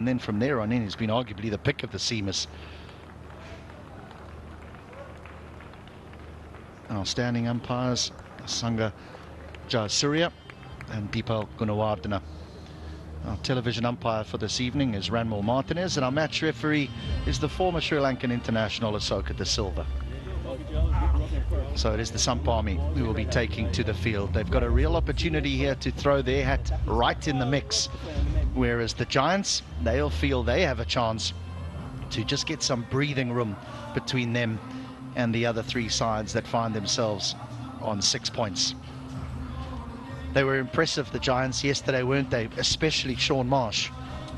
And then from there on in, he's been arguably the pick of the seamers. Our standing umpires, Sangha Jayasuriya and Deepal Gunawardena. Our television umpire for this evening is Ranmal Martinez, and our match referee is the former Sri Lankan international Asoka De Silva. So it is the Samp Army who will be taking to the field. They've got a real opportunity here to throw their hat right in the mix, whereas the Giants, they'll feel they have a chance to just get some breathing room between them and the other three sides that find themselves on 6 points. They were impressive, the Giants, yesterday, weren't they? Especially Shaun Marsh.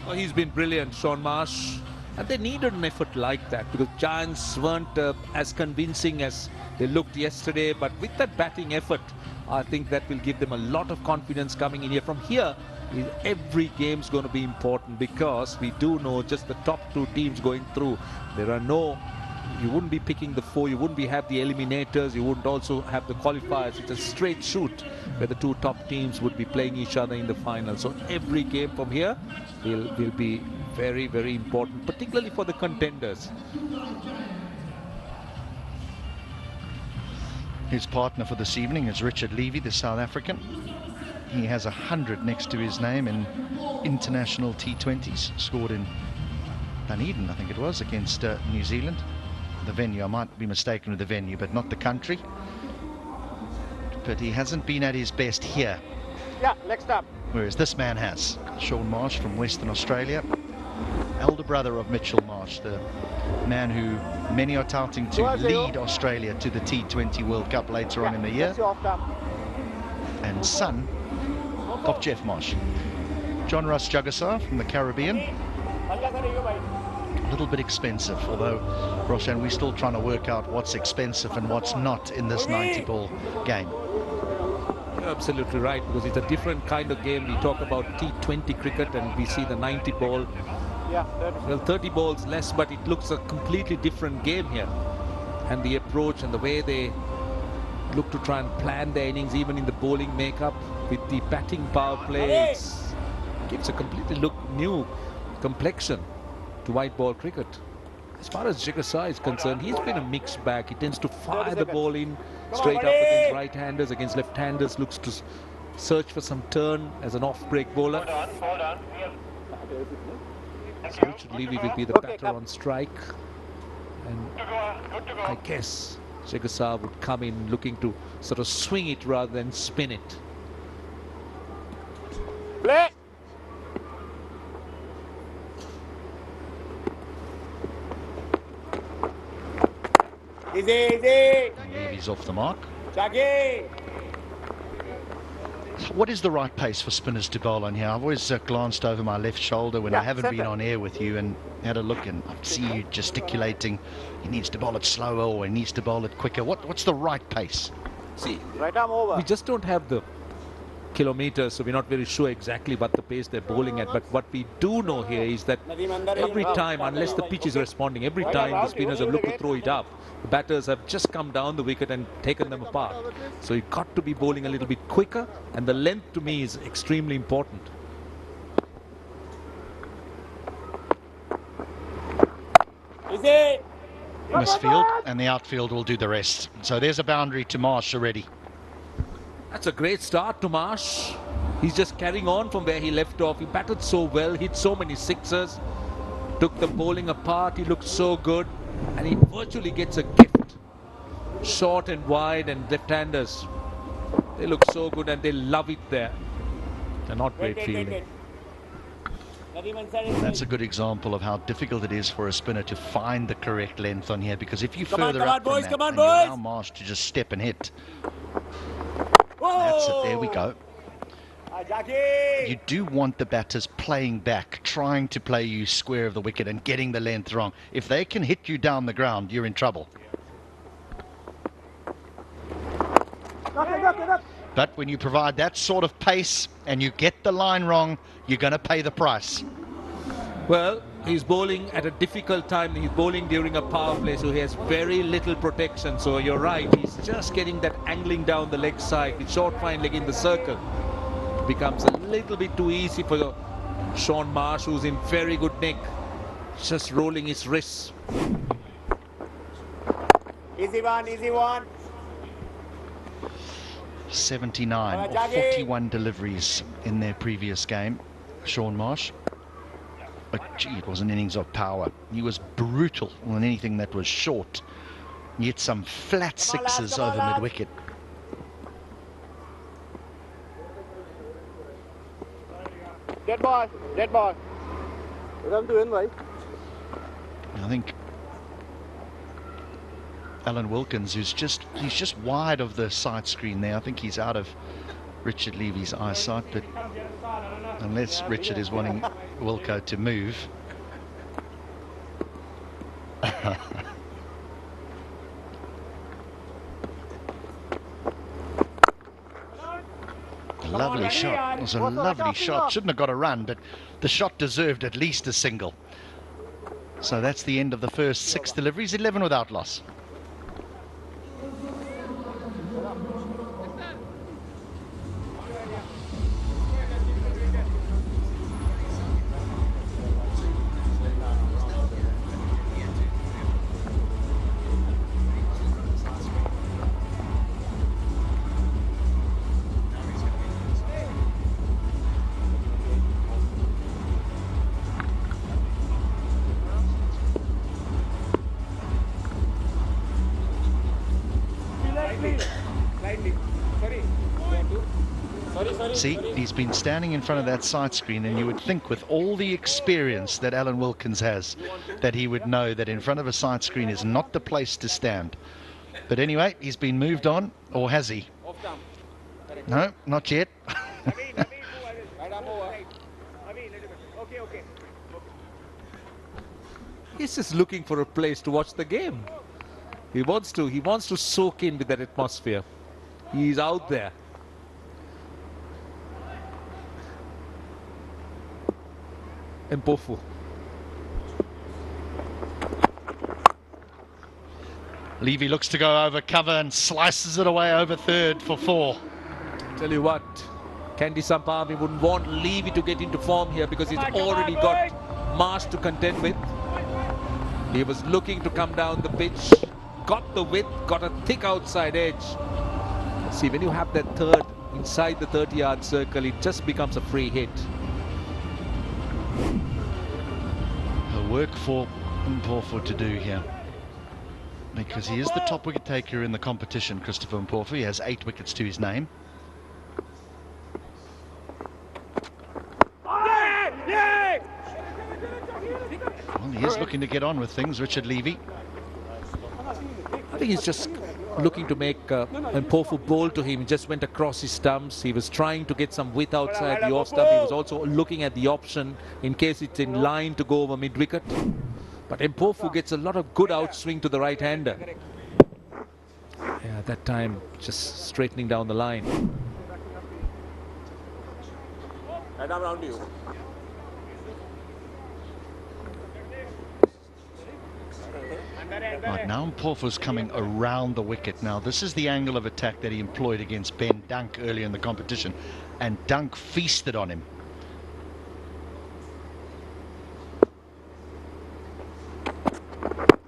Oh, he's been brilliant, Shaun Marsh. And they needed an effort like that because Giants weren't as convincing as they looked yesterday. But with that batting effort, I think that will give them a lot of confidence coming in here. From here, every game's going to be important because we do know just the top two teams going through. There are no... You wouldn't be picking the four, you wouldn't have the eliminators, you wouldn't also have the qualifiers. It's a straight shoot where the two top teams would be playing each other in the final. So every game from here will be very, very important, particularly for the contenders. His partner for this evening is Richard Levy, the South African. He has 100 next to his name in international T20s, scored in Dunedin, I think it was, against New Zealand. The venue, I might be mistaken with the venue, but not the country. But he hasn't been at his best here. Yeah, next up. Whereas this man has. Shaun Marsh from Western Australia, elder brother of Mitchell Marsh, the man who many are touting to lead Australia to the T20 World Cup later on in the year, and son of Jeff Marsh. John Russ Jugasar from the Caribbean. A little bit expensive, although, Roshan, we're still trying to work out what's expensive and what's not in this 90-ball game. You're absolutely right, because it's a different kind of game. We talk about T20 cricket and we see the 90-ball. Well, 30 balls less, but it looks a completely different game here. And the approach and the way they look to try and plan their innings, even in the bowling makeup, with the batting power play, it gives a completely new complexion to white ball cricket. As far as Jugasar is concerned, he's been a mixed bag. He tends to fire the ball in straight up against right-handers, against left-handers, looks to search for some turn as an off-break bowler. So Richard Levy will be the batter on strike, and I guess Jugasar would come in looking to sort of swing it rather than spin it. Play. Easy. Levy's off the mark. Chagi. What is the right pace for spinners to bowl on here? I've always glanced over my left shoulder when I haven't been on air with you and had a look, and I see you gesticulating. He needs to bowl it slower or he needs to bowl it quicker. What's the right pace? See, Right arm over. we just don't have the kilometers, so we're not very sure exactly what the pace they're bowling at. But what we do know here is that every time, unless the pitch is responding, every time the spinners have looked to throw it up, the batters have just come down the wicket and taken them apart. So you've got to be bowling a little bit quicker, and the length to me is extremely important. Easy. Misfield, and the outfield will do the rest. So there's a boundary to Marsh already. That's a great start to Marsh. He's just carrying on from where he left off. He batted so well, hit so many sixers, took the bowling apart. He looked so good, and he virtually gets a gift. Short and wide, and left-handers, they look so good and they love it there. They're not great fielding. That's a good example of how difficult it is for a spinner to find the correct length on here, because if you further up from that, and you allow Marsh to just step and hit. That's it, there we go. You do want the batters playing back, trying to play you square of the wicket and getting the length wrong. If they can hit you down the ground, you're in trouble. But when you provide that sort of pace and you get the line wrong, you're going to pay the price. Well, he's bowling at a difficult time. He's bowling during a power play, so he has very little protection. So you're right, he's just getting that angling down the leg side with short fine leg in the circle. It becomes a little bit too easy for Shaun Marsh, who's in very good nick, just rolling his wrists. Easy one, easy one. 79 or 41 deliveries in their previous game, Shaun Marsh. But gee, it was an innings of power. He was brutal on anything that was short. Yet some flat sixes over mid-wicket. Dead ball, dead ball. Run to win, right? I think Alan Wilkins, he's just wide of the side screen there. I think he's out of Richard Levy's eyesight, but unless Richard is wanting Wilco to move. Lovely shot. It was a lovely shot. Shouldn't have got a run, but the shot deserved at least a single. So that's the end of the first 6 deliveries, 11 without loss. See, he's been standing in front of that side screen, and you would think with all the experience that Alan Wilkins has, that he would know that in front of a side screen is not the place to stand. But anyway, he's been moved on, or has he? No, not yet. He's just looking for a place to watch the game. He wants to soak in with that atmosphere. He's out there. Mpofu. Levy looks to go over cover and slices it away over third for 4. Tell you what, Kandy Samp Army wouldn't want Levy to get into form here because he's already got Marsh to contend with. He was looking to come down the pitch, got the width, got a thick outside edge. See, when you have that third inside the 30-yard circle, it just becomes a free hit. A work for Mpofu to do here, because he is the top wicket taker in the competition, Christopher Mpofu. He has 8 wickets to his name. Well, he is looking to get on with things, Richard Levy. I think he's just looking to make Mpofu bowl to him. He just went across his stumps. He was trying to get some width outside the off stump. He was also looking at the option in case it's in line to go over mid-wicket. But Mpofu gets a lot of good outswing to the right-hander. Yeah, at that time, just straightening down the line. And I'm around you. Right, now Mpofu's coming around the wicket. Now this is the angle of attack that he employed against Ben Dunk earlier in the competition, and Dunk feasted on him.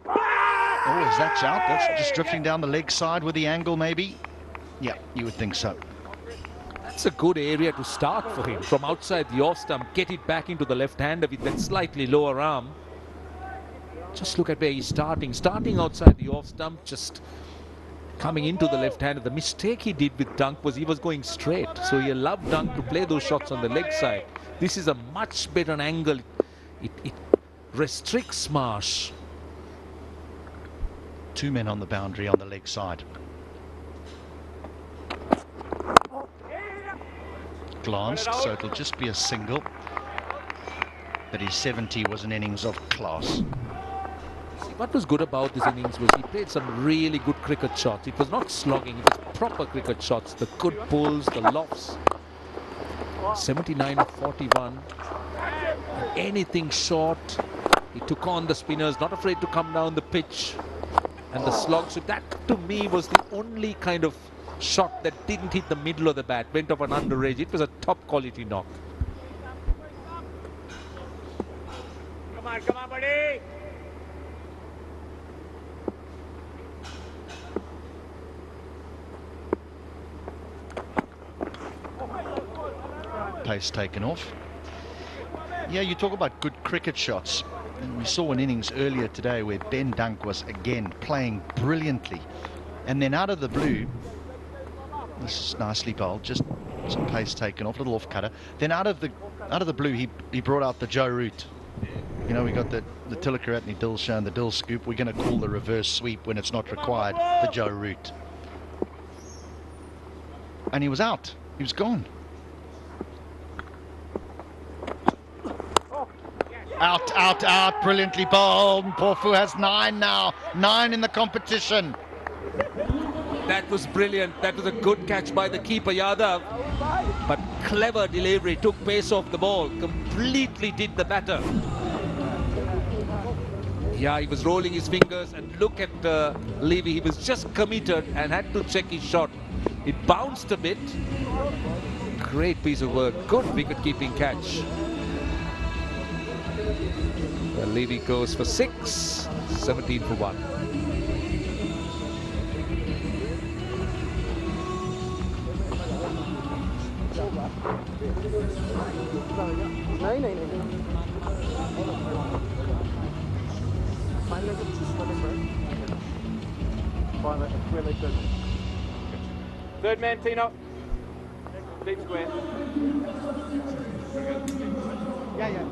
Oh, is that out? That's just drifting down the leg side with the angle, maybe? Yeah, you would think so. That's a good area to start for him. From outside the off stump, get it back into the left-hander with that slightly lower arm. Just look at where he's starting outside the off stump, just coming into the left-hander. The mistake he did with Dunk was he was going straight. So he allowed Dunk to play those shots on the leg side. This is a much better angle. It restricts Marsh. 2 men on the boundary on the leg side. Glanced, so it'll just be a single. But his 70 was an innings of class. What was good about this innings was he played some really good cricket shots. It was not slogging, it was proper cricket shots. The good pulls, the lofts. 79 of 41. And anything short, he took on the spinners, not afraid to come down the pitch. And the slog, so that to me was the only kind of shot that didn't hit the middle of the bat, went off an under edge. It was a top quality knock. Come on, buddy. Pace taken off. Yeah, you talk about good cricket shots. And we saw an innings earlier today where Ben Dunk was again playing brilliantly. And then out of the blue, this is nicely bowled, just some pace taken off, a little off cutter. Then out of the blue, he brought out the Joe Root. You know, we got the Tilakaratne Dill show and the Dill scoop. We're going to call the reverse sweep when it's not required the Joe Root. And he was out. He was gone. Out, out, out. Brilliantly bowled. Mpofu has 9 now. 9 in the competition. That was brilliant. That was a good catch by the keeper, Yadav. But clever delivery. Took pace off the ball. Completely did the batter. Yeah, he was rolling his fingers. And look at Levy. He was just committed and had to check his shot. It bounced a bit. Great piece of work. Good wicket-keeping catch. Well, Levy goes for 6. 17 for 1. Really good. Third man, Tino. Deep square. Yeah.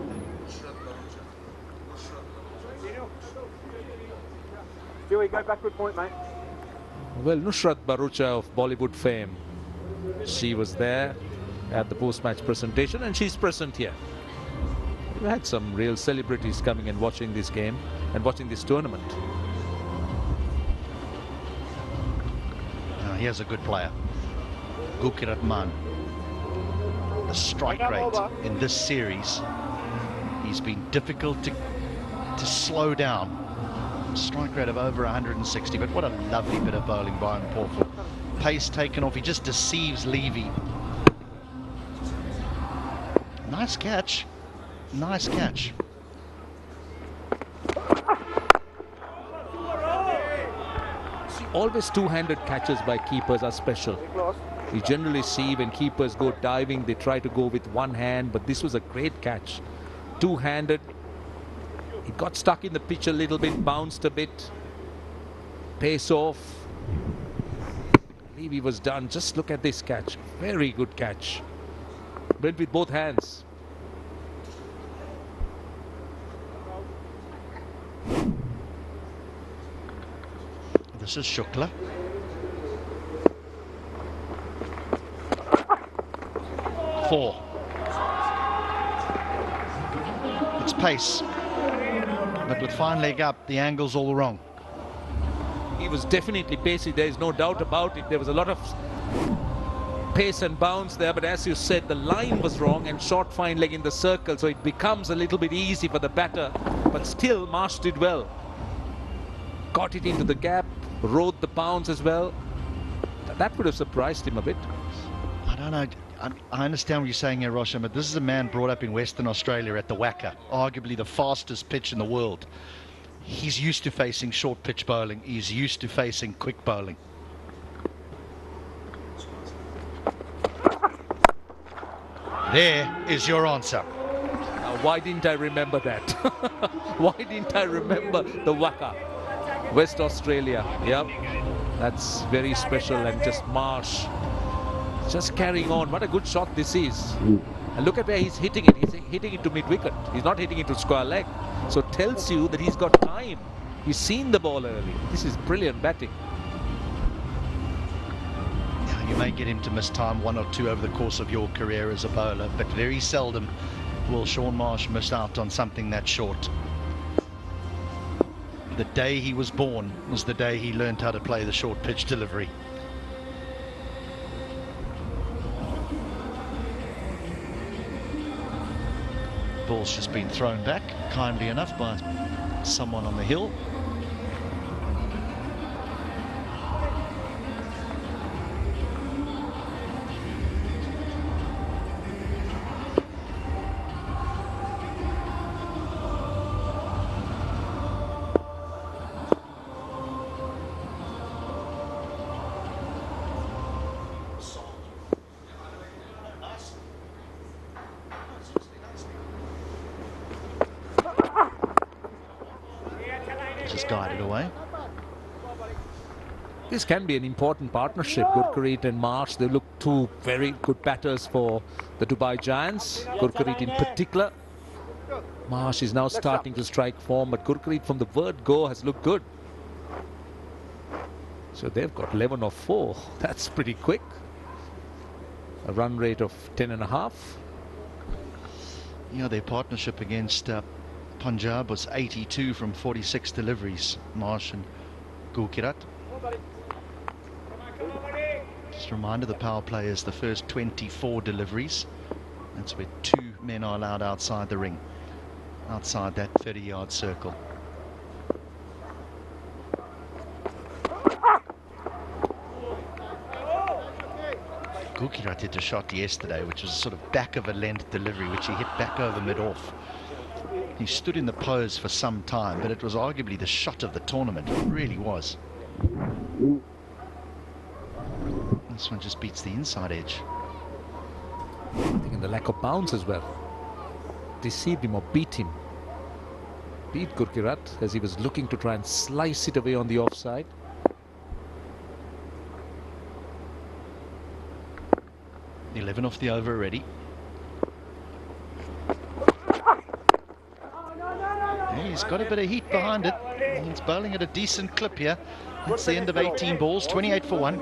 Stewie, go backward point, mate. Well, Nusrat Bharucha of Bollywood fame, she was there at the post-match presentation, and she's present here. We had some real celebrities coming and watching this game and watching this tournament. Here's a good player, Gukiratman. The strike rate in this series, he's been difficult to slow down. Strike rate of over 160, but what a lovely bit of bowling by Mpofu. Pace taken off, he just deceives Levy. Nice catch, nice catch. Always two-handed catches by keepers are special. You generally see when keepers go diving, they try to go with one hand, but this was a great catch. Two-handed. It got stuck in the pitch a little bit, bounced a bit. Pace off. Levy was done. Just look at this catch. Very good catch. Went with both hands. This is Shukla. Four. It's pace. But with fine leg up, the angle's all wrong. He was definitely pacey. There is no doubt about it. There was a lot of pace and bounce there. But as you said, the line was wrong and short fine leg in the circle. So it becomes a little bit easy for the batter. But still, Marsh did well. Got it into the gap. Rode the bounce as well. That would have surprised him a bit. I don't know. I understand what you're saying here, Roshan, but this is a man brought up in Western Australia at the Wacker, arguably the fastest pitch in the world. He's used to facing short pitch bowling. He's used to facing quick bowling. There is your answer. Now, why didn't I remember that? Why didn't I remember the Wacker? West Australia, yep. That's very special, and just Marsh just carrying on. What a good shot this is. And look at where he's hitting it. He's hitting it to mid-wicket. He's not hitting it to square leg. So it tells you that he's got time. He's seen the ball early. This is brilliant batting. You may get him to miss time 1 or 2 over the course of your career as a bowler, but very seldom will Shaun Marsh miss out on something that short. The day he was born was the day he learned how to play the short pitch delivery. Ball's just been thrown back, kindly enough, by someone on the hill. was guided away. This can be an important partnership. Gurpreet and Marsh, they look two very good batters for the Dubai Giants. Gurpreet in particular. Marsh is now starting to strike form, but Gurpreet from the word go has looked good. So they've got 11 of 4. That's pretty quick. A run rate of 10.5. Yeah, their partnership against Punjab was 82 from 46 deliveries. Marsh and Gurpreet. Just a reminder, the power play is the first 24 deliveries. That's where 2 men are allowed outside the ring, outside that 30-yard circle. Gurpreet hit a shot yesterday, which was a sort of back of a length delivery, which he hit back over mid-off. He stood in the pose for some time, but it was arguably the shot of the tournament. It really was. This one just beats the inside edge. I think in the lack of bounce as well. Deceived him or beat him. Beat Gurpreet as he was looking to try and slice it away on the offside. $11 off the over already. Yeah, he's got a bit of heat behind it. He's bowling at a decent clip here. That's the end of 18 balls, 28 for 1.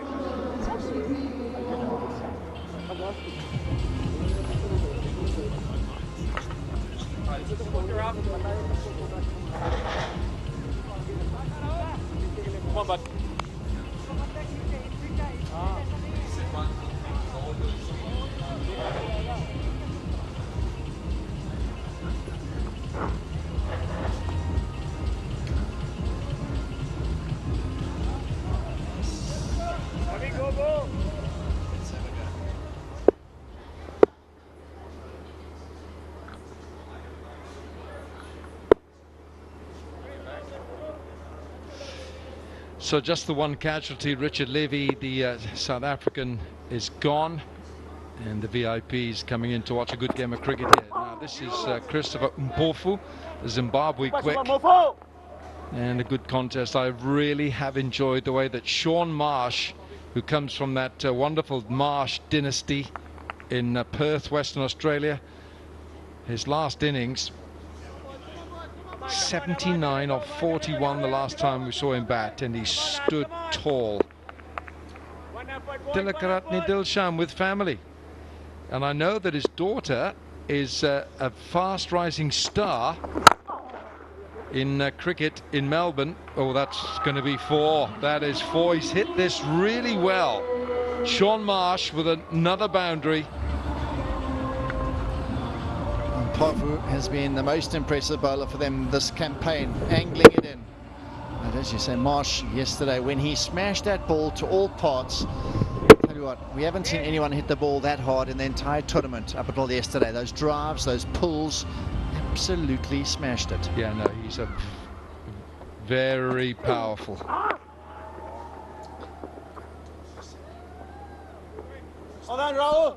Come on, bud. So just the one casualty, Richard Levy, the South African, is gone, and the VIPs coming in to watch a good game of cricket here. Now this is Christopher Mpofu, the Zimbabwe quick, and a good contest. I really have enjoyed the way that Shaun Marsh, who comes from that wonderful Marsh dynasty in Perth, Western Australia, his last innings, 79 of 41 the last time we saw him bat, and he stood tall. Tilakaratne Dilsham with family, and I know that his daughter is a fast rising star in cricket in Melbourne. Oh, that's going to be 4. That is 4. He's hit this really well. Shaun Marsh with another boundary. Mpofu has been the most impressive bowler for them this campaign, angling it in. And as you say, Marsh yesterday, when he smashed that ball to all parts, tell you what, we haven't seen anyone hit the ball that hard in the entire tournament up until yesterday. Those drives, those pulls, absolutely smashed it. Yeah, no, he's a very powerful. Hold on, Rahul.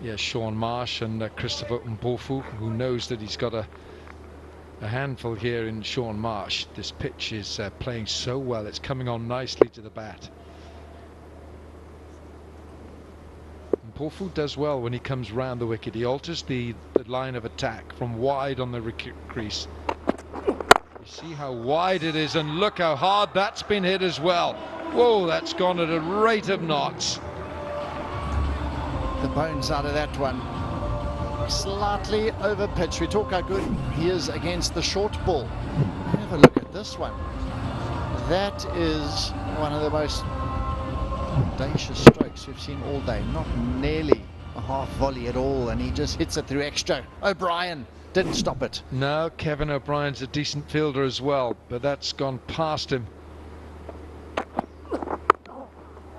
Yeah, Shaun Marsh and Christopher Mpofu, who knows that he's got a handful here in Shaun Marsh. This pitch is playing so well, it's coming on nicely to the bat. Mpofu does well when he comes round the wicket. He alters the line of attack from wide on the crease. You see how wide it is, and look how hard that's been hit as well. Whoa, that's gone at a rate of knots. The bones out of that one. Slightly over pitch. We talk how good he is against the short ball. Have a look at this one. That is one of the most audacious strokes we've seen all day. Not nearly a half volley at all, and he just hits it through extra. O'Brien didn't stop it. No, Kevin O'Brien's a decent fielder as well, but that's gone past him.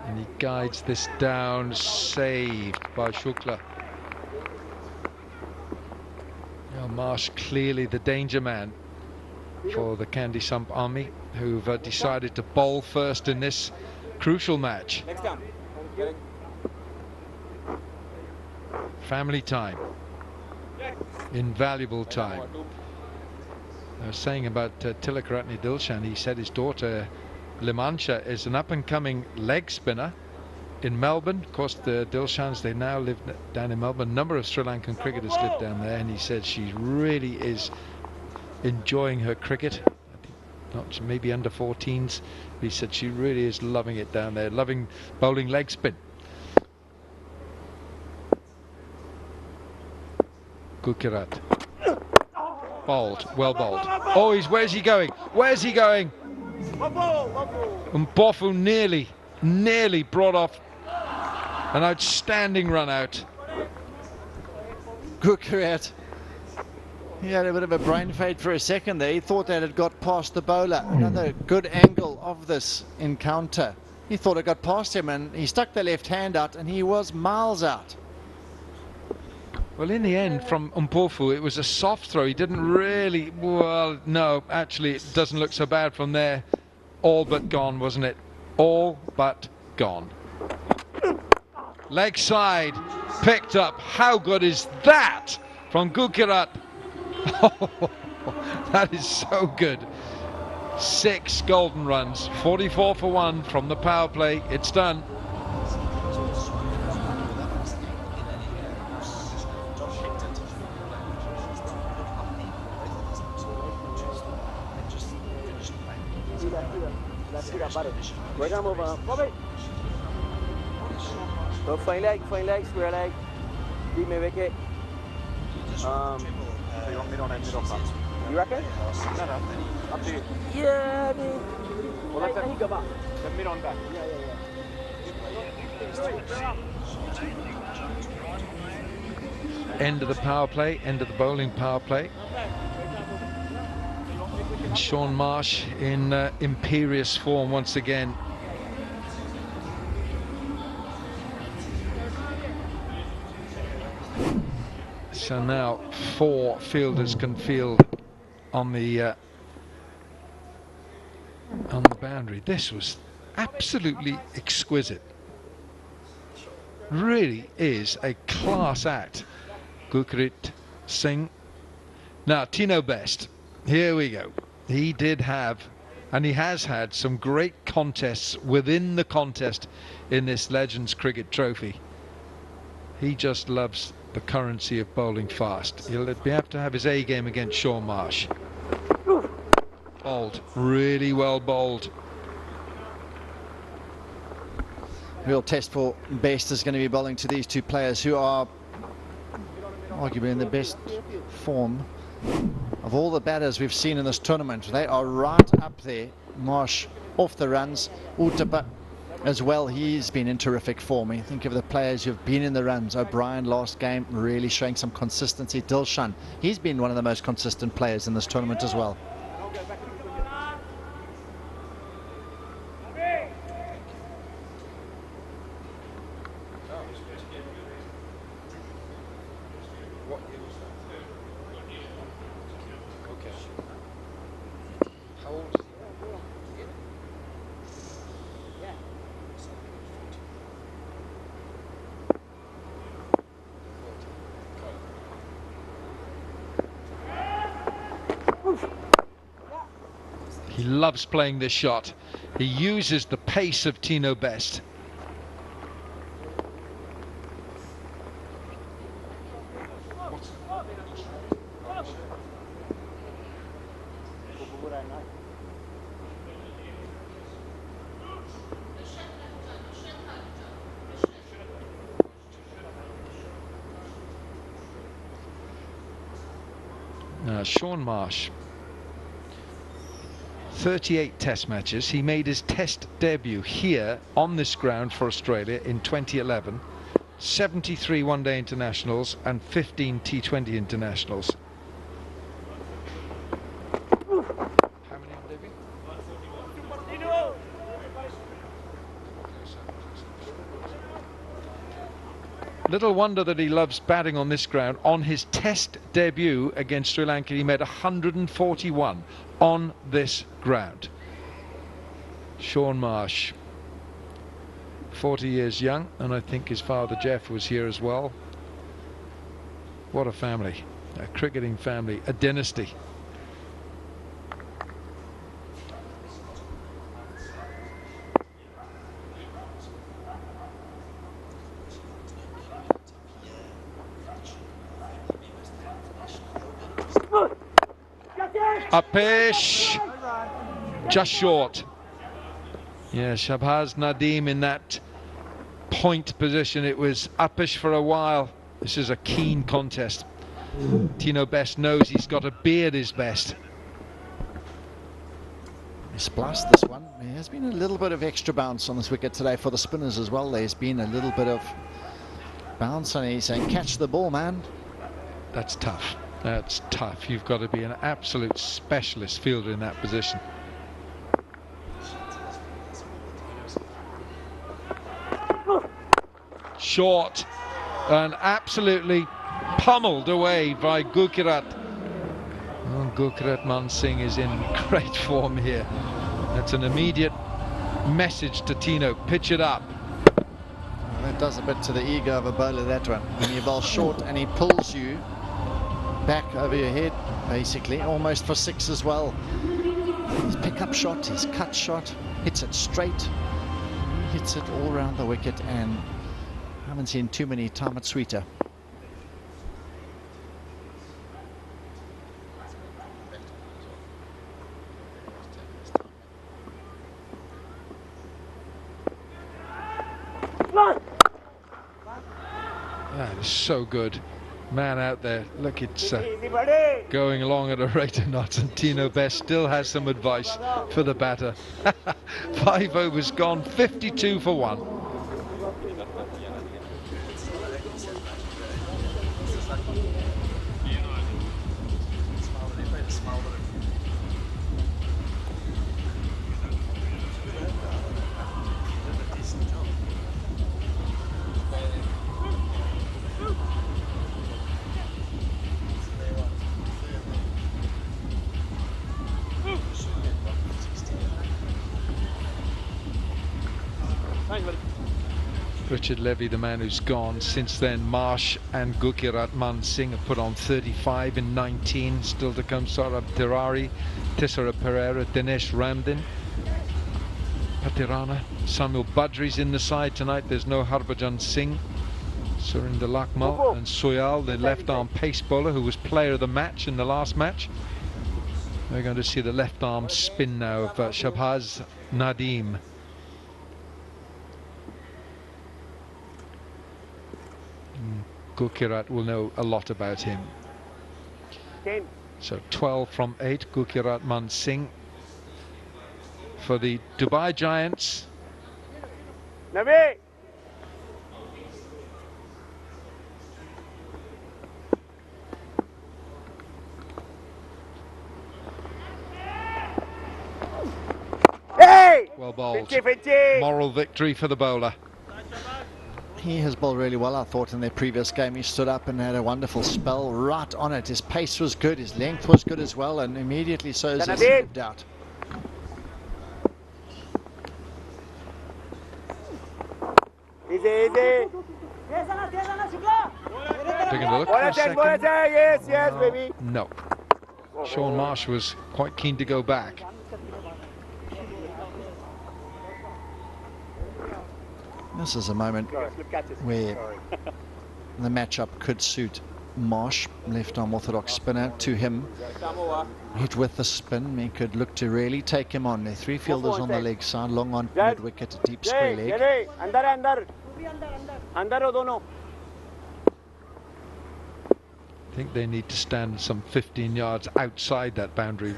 And he guides this down, saved by Shukla. Now Marsh clearly the danger man for the Kandy Samp Army, who've decided to bowl first in this crucial match. Next time. Family time. Invaluable time. I was saying about Tilakaratne Dilshan, he said his daughter Limansha is an up-and-coming leg spinner in Melbourne. Of course, the Dilshans, they now live down in Melbourne. A number of Sri Lankan cricketers live down there, and he said she really is enjoying her cricket. I think not maybe under 14s, but he said she really is loving it down there, loving bowling leg spin. Gukirat. Bowled, well bowled. Oh, where's he going? Where's he going? Mpofu nearly brought off an outstanding run out. Gukirat. He had a bit of a brain fade for a second there. He thought that it got past the bowler. Another good angle of this encounter. He thought it got past him, and he stuck the left hand out, and he was miles out. Well, in the end, from Mpofu, it was a soft throw. He didn't really, well, no, actually, it doesn't look so bad from there. All but gone, wasn't it? All but gone. Leg side, picked up. How good is that from Gukirat? Oh, that is so good. 6 golden runs, 44 for 1 from the power play. It's done. So fine leg, square leg. Deep mid wicket. So you want mid on and mid off that? You reckon? No, up to you. Yeah, I mean. Well, let's go back. Then mid on back. End of the power play, end of the bowling power play. And Shaun Marsh in imperious form once again. So now 4 fielders can field on the boundary. This was absolutely exquisite. Really is a class act. Gurpreet Singh. Now Tino Best. Here we go. He did have, and he has had, some great contests within the contest in this Legends Cricket Trophy. He just loves the currency of bowling fast. He'll have to have his A game against Shaun Marsh. Bowled, really well bowled. Real test for Best is going to be bowling to these two players who are arguably in the best form of all the batters we've seen in this tournament. They are right up there. Marsh off the runs. Uthappa as well, he's been in terrific form. You think of the players who've been in the runs. O'Brien last game really showing some consistency. Dilshan, he's been one of the most consistent players in this tournament as well. He loves playing this shot. He uses the pace of Tino Best. Now, Shaun Marsh, 38 test matches. He made his test debut here on this ground for Australia in 2011. 73 one-day internationals and 15 T20 internationals. How many on debut? Little wonder that he loves batting on this ground. On his test debut against Sri Lanka, he made 141 on this ground. Shaun Marsh, 40 years young, and I think his father Jeff was here as well. What a family, a cricketing family, a dynasty. Uppish, just short. Yeah, Harbhajan Nadeem in that point position. It was uppish for a while. This is a keen contest. Tino Best knows he's got to beard his best. He spliced this one. There has been a little bit of extra bounce on this wicket today for the spinners as well. There's been a little bit of bounce, and he's saying, catch the ball, man. That's tough. That's tough. You've got to be an absolute specialist fielder in that position. Short and absolutely pummeled away by Gurkirat. Oh, Gurkirat Man Singh is in great form here. That's an immediate message to Tino. Pitch it up. Well, that does a bit to the ego of a bowler, that one. When you bowl short and he pulls you back over your head, basically, almost for six as well. His pick-up shot, his cut shot, hits it straight. He hits it all around the wicket, and I haven't seen too many time at sweeter. That is so good. Man out there, look, it's going along at a rate of knots, and Tino Best still has some advice for the batter. 5 overs gone, 52 for 1. Richard Levy, the man who's gone. Since then, Marsh and Gurkirat Man Singh have put on 35 in 19. Still to come, Saurabh Tirari, Tissara Pereira, Dinesh Ramdin, Patirana, Samuel Badri's in the side tonight. There's no Harbhajan Singh, Surinder Lakmal, and Soyal, the left-arm pace bowler who was player of the match in the last match. We're going to see the left-arm spin now of Harbhajan Nadeem. Gurkirat will know a lot about him. So 12 from 8, Gurkirat Man Singh for the Dubai Giants. Nabi. Hey! Well bowled. Finch. Moral victory for the bowler. He has bowled really well, I thought, in their previous game. He stood up and had a wonderful spell right on it. His pace was good, his length was good as well, and immediately sows a seed of doubt. Easy. Taking a look for a second. Yes, baby. No. Sean Marsh was quite keen to go back. This is a moment where the matchup could suit Marsh, left-arm orthodox spinner, to him. Hit with the spin, he could look to really take him on. There are 3 fielders on the leg side, long on mid-wicket, deep square leg. I think they need to stand some 15 yards outside that boundary.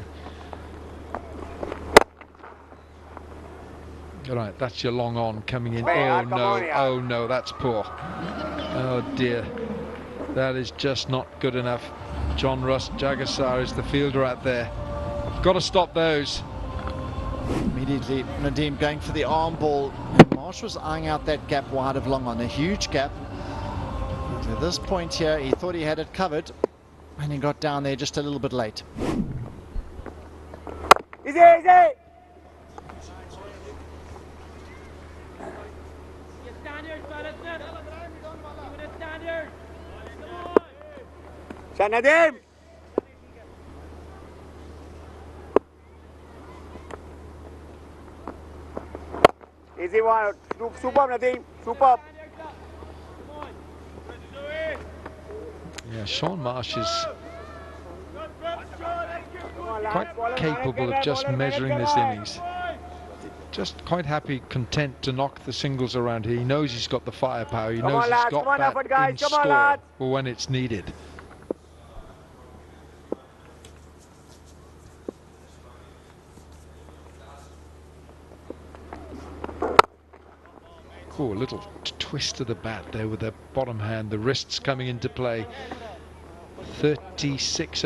All right, that's your long on coming in. Oh no, that's poor. Oh dear, that is just not good enough. John Russ Jagasar is the fielder out there. Got to stop those. Immediately, Nadeem going for the arm ball. Marsh was eyeing out that gap wide of long on, a huge gap. To this point here, he thought he had it covered, and he got down there just a little bit late. Easy. Nadim! Easy one. Superb, Nadim. Superb. Yeah, Sean Marsh is quite capable of just measuring this innings. Just quite happy, content to knock the singles around here. He knows he's got the firepower. He knows he's got that in store for when it's needed. Oh, a little twist of the bat there with the bottom hand, the wrists coming into play. 36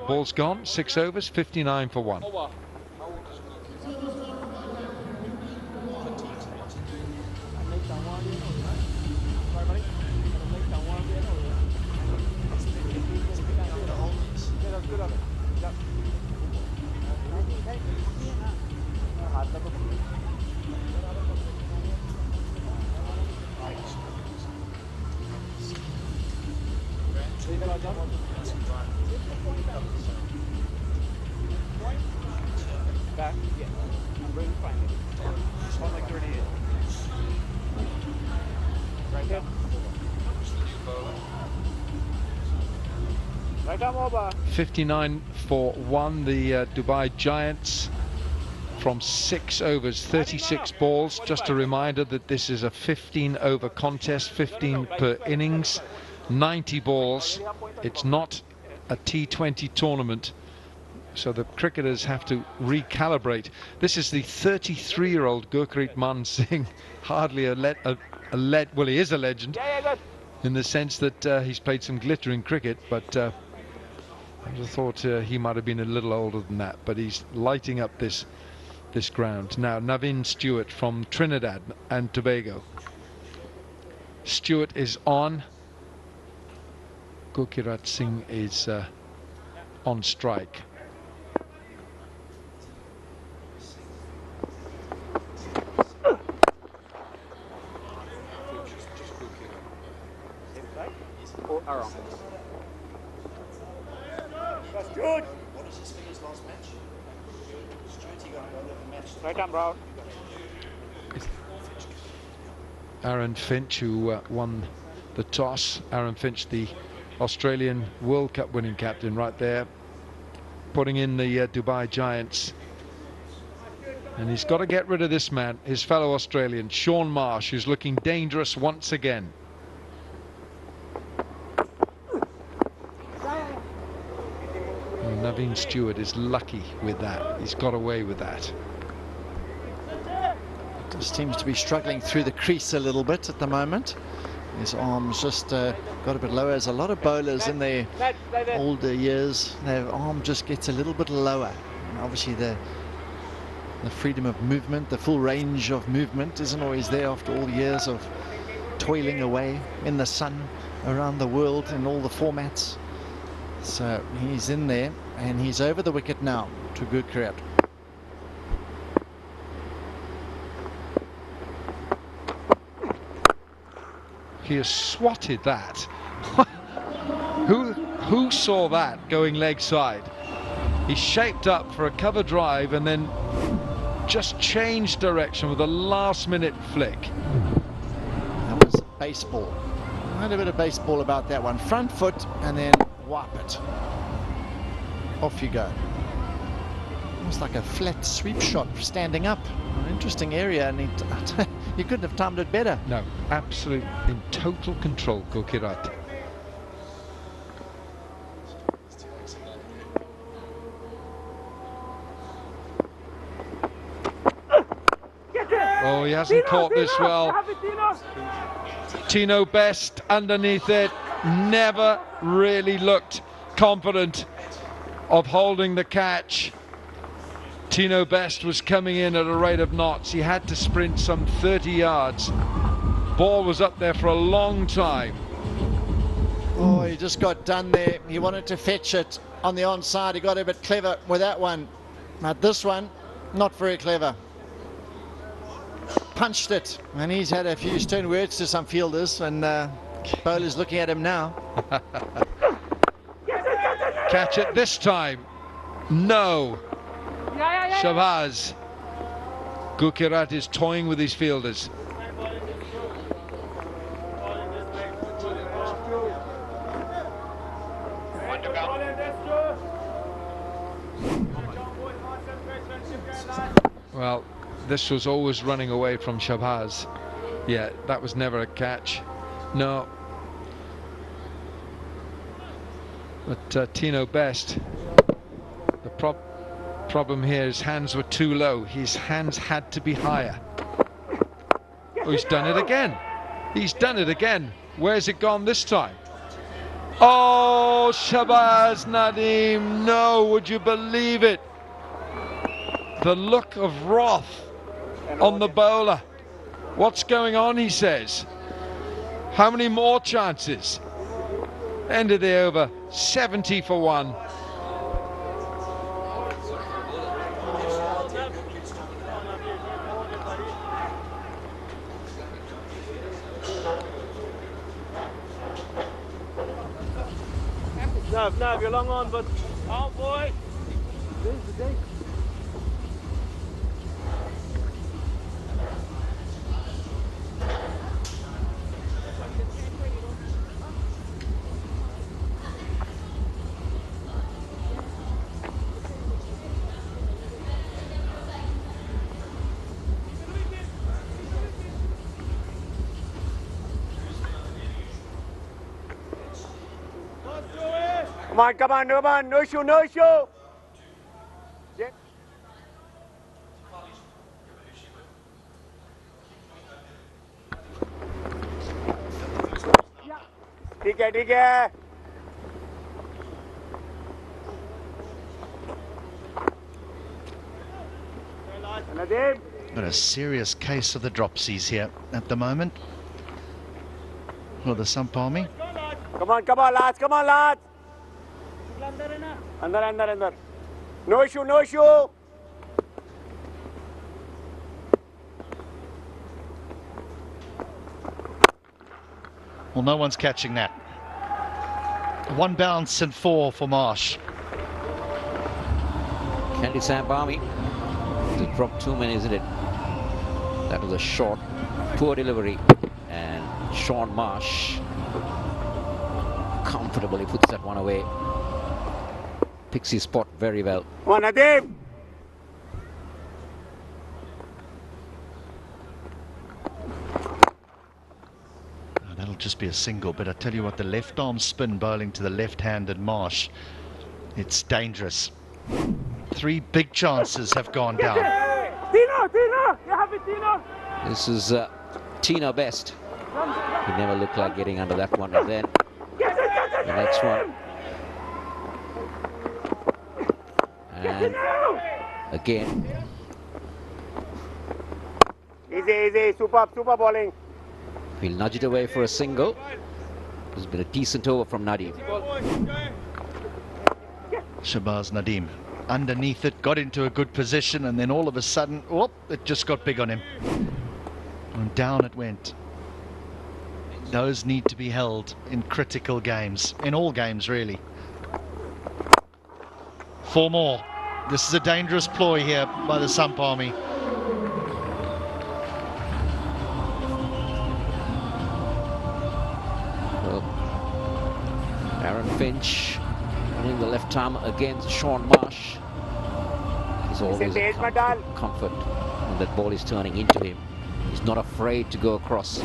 balls gone, 6 overs, 59 for 1. Back? Yeah. I'm ready to find it. It's on like 38. Right there. Right arm over. 59 for 1, the Dubai Giants from 6 overs, 36 balls. Just a reminder that this is a 15-over contest, 15 per innings, 90 balls. It's not a T20 tournament, so the cricketers have to recalibrate. This is the 33-year-old Gurpreet Man Singh, hardly well, he is a legend in the sense that he's played some glittering cricket, but I just thought he might have been a little older than that, but he's lighting up this ground. Now Navin Stewart from Trinidad and Tobago. Stewart is on. Gurpreet Singh is on strike. That's good. What is his figures last match? He got a match. Right arm, bro. Aaron Finch, who won the toss. Aaron Finch, the Australian World Cup winning captain, right there, putting in the Dubai Giants. And he's got to get rid of this man, his fellow Australian, Sean Marsh, who's looking dangerous once again. And Navin Stewart is lucky with that. He's got away with that. Just seems to be struggling through the crease a little bit at the moment. His arms just got a bit lower. There's a lot of bowlers in their older years, their arm just gets a little bit lower. And obviously the freedom of movement, the full range of movement isn't always there after all years of toiling away in the sun around the world in all the formats. So he's in there and he's over the wicket now to Gurpreet. He has swatted that. Who saw that going leg side? He shaped up for a cover drive and then just changed direction with a last minute flick. That was baseball. Quite a bit of baseball about that one. Front foot and then whop it. Off you go. Almost like a flat sweep shot standing up. An interesting area, and you couldn't have timed it better. No, absolute in total control, Gurpreet. Oh, he hasn't caught this well. Tino Best underneath it, never really looked confident of holding the catch. Tino Best was coming in at a rate of knots. He had to sprint some 30 yards. Ball was up there for a long time. Oh, he just got done there. He wanted to fetch it on the onside. He got a bit clever with that one. But this one, not very clever. Punched it. And he's had a few stern words to some fielders, and bowlers looking at him now. catch it this time? No. Shahbaz. Gukirat is toying with his fielders. Well, this was always running away from Shahbaz. Yeah, that was never a catch. No. But Tino Best, the problem here, his hands were too low. His hands had to be higher. Oh, he's done it again. He's done it again. Where's it gone this time? Oh, Shahbaz Nadeem, no, would you believe it? The look of wrath on the bowler. What's going on, he says. How many more chances? End of the over, 70 for 1. Nav, you're long on, but out, boy. There's the day. Come on, no issue. Yeah. ठीक है. Got a serious case of the dropsies here at the moment for the Samp Army. Come on, lads. Under. No issue. Well, no one's catching that. 1 bounce and 4 for Marsh. Kandy Samp Army. It dropped too many, isn't it? That was a short, poor delivery. And Sean Marsh comfortably puts that one away. Picks his spot very well. Come on, Nadeem. That'll just be a single, but I tell you what, the left arm spin bowling to the left-handed Marsh, it's dangerous. 3 big chances have gone down. Tino, you have it, Tino. This is Tino Best. He never looked like getting under that one, and then the next one. And again. Easy, super bowling. We'll nudge it away for a single. It's been a decent over from Nadeem. Shahbaz Nadeem underneath it, got into a good position, and then all of a sudden, whoop, it just got big on him. And down it went. Those need to be held in critical games, in all games really. 4 more. This is a dangerous ploy here by the Samp Army. Well, Aaron Finch running the left arm against Sean Marsh. He's always a comfort when that ball is turning into him. He's not afraid to go across.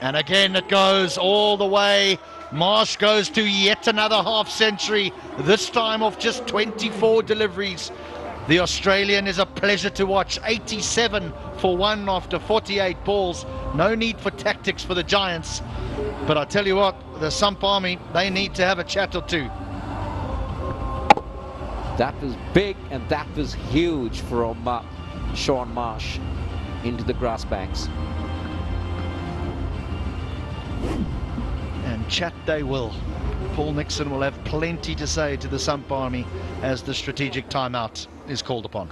And again it goes all the way. Marsh goes to yet another half century, this time of just 24 deliveries. The Australian is a pleasure to watch. 87 for 1 after 48 balls. No need for tactics for the Giants. But I tell you what, the Samp Army, they need to have a chat or two. That was big and that was huge from Sean Marsh into the grass banks. And chat they will. Paul Nixon will have plenty to say to the Samp Army as the strategic timeout is called upon.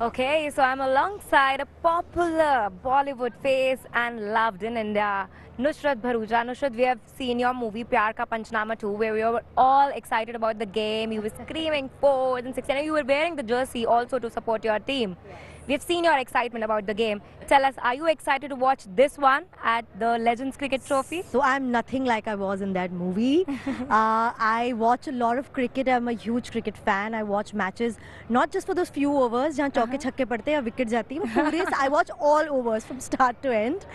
Okay, so I'm alongside a popular Bollywood face and loved in India, Nusrat Bharuja. Nusrat, we have seen your movie Pyar Ka Panchnama 2, where we were all excited about the game. You were screaming 4s and 6s, and you were wearing the jersey also to support your team. We've seen your excitement about the game. Tell us, are you excited to watch this one at the Legends Cricket Trophy? So I'm nothing like I was in that movie. I watch a lot of cricket. I'm a huge cricket fan. I watch matches not just for those few overs जहाँ चौके छक्के पड़ते हैं या wicket जाती है. I watch all overs from start to end.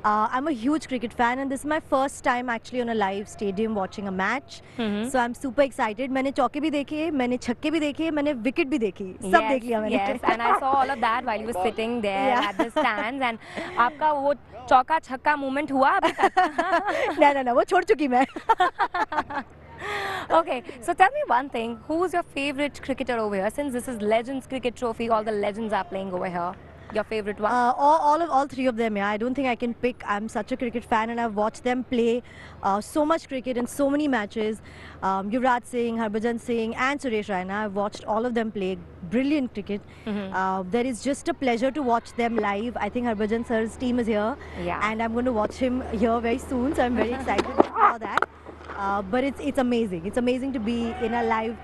I'm a huge cricket fan and this is my first time actually on a live stadium watching a match. So I'm super excited. मैंने चौके भी देखे, मैंने छक्के भी देखे, मैंने wicket भी देखी. सब देख लिया मैंने. Yes, and I saw all of that while you were sitting there at the stands. And आपका वो चौका छक्का moment हुआ अभी तक? ना वो छोड़ चुकी मैं. Okay, so tell me one thing. Who's your favorite cricketer over here? Since this is Legends Cricket Trophy, all the legends are playing over here. Your favorite one? All three of them. Yeah, I don't think I can pick. I'm such a cricket fan, and I've watched them play so much cricket in so many matches. Yuvraj Singh, Harbhajan Singh, and Suresh Raina. I've watched all of them play brilliant cricket. There is just a pleasure to watch them live. I think Harbhajan sir's team is here, and I'm going to watch him here very soon. So I'm very excited for that. But it's amazing. It's amazing to be in a live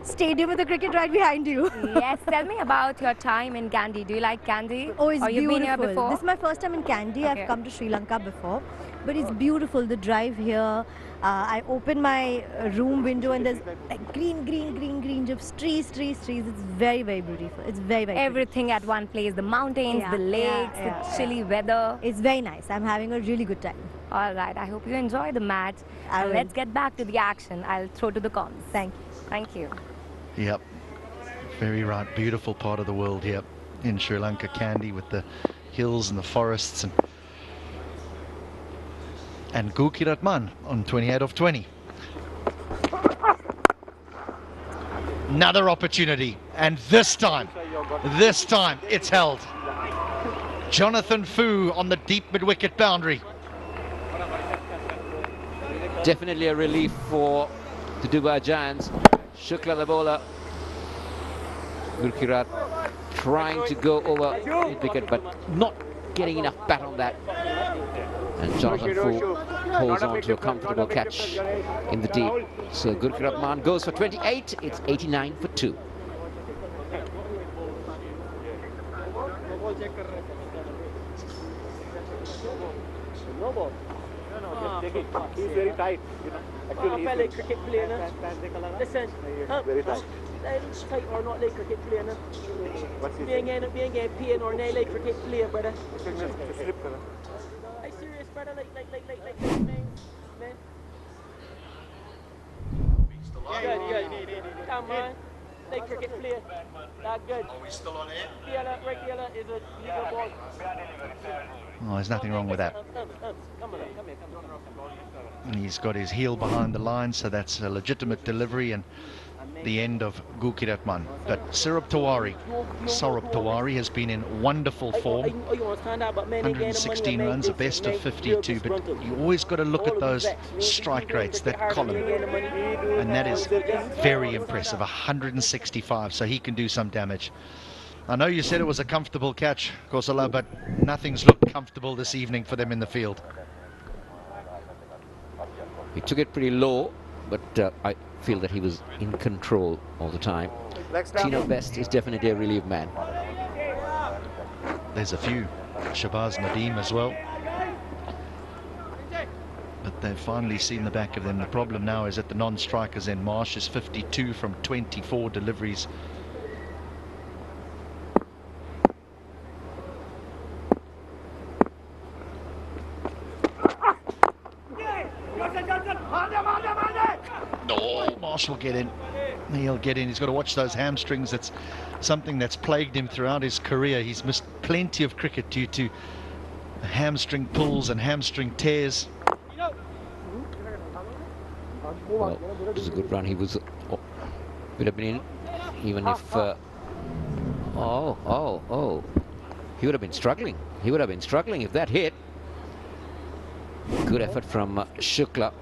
stadium with the cricket right behind you. Yes, tell me about your time in Kandy. Do you like Kandy? Oh, it's beautiful. You've been here before? This is my first time in Kandy. Okay. I've come to Sri Lanka before. But it's beautiful, the drive here. I open my room window and there's like green, just trees. It's very, very beautiful. It's very, very Everything pretty. at one place, the mountains, the lakes, the chilly weather. It's very nice. I'm having a really good time. All right, I hope you enjoy the match. And let's get back to the action. I'll throw to the comms. Thank you. Thank you. Yep, very right. Beautiful part of the world here in Sri Lanka, Kandy, with the hills and the forests, and Gukiratman on 28 of 20. Another opportunity, and this time it's held. Jonathan Fu on the deep mid-wicket boundary. Definitely a relief for the Dubai Giants. Shukla the bowler. Gurkirat trying to go over mid-wicket, but not getting enough bat on that. And Jonathan Fu holds on to a comfortable catch in the deep. So Gurkirat Man goes for 28. It's 89 for 2. No ball. No, just take it. He's very tight. You know. Actually, he's a cricket player. Listen, very tight. Tight or not like cricket player. Being a PN or not like cricket player, brother. I serious, brother. Like man. Good. Come on. Like cricket player. That good. Are we still on air? Right here is a ball. Oh, there's nothing wrong with that. And he's got his heel behind the line, so that's a legitimate delivery and the end of Gukiratman. But Saurabh Tiwari has been in wonderful form. 116 runs, a best of 52, but you always got to look at those strike rates, that column, and that is very impressive. 165, so he can do some damage. I know you said it was a comfortable catch, Kosala, but nothing's looked comfortable this evening for them in the field. He took it pretty low, but I feel that he was in control all the time. Tino Best is definitely a relief man. There's a few. Shahbaz Nadeem as well. But they've finally seen the back of them. The problem now is that the non-strikers in Marsh is 52 from 24 deliveries. No, Marsh will get in. He'll get in. He's got to watch those hamstrings. That's something that's plagued him throughout his career. He's missed plenty of cricket due to hamstring pulls and hamstring tears. Well, it was a good run. He was would have been in, even if Oh. He would have been struggling. He would have been struggling if that hit. Good effort from Shukla.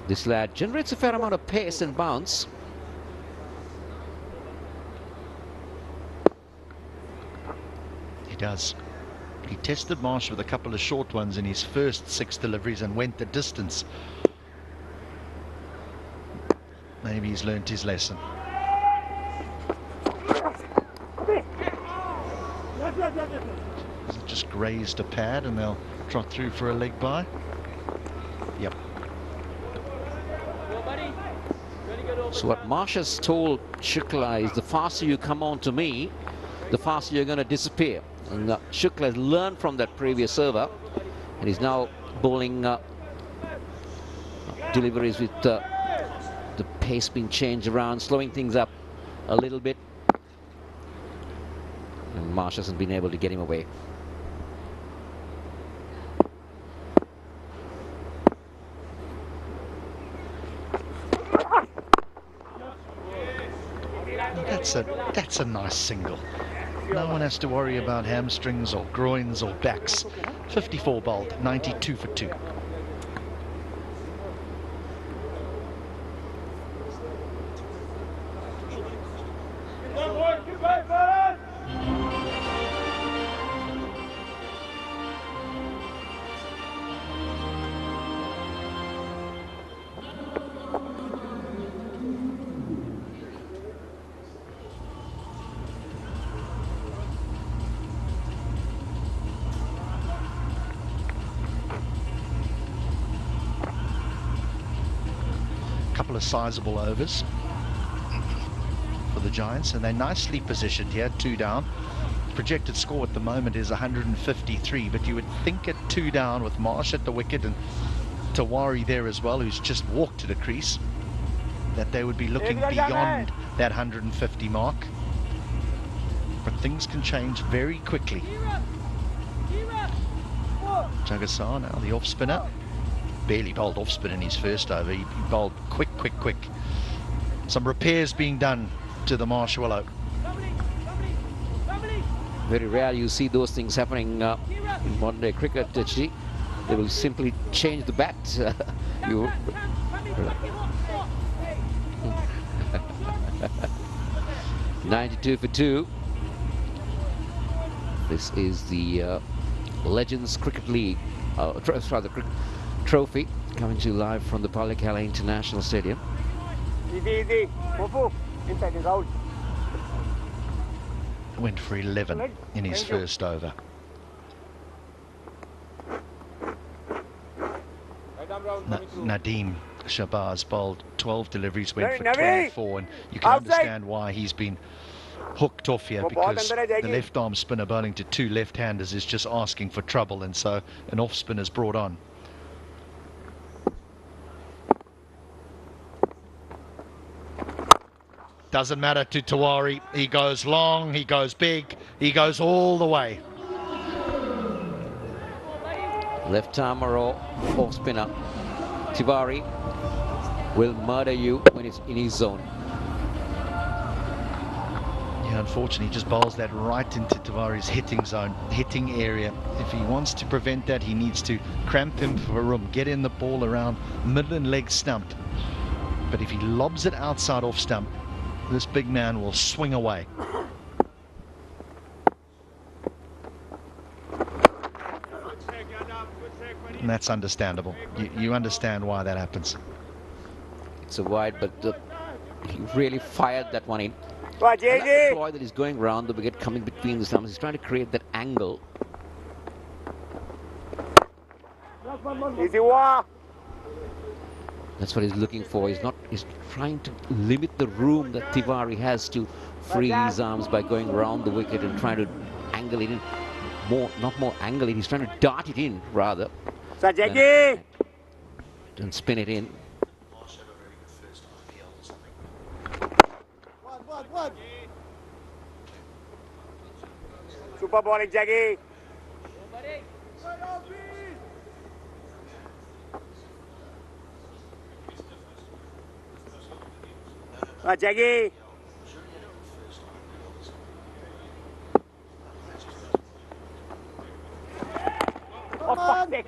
This lad generates a fair amount of pace and bounce. He does. He tested Marsh with a couple of short ones in his first 6 deliveries and went the distance. Maybe he's learnt his lesson. Just grazed a pad and they'll trot through for a leg by. Yep. So what Marsh has told Shukla is, the faster you come on to me, the faster you're going to disappear. And Shukla has learned from that previous server, and he's now bowling deliveries with the pace being changed around, slowing things up a little bit. And Marsh hasn't been able to get him away. That's a nice single. No one has to worry about hamstrings or groins or backs. 54 bowled, 92 for 2. Couple of sizable overs for the Giants, and they're nicely positioned here, 2 down. Projected score at the moment is 153, but you would think at 2 down with Marsh at the wicket and Tawari there as well, who's just walked to the crease, that they would be looking beyond that 150 mark. But things can change very quickly. Jagasar now the off spinner. Barely bowled off spin in his first over. He bowled quick. Some repairs being done to the Marsh Willow. Very rare you see those things happening in modern day cricket. They will simply change the bat. 92 for 2. This is the Legends Cricket League, trophy, coming to you live from the Pallekele International Stadium. Easy. Inside is out. Went for 11 in his first over. Nadeem Shabazz bowled 12 deliveries, went for 24, and you can understand why he's been hooked off here, because the left arm spinner bowling to 2 left-handers is just asking for trouble, and so an off spinner's brought on. Doesn't matter to Tawari. He goes long, he goes big, he goes all the way. Left armer or off spinner, Tiwari will murder you when it's in his zone. Yeah, unfortunately, he just bowls that right into Tawari's hitting zone, hitting area. If he wants to prevent that, he needs to cramp him for room, get in the ball around middle and leg stump. But if he lobs it outside off stump, this big man will swing away. And that's understandable. You understand why that happens. It's a wide, but he really fired that one in. I like the ploy that he's going round the wicket, coming between the stumps. He's trying to create that angle. That's what he's looking for. He's trying to limit the room that Tiwari has to free his arms by going around the wicket and trying to angle it in. Not more angle it, he's trying to dart it in rather than spin it in. Super bowling, Jaggi. Jaggi.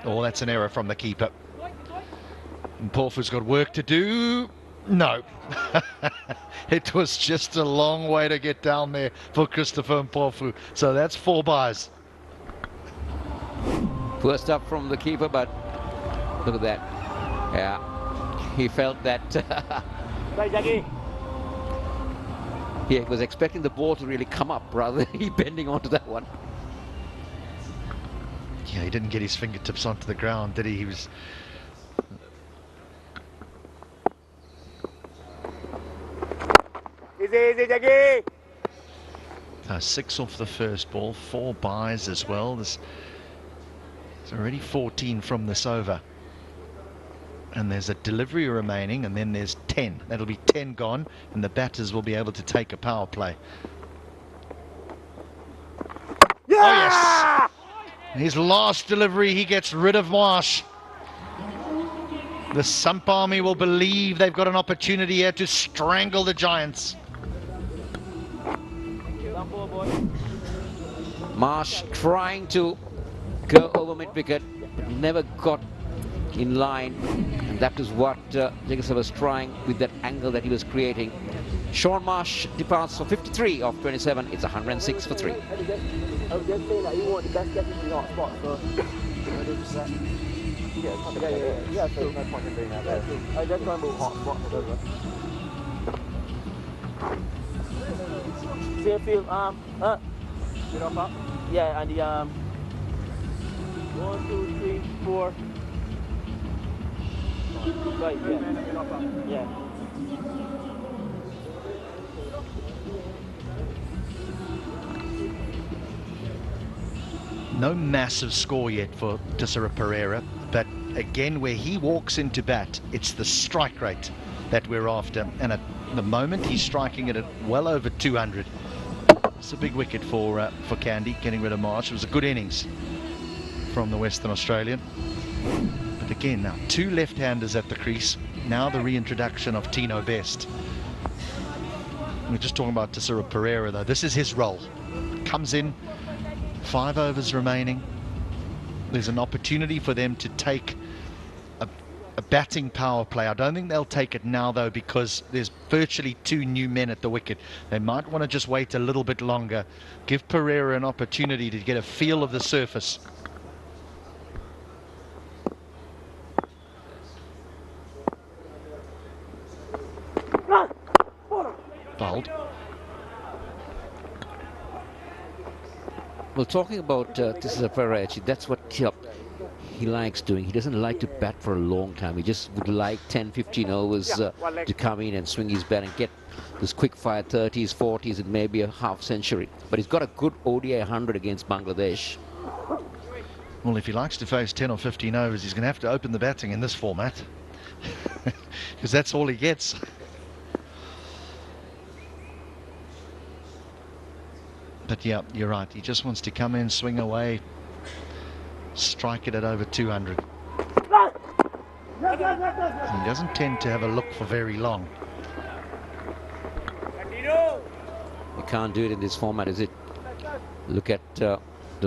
Oh, that's an error from the keeper. And Porfu's got work to do. No. It was just a long way to get down there for Christopher Porfu. So that's 4 byes. Poor stuff from the keeper, but look at that. Yeah, he felt that. He was expecting the ball to really come up rather than he bending onto that one. Yeah, he didn't get his fingertips onto the ground, did he? He was... 6 off the first ball, 4 byes as well. There's already 14 from this over. And there's a delivery remaining, and then there's 10. That'll be 10 gone, and the batters will be able to take a power play. Yeah! Oh, yes! His last delivery, he gets rid of Marsh. The Samp Army will believe they've got an opportunity here to strangle the Giants. Marsh trying to go over mid-wicket, but never got in line, and that is what Jagesa was trying with that angle that he was creating. Shaun Marsh departs for 53 off 27. It's 106 for 3. I was just saying that you want the best guesses in your spot, so yeah, so no point in doing that. I just go and move hot spot. Same field, get off up. Yeah, and the 1, 2, 3, 4. Right, yeah. No massive score yet for Tissera Pereira, but again, where he walks into bat, it's the strike rate that we're after, and at the moment he's striking it at well over 200. It's a big wicket for Kandy, getting rid of Marsh. It was a good innings from the Western Australian. But again, now 2 left-handers at the crease. Now the reintroduction of Tino Best. We're just talking about Tissera Pereira, though. This is his role. Comes in, 5 overs remaining. There's an opportunity for them to take a batting power play. I don't think they'll take it now, though, because there's virtually 2 new men at the wicket. They might want to just wait a little bit longer. Give Pereira an opportunity to get a feel of the surface. Bowled. Well, talking about Tissera Pereira, that's what he likes doing. He doesn't like to bat for a long time. He just would like 10-15 overs to come in and swing his bat and get this quick fire 30s, 40s, and maybe a half century. But he's got a good ODI 100 against Bangladesh. Well, if he likes to face 10 or 15 overs, he's going to have to open the batting in this format, because that's all he gets. But yeah, you're right. He just wants to come in, swing away, strike it at over 200. And he doesn't tend to have a look for very long. You can't do it in this format, is it? Look at the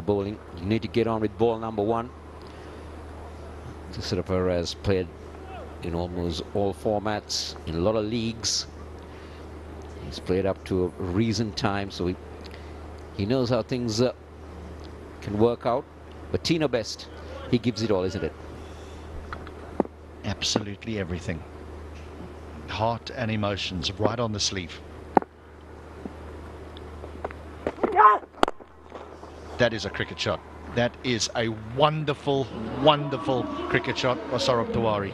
bowling. You need to get on with ball number 1. Tissera Pereira has played in almost all formats, in a lot of leagues. He's played up to a recent time, so he knows how things can work out. But Tino Best, he gives it all, isn't it? Absolutely everything. Heart and emotions right on the sleeve. That is a cricket shot. That is a wonderful, wonderful cricket shot for Saurabh Tiwari.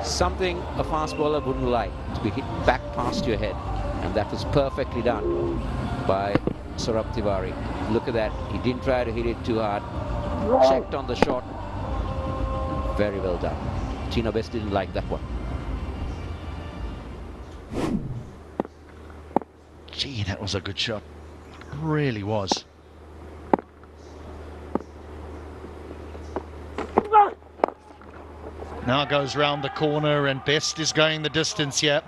Something a fast bowler wouldn't like, to be hit back past your head. And that was perfectly done by Saurabh Tiwari. Look at that. He didn't try to hit it too hard. Checked on the shot. Very well done. Tino Best didn't like that one. Gee, that was a good shot. Really was. Now goes round the corner, and Best is going the distance here.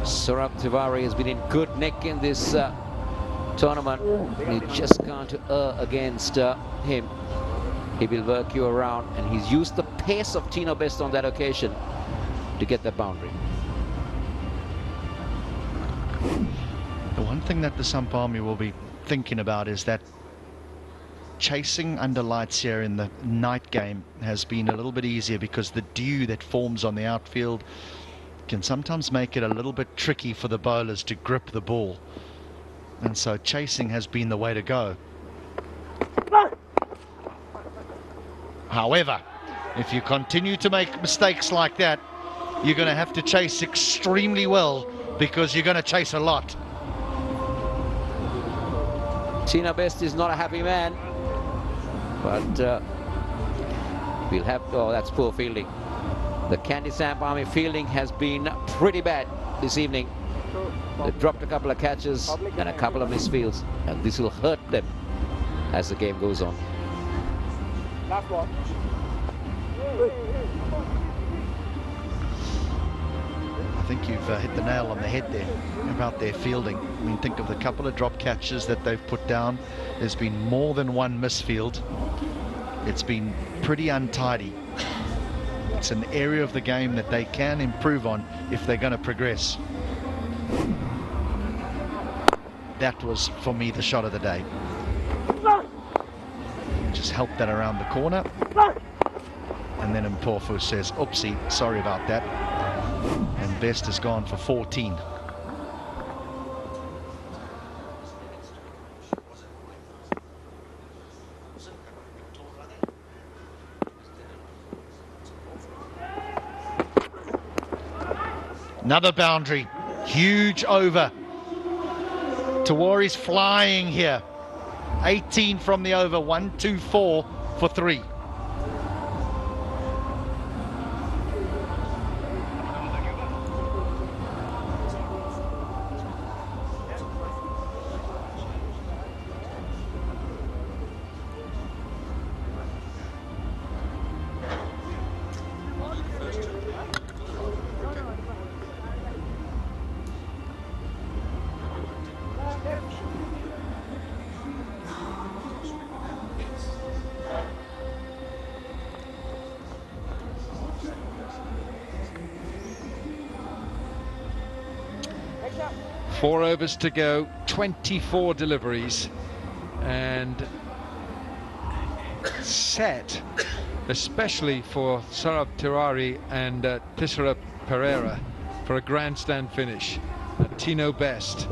Saurabh Tiwari has been in good nick in this tournament. You just can't against him. He will work you around, and he's used the pace of Tino Best on that occasion to get that boundary. The one thing that the Samp Army will be thinking about is that chasing under lights here in the night game has been a little bit easier, because the dew that forms on the outfield can sometimes make it a little bit tricky for the bowlers to grip the ball, and so chasing has been the way to go. However, if you continue to make mistakes like that, you're going to have to chase extremely well, because you're going to chase a lot. Tino Best is not a happy man, but we'll have, oh, that's poor fielding. The Kandy Samp Army fielding has been pretty bad this evening. They've dropped a couple of catches and a couple of misfields, and this will hurt them as the game goes on. Last one. I think you've hit the nail on the head there about their fielding. I mean, think of the couple of drop catches that they've put down. There's been more than one misfield. It's been pretty untidy. It's an area of the game that they can improve on if they're going to progress. That was, for me, the shot of the day. Just helped that around the corner. And then Mpofu says, oopsie, sorry about that. And Best has gone for 14. Another boundary, huge over. Tawari's flying here. 18 from the over, 1-2-4 for 3. Four overs to go, 24 deliveries, and set, especially for Sarab Tirari and Tisara Pereira, for a grandstand finish. Tino Best,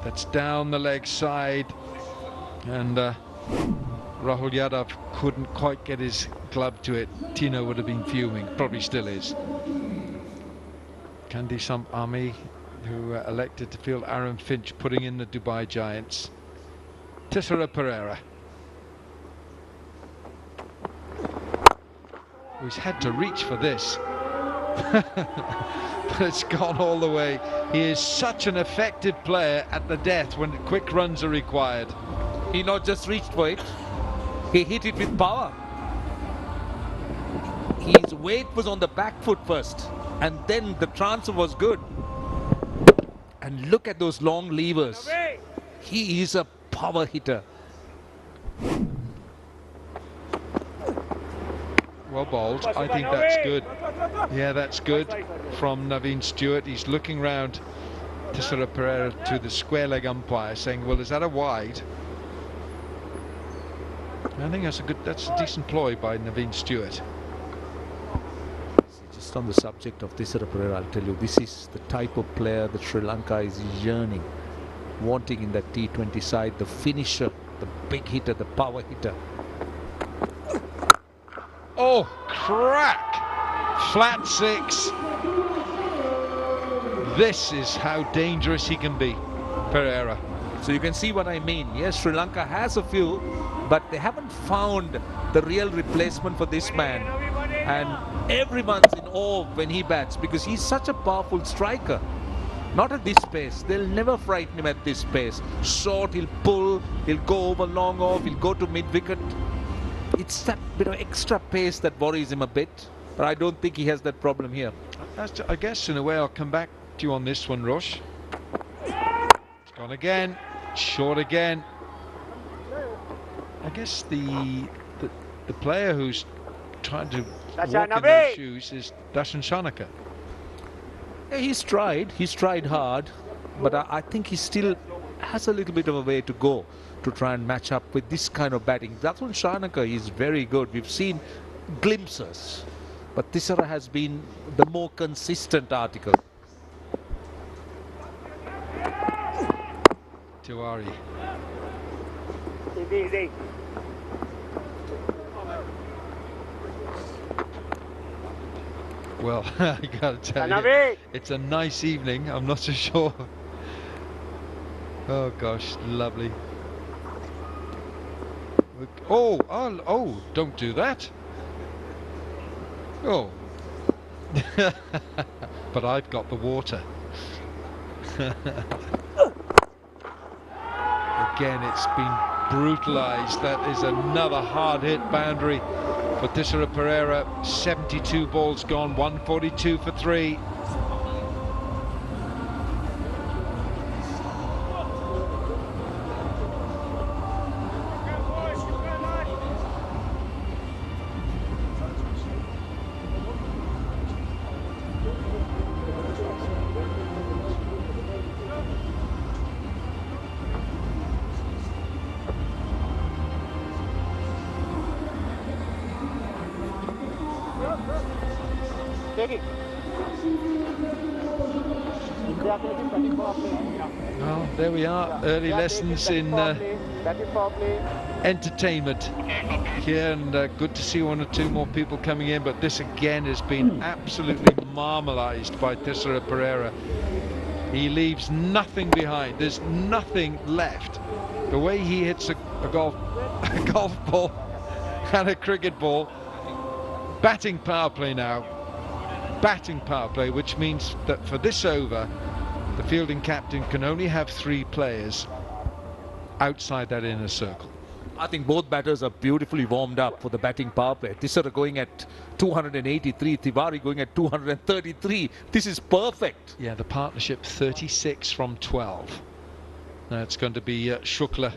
that's down the leg side, and Rahul Yadav couldn't quite get his glove to it. Tino would have been fuming, probably still is. Kandy Samp Army, who elected to field Aaron Finch, putting in the Dubai Giants. Tisara Pereira, who's had to reach for this, but it's gone all the way. He is such an effective player at the death when quick runs are required. He not just reached for it, he hit it with power. His weight was on the back foot first, and then the transfer was good. And look at those long levers. He is a power hitter. Well bowled. I think that's good. Yeah, that's good from Naveen Stewart. He's looking round Tisara Pereira to the square leg umpire, saying, well, is that a wide? I think that's a decent ploy by Naveen Stewart. Just on the subject of Tisara Pereira, I'll tell you, this is the type of player that Sri Lanka is yearning, wanting in that T20 side, the finisher, the big hitter, the power hitter. Oh, crack! Flat 6. This is how dangerous he can be, Pereira. So you can see what I mean. Yes, Sri Lanka has a few, but they haven't found the real replacement for this man. And everyone's in awe when he bats, because he's such a powerful striker. Not at this pace. They'll never frighten him at this pace. Short, he'll pull, he'll go over long off, he'll go to mid-wicket. It's that bit of extra pace that worries him a bit, but I don't think he has that problem here. I guess in a way I'll come back to you on this one, Rosh. Gone again, short again. I guess the player who's trying to walk in those shoes is Darshan Shanaka. Yeah, he's tried hard, but I think he still has a little bit of a way to go to try and match up with this kind of batting. Darshan Shanaka is very good. We've seen glimpses, but Thisara has been the more consistent article. Tiwari. Easy. Well, I gotta tell you, it's a nice evening. I'm not so sure. Oh gosh, lovely. Oh, don't do that. Oh. But I've got the water. Again, it's been brutalized. That is another hard hit boundary for Thisara Pereira. 72 balls gone, 142 for 3. Well, there we are, early lessons in entertainment here, and good to see one or two more people coming in, but this again has been absolutely marmalised by Thisara Pereira. He leaves nothing behind. There's nothing left. The way he hits a golf ball and a cricket ball. Batting power play now. Batting power play, which means that for this over, the fielding captain can only have 3 players outside that inner circle. I think both batters are beautifully warmed up for the batting power play. Thisara going at 283, Tiwari going at 233. This is perfect. Yeah, the partnership 36 from 12. Now it's going to be Shukla.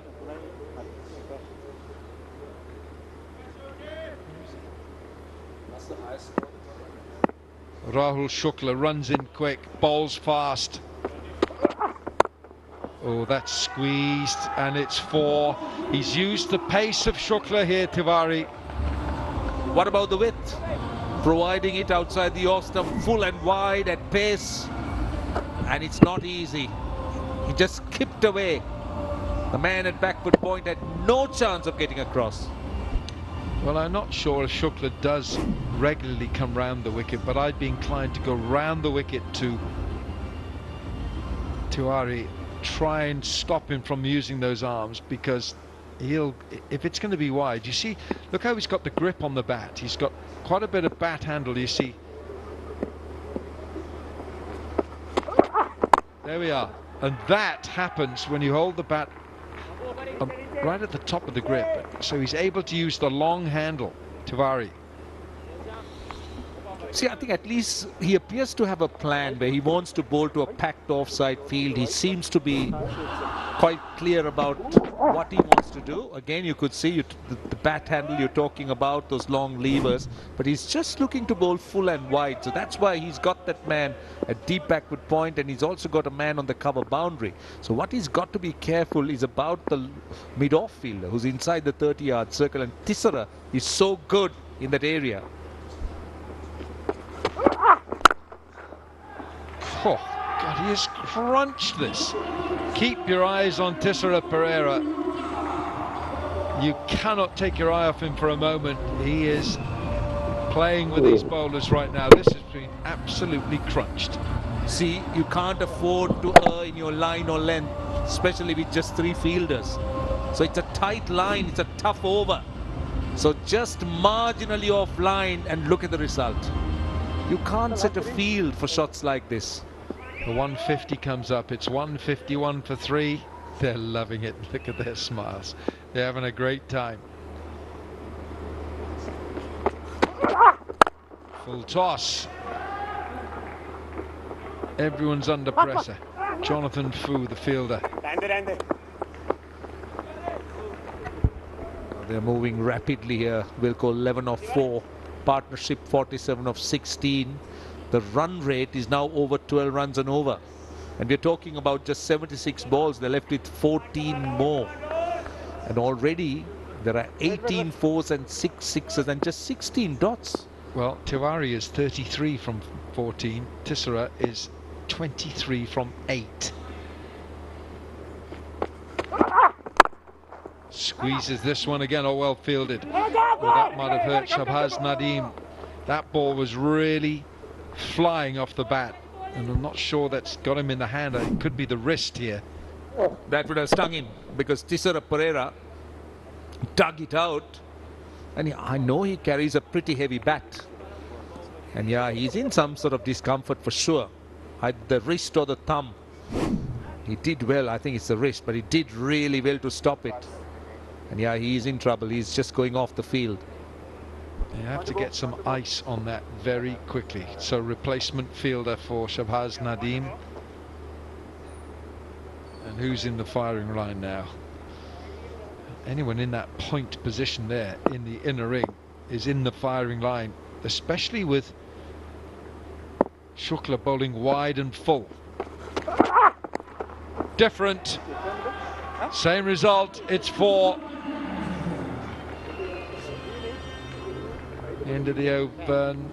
Rahul Shukla runs in quick, bowls fast. Oh, that's squeezed, and it's 4. He's used the pace of Shukla here, Tiwari. What about the width? Providing it outside the off stump, full and wide at pace. And it's not easy. He just kicked away. The man at backward point had no chance of getting across. Well, I'm not sure if Shukla does regularly come round the wicket, but I'd be inclined to go round the wicket to Tiwari, try and stop him from using those arms, because he'll, if it's going to be wide, you see, look how he's got the grip on the bat. He's got quite a bit of bat handle, you see. There we are. And that happens when you hold the bat right at the top of the grip. So he's able to use the long handle, Tiwari. See, I think at least he appears to have a plan where he wants to bowl to a packed offside field. He seems to be quite clear about what he wants to do. Again, you could see the bat handle you're talking about, those long levers, but he's just looking to bowl full and wide. So that's why he's got that man at deep backward point, and he's also got a man on the cover boundary. So what he's got to be careful is about the mid-off fielder who's inside the 30-yard circle, and Thisara is so good in that area. Oh, God, he has crunched this. Keep your eyes on Thisara Pereira. You cannot take your eye off him for a moment. He is playing with these bowlers right now. This has been absolutely crunched. See, you can't afford to err in your line or length, especially with just 3 fielders. So it's a tight line, it's a tough over. So just marginally off line, and look at the result. You can't set a field for shots like this. The 150 comes up. It's 151 for 3. They're loving it. Look at their smiles. They're having a great time. Full toss. Everyone's under pressure. Jonathan Fu, the fielder. They're moving rapidly here. Wilco 11 of 4. Partnership 47 of 16. The run rate is now over 12 runs and over. And we're talking about just 76 balls. They're left with 14 more. And already there are 18 fours and 6 sixes and just 16 dots. Well, Tiwari is 33 from 14. Tissera is 23 from 8. Squeezes this one again. Oh, well fielded. Well, that might have hurt Shahbaz Nadeem. That ball was really flying off the bat, and I'm not sure that's got him in the hand. It could be the wrist here. That would have stung him because Tissera Pereira dug it out, and I know he carries a pretty heavy bat, and yeah, he's in some sort of discomfort for sure. The wrist or the thumb. He did well. I think it's the wrist, but he did really well to stop it. And yeah, he's in trouble. He's just going off the field. You have to get some ice on that very quickly. So replacement fielder for Shahbaz Nadeem. And who's in the firing line now? Anyone in that point position there in the inner ring is in the firing line, especially with Shukla bowling wide and full. Different. Same result. It's 4. End of the open.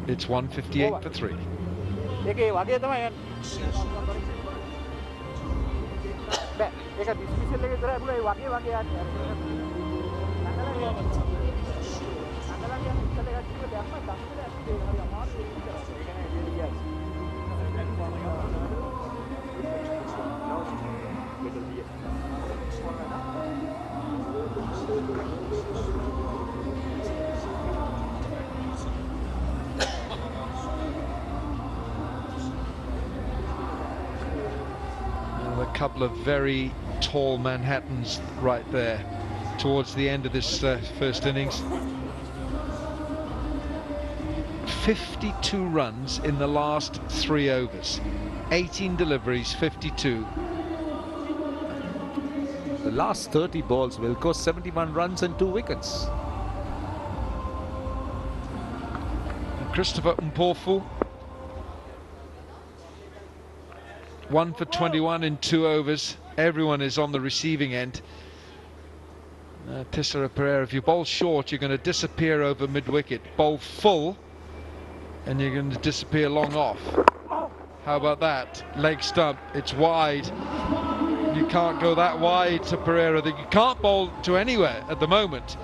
It's 158 for 3. A couple of very tall Manhattans right there towards the end of this first innings. 52 runs in the last 3 overs. 18 deliveries, 52. The last 30 balls will go 71 runs and 2 wickets. And Christopher Mpofu, 1 for 21 in 2 overs. Everyone is on the receiving end. Tissera Pereira, if you bowl short, you're going to disappear over mid-wicket. Bowl full, and you're going to disappear long off. How about that? Leg stump, it's wide. You can't go that wide to Pereira. You can't bowl to anywhere at the moment.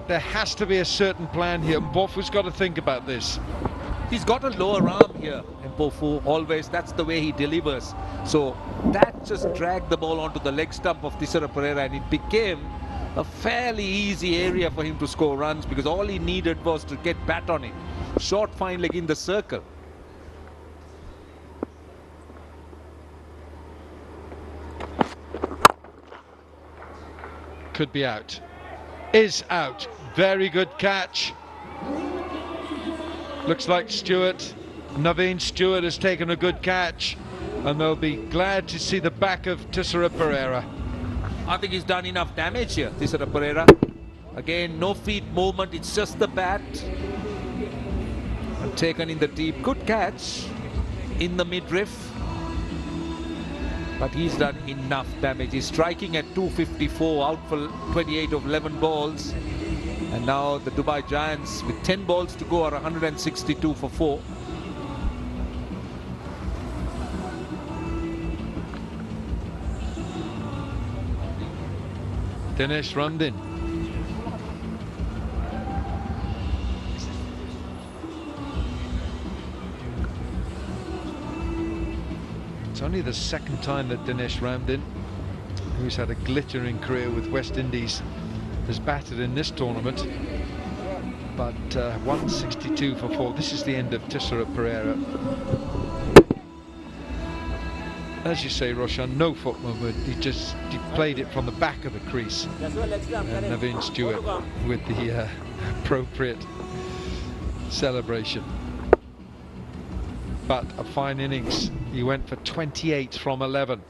There has to be a certain plan here. Mpofu's got to think about this. He's got a lower arm here, Mpofu, always. That's the way he delivers. So that just dragged the ball onto the leg stump of Tissera Pereira, and it became a fairly easy area for him to score runs because all he needed was to get bat on it. Short fine leg in the circle. Could be out. Is out. Very good catch. Looks like Naveen Stewart has taken a good catch, and they'll be glad to see the back of Tissera Pereira. I think he's done enough damage here, Tissera Pereira. Again, no feet movement, it's just the bat. And taken in the deep. Good catch in the midriff. But he's done enough damage. He's striking at 254, out for 28 of 11 balls. And now the Dubai Giants, with 10 balls to go, are 162 for 4. Dinesh Ramdin. It's only the second time that Dinesh Ramdin, who's had a glittering career with West Indies, has batted in this tournament. But 162 for 4. This is the end of Tissera Pereira. As you say, Roshan, no foot movement. He played it from the back of the crease. And Naveen Stewart with the appropriate celebration. but a fine innings. He went for 28 from 11.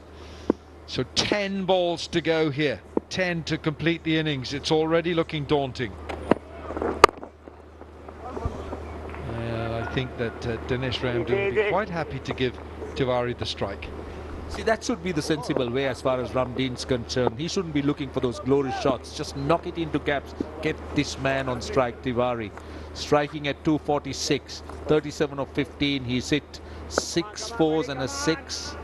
So 10 balls to go here. 10 to complete the innings. It's already looking daunting. And I think that Dinesh Ramdin would be quite happy to give Tiwari the strike. See, that should be the sensible way as far as Ramdin's concerned. He shouldn't be looking for those glorious shots. Just knock it into gaps. Get this man on strike, Tiwari. Striking at 246. 37 of 15. He's hit 6 fours and a 6.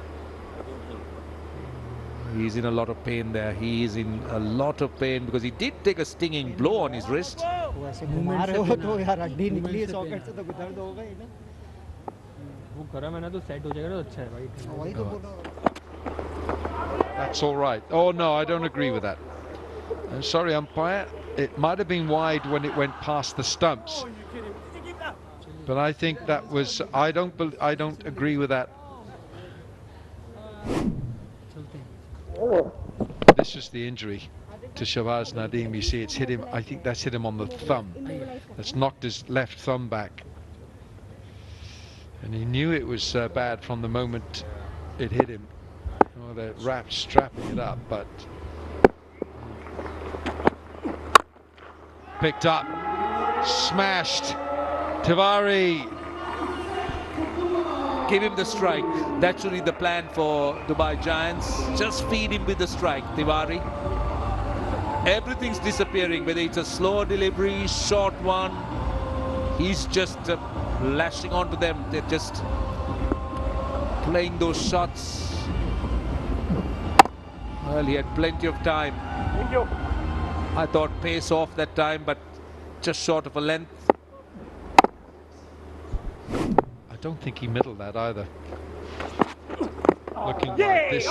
He's in a lot of pain there. He is in a lot of pain because he did take a stinging blow on his wrist. That's all right. Oh no, I don't agree with that. I'm sorry, umpire. It might have been wide when it went past the stumps, but I think that was. I don't agree with that. This is the injury to Shahbaz Nadeem. You see, it's hit him. I think that's hit him on the thumb. That's knocked his left thumb back. And he knew it was bad from the moment it hit him. Oh, they're strapping it up, but picked up, smashed. Tiwari. Give him the strike. That should be the plan for Dubai Giants. Just feed him with the strike, Tiwari. Everything's disappearing, whether it's a slow delivery, short one. He's just lashing onto them. They're just playing those shots. Well, he had plenty of time. I thought pace off that time, but just short of a length. I don't think he middled that either. Looking wide. This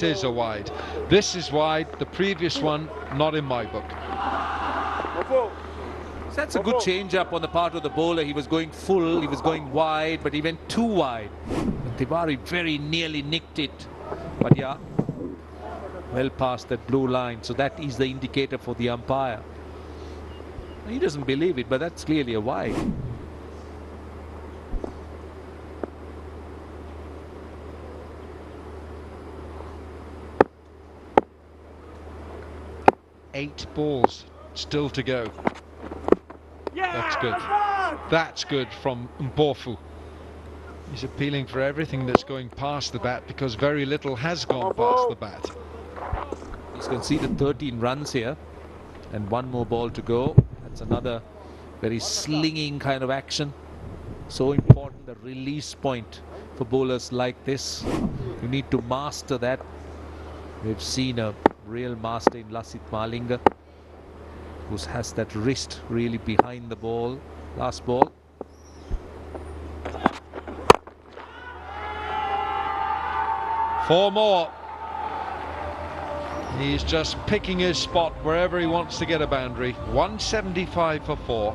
is a wide. This is wide. The previous one, not in my book. That's a good change up on the part of the bowler. He was going full, he was going wide, but he went too wide. Tiwari very nearly nicked it. But yeah, well past that blue line. So that is the indicator for the umpire. He doesn't believe it, but that's clearly a wide. Eight balls still to go. That's good. That's good from Mpofu. He's appealing for everything that's going past the bat because very little has gone past the bat. He's conceded 13 runs here and one more ball to go. That's another very slinging kind of action. So important, the release point for bowlers like this. You need to master that. We've seen a real master in Lasith Malinga, who has that wrist really behind the ball. Last ball. Four more. He's just picking his spot wherever he wants to get a boundary. 175 for 4.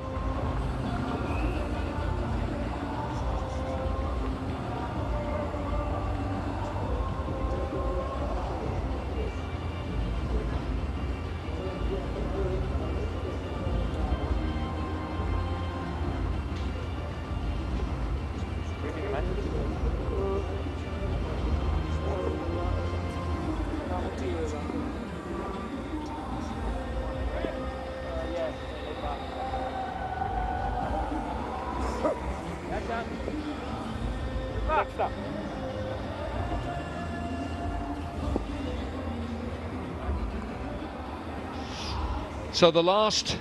So the last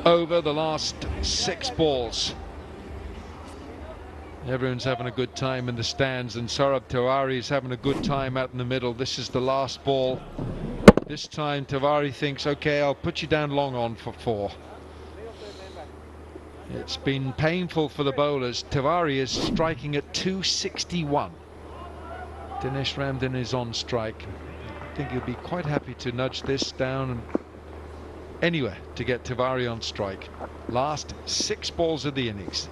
over, the last 6 balls. Everyone's having a good time in the stands, and Saurabh Tiwari is having a good time out in the middle. This is the last ball. This time Tiwari thinks, okay, I'll put you down long on for 4. It's been painful for the bowlers. Tiwari is striking at 261. Dinesh Ramdin is on strike. I think he'll be quite happy to nudge this down and anywhere to get Tiwari on strike. Last 6 balls of the innings.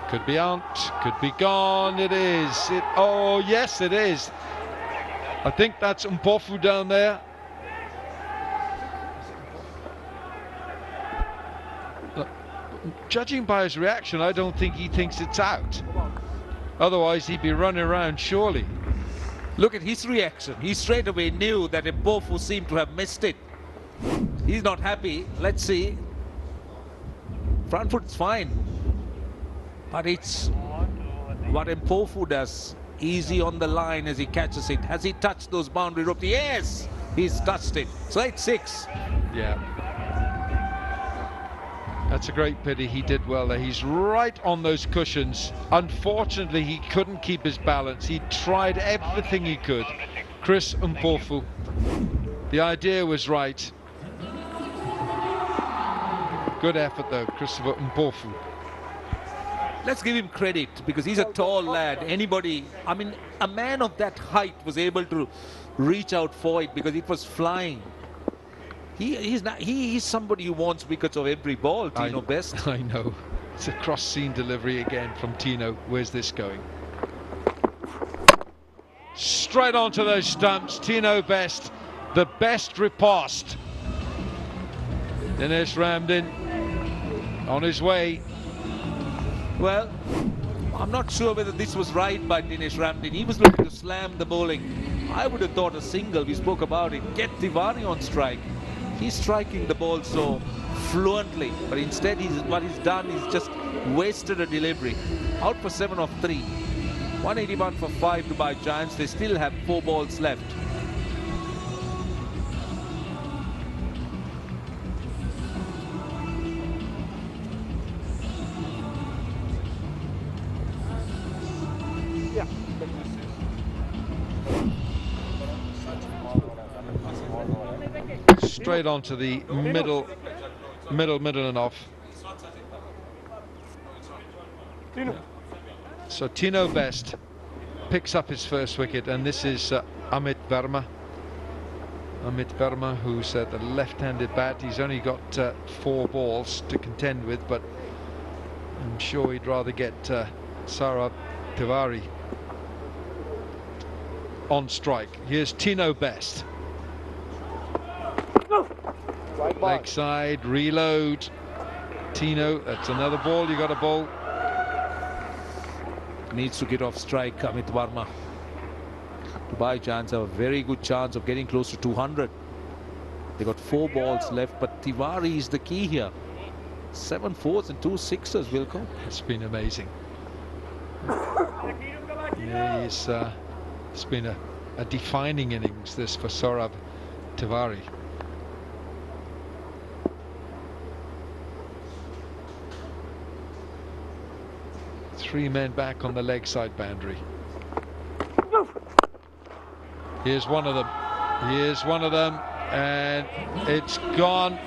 Could be out, could be gone. It is. Oh yes, it is. I think that's Mpofu down there. judging by his reaction, I don't think he thinks it's out. Otherwise, he'd be running around surely. Look at his reaction. He straight away knew that Mpofu seemed to have missed it. He's not happy. Let's see. Front foot's fine. But it's what Mpofu does. Easy on the line as he catches it. Has he touched those boundary ropes? Yes! He's touched it. So it's 6. Yeah. That's a great pity. He did well there. He's right on those cushions. Unfortunately, he couldn't keep his balance. He tried everything he could. Chris Mpofu. The idea was right. Good effort though, Christopher Mpofu. Let's give him credit because he's a tall lad. Anybody, I mean, a man of that height was able to reach out for it because it was flying. He's somebody who wants wickets of every ball, Tino Best. I know. It's a cross-seam delivery again from Tino. Where's this going? Straight onto those stumps. Tino Best, the best riposte. Dinesh Ramdin on his way. Well, I'm not sure whether this was right by Dinesh Ramdin. He was looking to slam the bowling. I would have thought a single. We spoke about it. Get Tiwari on strike. He's striking the ball so fluently, but instead what he's done is just wasted a delivery. Out for 7 of 3. 181 for 5 Dubai Giants. They still have 4 balls left. Straight onto the middle and off. So Tino Best picks up his first wicket, and this is Amit Verma. Amit Verma, who's the left-handed bat. He's only got 4 balls to contend with, but I'm sure he'd rather get Saurabh Tiwari on strike. Here's Tino Best. Leg side, reload. Tino, that's another ball you got to bowl. Needs to get off strike, Amit Verma. Dubai Giants have a very good chance of getting close to 200. They got 4 balls left, but Tiwari is the key here. 7 fours and 2 sixes, Wilco. It's been amazing. Yeah, it's been a defining innings, this, for Saurabh Tiwari. 3 men back on the leg side boundary. Here's one of them. Here's one of them, and it's gone.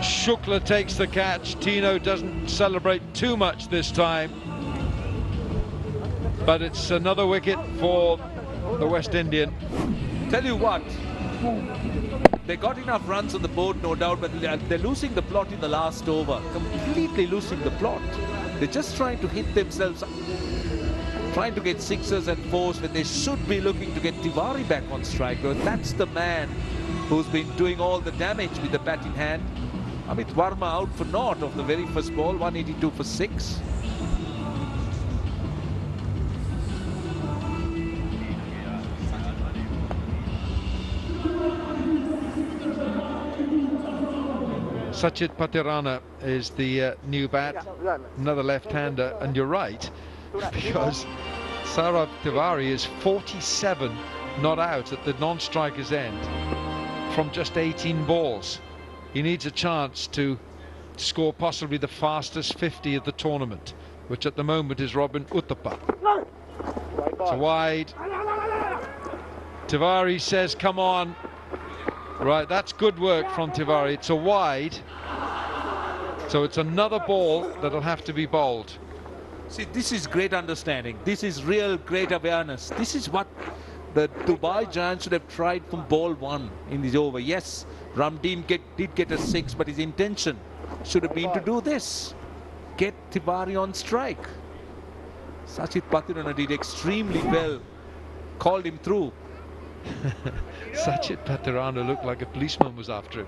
Shukla takes the catch. Tino doesn't celebrate too much this time, but it's another wicket for the West Indian. Tell you what, they got enough runs on the board, no doubt, but they're losing the plot in the last over. Completely losing the plot. They're just trying to hit themselves, trying to get sixes and fours when they should be looking to get Tiwari back on strike. But that's the man who's been doing all the damage with the bat in hand. Amit Verma out for naught of the very first ball, 182 for 6. Sachit Patirana is the new bat, another left-hander, and you're right, because Saurabh Tiwari is 47 not out at the non-striker's end from just 18 balls. He needs a chance to score possibly the fastest 50 of the tournament, which at the moment is Robin Uthappa. It's wide. Tiwari says, come on. Right, that's good work from Tiwari. It's a wide. So it's another ball that'll have to be bowled. See, this is great understanding. This is real great awareness. This is what the Dubai Giants should have tried from ball 1 in this over. Yes, Ramdin did get a 6, but his intention should have been to do this. Get Tiwari on strike. Sachit Patirana did extremely well. Called him through. Sachit Patirana looked like a policeman was after him.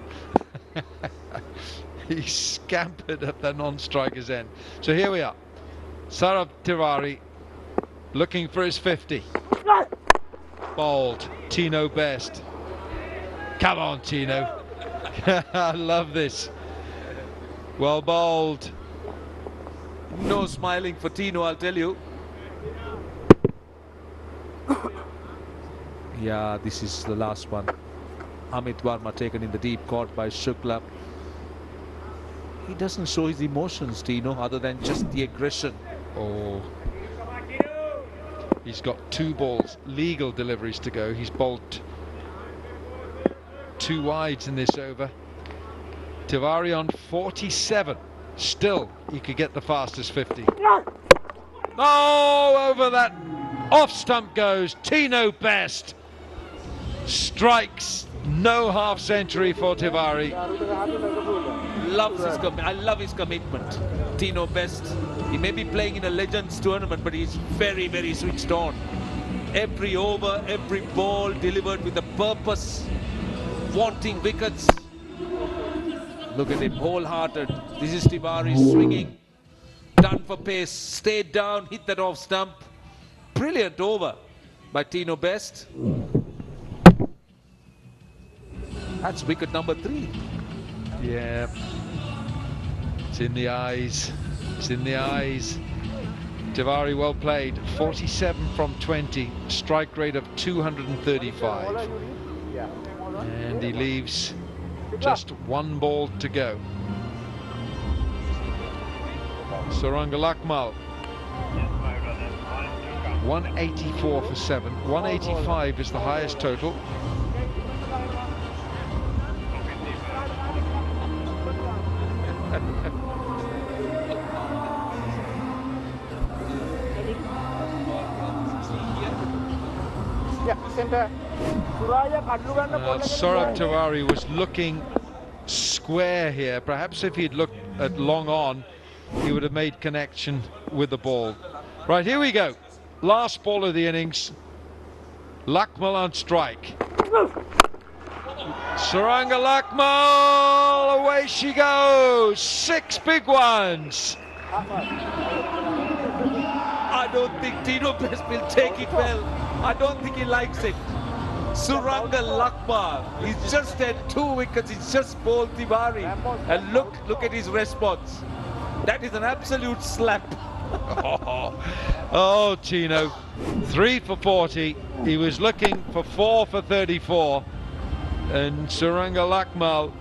He scampered at the non-striker's end. So here we are. Saurabh Tiwari looking for his 50. Bowled. Tino Best. Come on, Tino. I love this. Well bowled. No smiling for Tino, I'll tell you. Yeah, this is the last one. Amit Varma taken in the deep, caught by Shukla. He doesn't show his emotions, Tino, other than just the aggression. Oh. He's got 2 balls, legal deliveries to go. He's bowled 2 wides in this over. Tiwari on 47. Still, he could get the fastest 50. Oh, over that off stump goes Tino Best. Strikes. No half century for Tiwari. I love his commitment. Tino Best. He may be playing in a Legends tournament, but he's very, very switched on. Every over, every ball delivered with a purpose, wanting wickets. Look at him, wholehearted. This is Tiwari swinging, done for pace, stayed down, hit that off stump. Brilliant over by Tino Best. That's wicket number 3. Yeah. It's in the eyes. It's in the eyes. Tiwari well played. 47 from 20. Strike rate of 235. And he leaves just 1 ball to go. Suranga Lakmal. 184 for 7. 185 is the highest total. Saurabh Tiwari was looking square here. Perhaps if he'd looked at long on, he would have made connection with the ball. Right, here we go. Last ball of the innings. Lakmal on strike. Suranga Lakmal, away she goes. 6 big ones. I don't think Tino Best will take it well. I don't think he likes it. Suranga Lakmal, he's just had 2 wickets. He's just bowled Tiwari. And look at his response. That is an absolute slap. Oh, Tino. 3 for 40. He was looking for 4 for 34. And Suranga Lakmal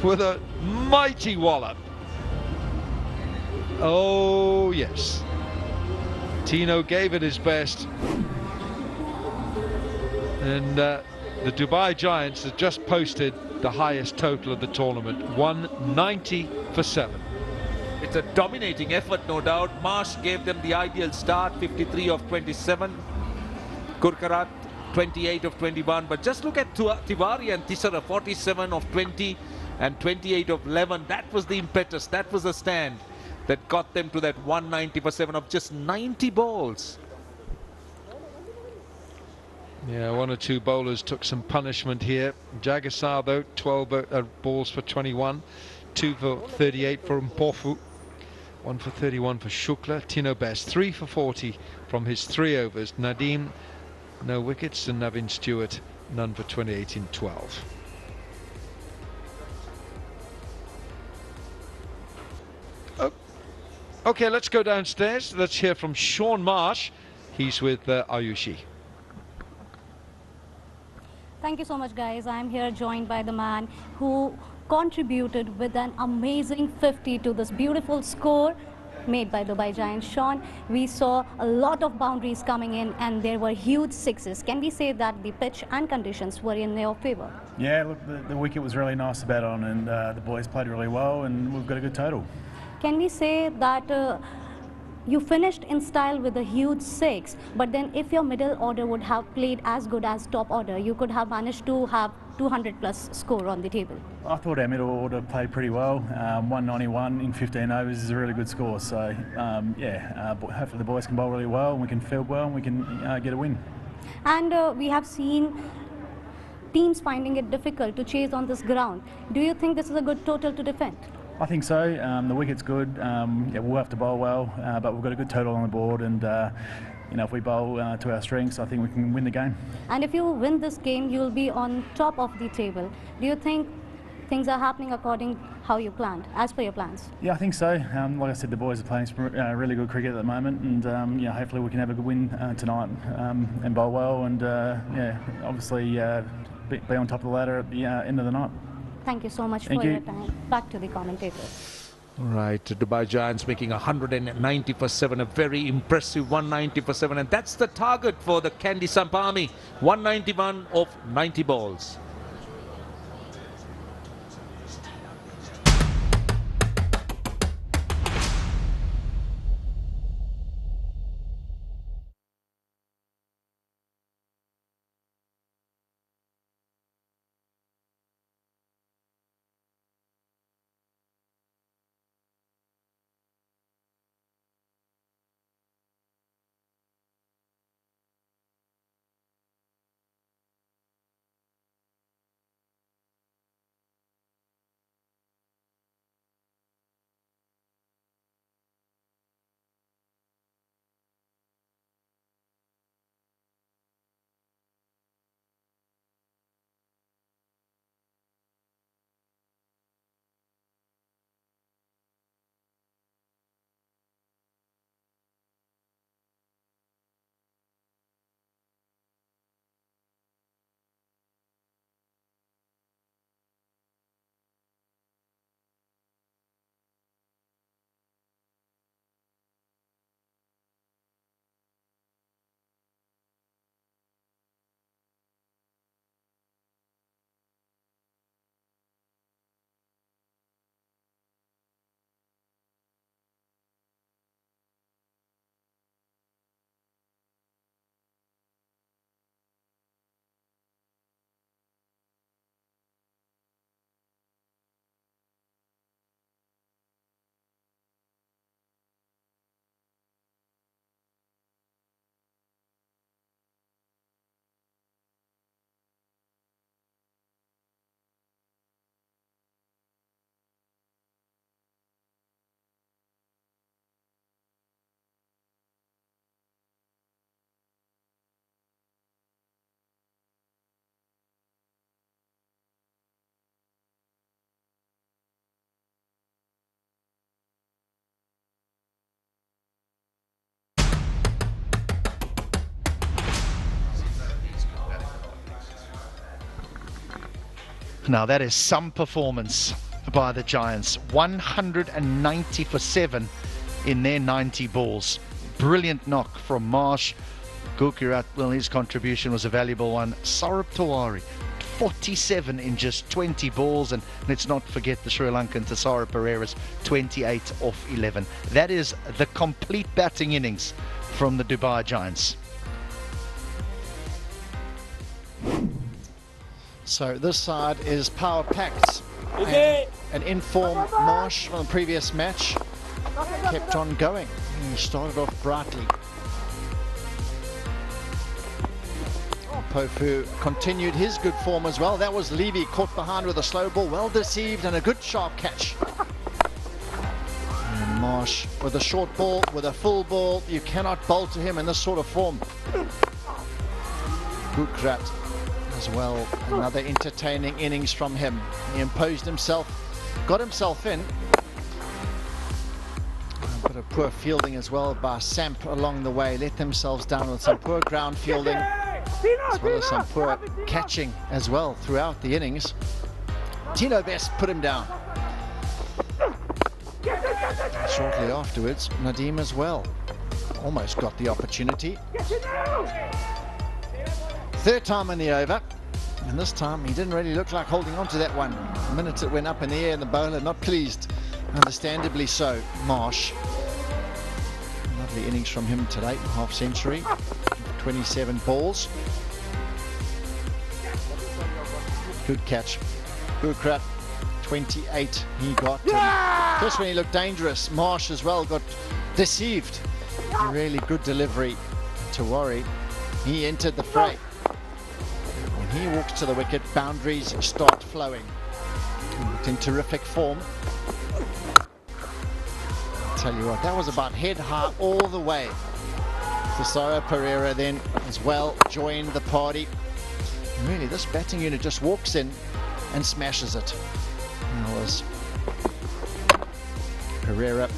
with a mighty wallop. Oh, yes. Tino gave it his best. And the Dubai Giants have just posted the highest total of the tournament. 190 for 7. It's a dominating effort, no doubt. Marsh gave them the ideal start, 53 of 27. Kurkarat, 28 of 21. But just look at Tiwari and Tisara, 47 of 20 and 28 of 11. That was the impetus, that was the stand that got them to that 190 for 7 of just 90 balls. Yeah, 1 or 2 bowlers took some punishment here. Jagasar, though, 12 balls for 21. 2 for 38 for Mpofu. 1 for 31 for Shukla. Tino Best, 3 for 40 from his 3 overs. Nadeem, no wickets, and Navin Stewart, none for 28 in 12. Oh. Okay, let's go downstairs. Let's hear from Sean Marsh. He's with Ayushi. Thank you so much, guys. I'm here joined by the man who contributed with an amazing 50 to this beautiful score made by Dubai Giants. Sean, we saw a lot of boundaries coming in and there were huge 6s. Can we say that the pitch and conditions were in their favour? Yeah, look, the wicket was really nice to bat on, and the boys played really well, and we've got a good total. Can we say that you finished in style with a huge 6, but then if your middle order would have played as good as top order, you could have managed to have 200 plus score on the table? I thought our middle order played pretty well. 191 in 15 overs is a really good score. So yeah, hopefully the boys can bowl really well, and we can field well, and we can get a win. And we have seen teams finding it difficult to chase on this ground. Do you think this is a good total to defend? I think so. The wicket's good. Yeah, we'll have to bowl well, but we've got a good total on the board, and you know, if we bowl to our strengths, I think we can win the game. And if you win this game, you'll be on top of the table. Do you think things are happening according how you planned, as per your plans? Yeah, I think so. Like I said, the boys are playing really good cricket at the moment, and yeah, hopefully we can have a good win tonight and bowl well, and yeah, obviously be on top of the ladder at the end of the night. Thank you so much for your time. Back to the commentators. Right, Dubai Giants making 190 for 7, a very impressive 190 for 7, and that's the target for the Kandy Samp Army, 191 of 90 balls. Now that is some performance by the Giants. 190 for 7 in their 90 balls. Brilliant knock from Marsh. Gujarat, well, his contribution was a valuable one. Saurabh Tiwari, 47 in just 20 balls, and let's not forget the Sri Lankan Thassara Pereira's 28 off 11. That is the complete batting innings from the Dubai Giants. So this side is power packed. An in-form Marsh from the previous match kept on going. He started off brightly. Pofu continued his good form as well. That was Levy caught behind with a slow ball, well deceived, and a good sharp catch. And Marsh with a short ball, with a full ball. You cannot bowl to him in this sort of form. Gujarat as well, another entertaining innings from him. He imposed himself, got himself in. A bit of poor fielding as well by Samp along the way, let themselves down with some poor ground fielding, as well as some poor catching as well throughout the innings. Tino Best put him down. Shortly afterwards, Nadeem as well almost got the opportunity. Third time in the over, and this time he didn't really look like holding on to that one. The minute it went up in the air, and the bowler not pleased, understandably so. Marsh, lovely innings from him today, half century, 27 balls. Good catch. Gujarat, 28 he got. Just when he looked dangerous, Marsh as well got deceived. Really good delivery to Tiwari. He entered the fray. He walks to the wicket, boundaries start flowing. In terrific form. I'll tell you what, that was about head high all the way. Tisara Pereira then as well joined the party. And really, this batting unit just walks in and smashes it. That was Pereira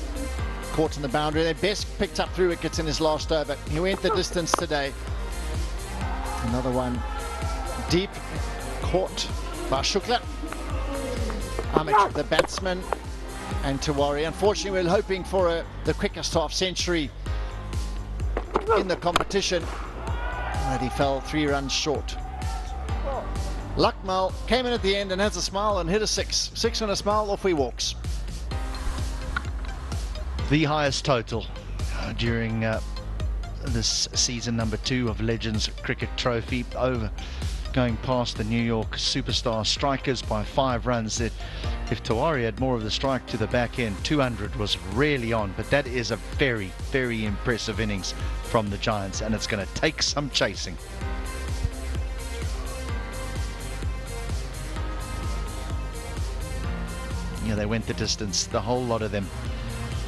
caught in the boundary. They best picked up 3 wickets in his last over. He went the distance today. Another one deep, caught by Shukla. Amit, the batsman, and Tiwari. Unfortunately, we were hoping for the quickest half century in the competition, but he fell 3 runs short. Lakmal came in at the end and has a smile and hit a 6. 6 on a smile, off he walks. The highest total during this season number 2 of Legends Cricket Trophy, over going past the New York Superstar strikers by 5 runs. That if Tiwari had more of the strike to the back end, 200 was really on, but that is a very, very impressive innings from the Giants, and it's going to take some chasing. Yeah, they went the distance, the whole lot of them.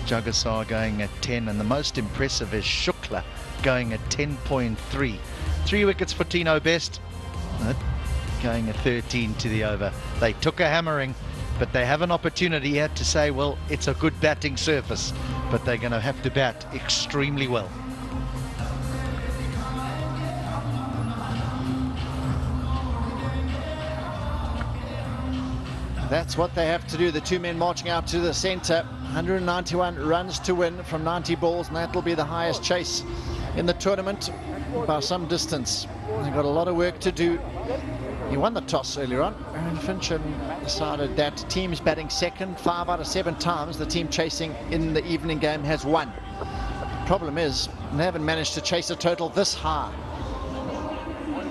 Jagasar going at 10, and the most impressive is Shukla going at 10.3. 3 wickets for Tino Best, going at 13 to the over. They took a hammering, but they have an opportunity here to say, well, it's a good batting surface, but they're going to have to bat extremely well. That's what they have to do. The 2 men marching out to the centre. 191 runs to win from 90 balls, and that will be the highest chase in the tournament by some distance. They've got a lot of work to do. He won the toss earlier on, and Finch decided that teams batting second 5 out of 7 times. The team chasing in the evening game has won. The problem is they haven't managed to chase a total this high.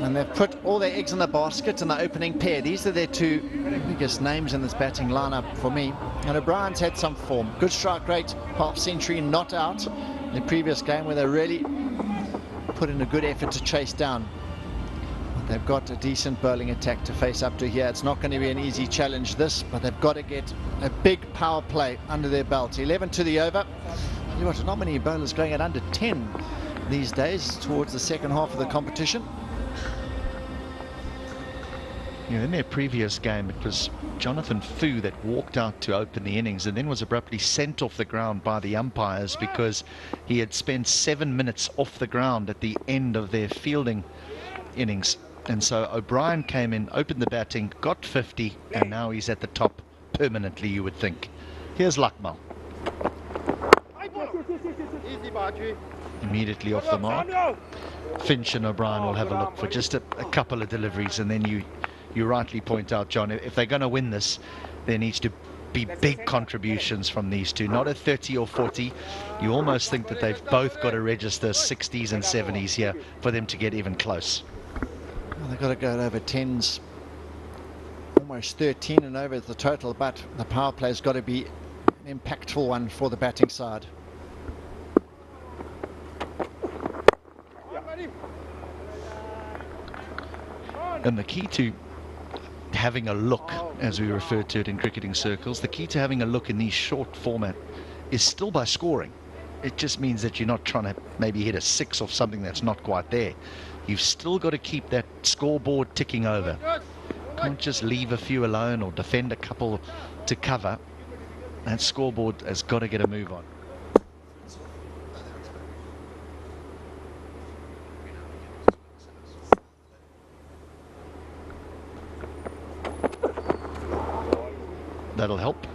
And they've put all their eggs in the basket in the opening pair. These are their 2 biggest names in this batting lineup for me. And O'Brien's had some form. Good strike rate, half century, not out in the previous game where they really put in a good effort to chase down. They've got a decent bowling attack to face up to here. It's not going to be an easy challenge this, but they've got to get a big power play under their belt. 11 to the over. You know, not many bowlers going at under 10 these days towards the second half of the competition. Yeah, in their previous game, it was Jonathan Fu that walked out to open the innings and then was abruptly sent off the ground by the umpires because he had spent 7 minutes off the ground at the end of their fielding innings. And so O'Brien came in, opened the batting, got 50, and now he's at the top permanently, you would think. Here's Lakmal. Immediately off the mark. Finch and O'Brien will have a look for just a couple of deliveries, and then you rightly point out, John, if they're going to win this, there needs to be big contributions from these 2, not a 30 or 40. You almost think that they've both got to register 60s and 70s here for them to get even close. Well, they've got to go over 10s, almost 13 and over the total, but the power play's got to be an impactful one for the batting side. And the key to having a look, as we refer to it in cricketing circles, the key to having a look in these short format is still by scoring. It just means that you're not trying to maybe hit a 6 off something that's not quite there. You've still got to keep that scoreboard ticking over. Can't just leave a few alone or defend a couple to cover. That scoreboard has got to get a move on. That'll help.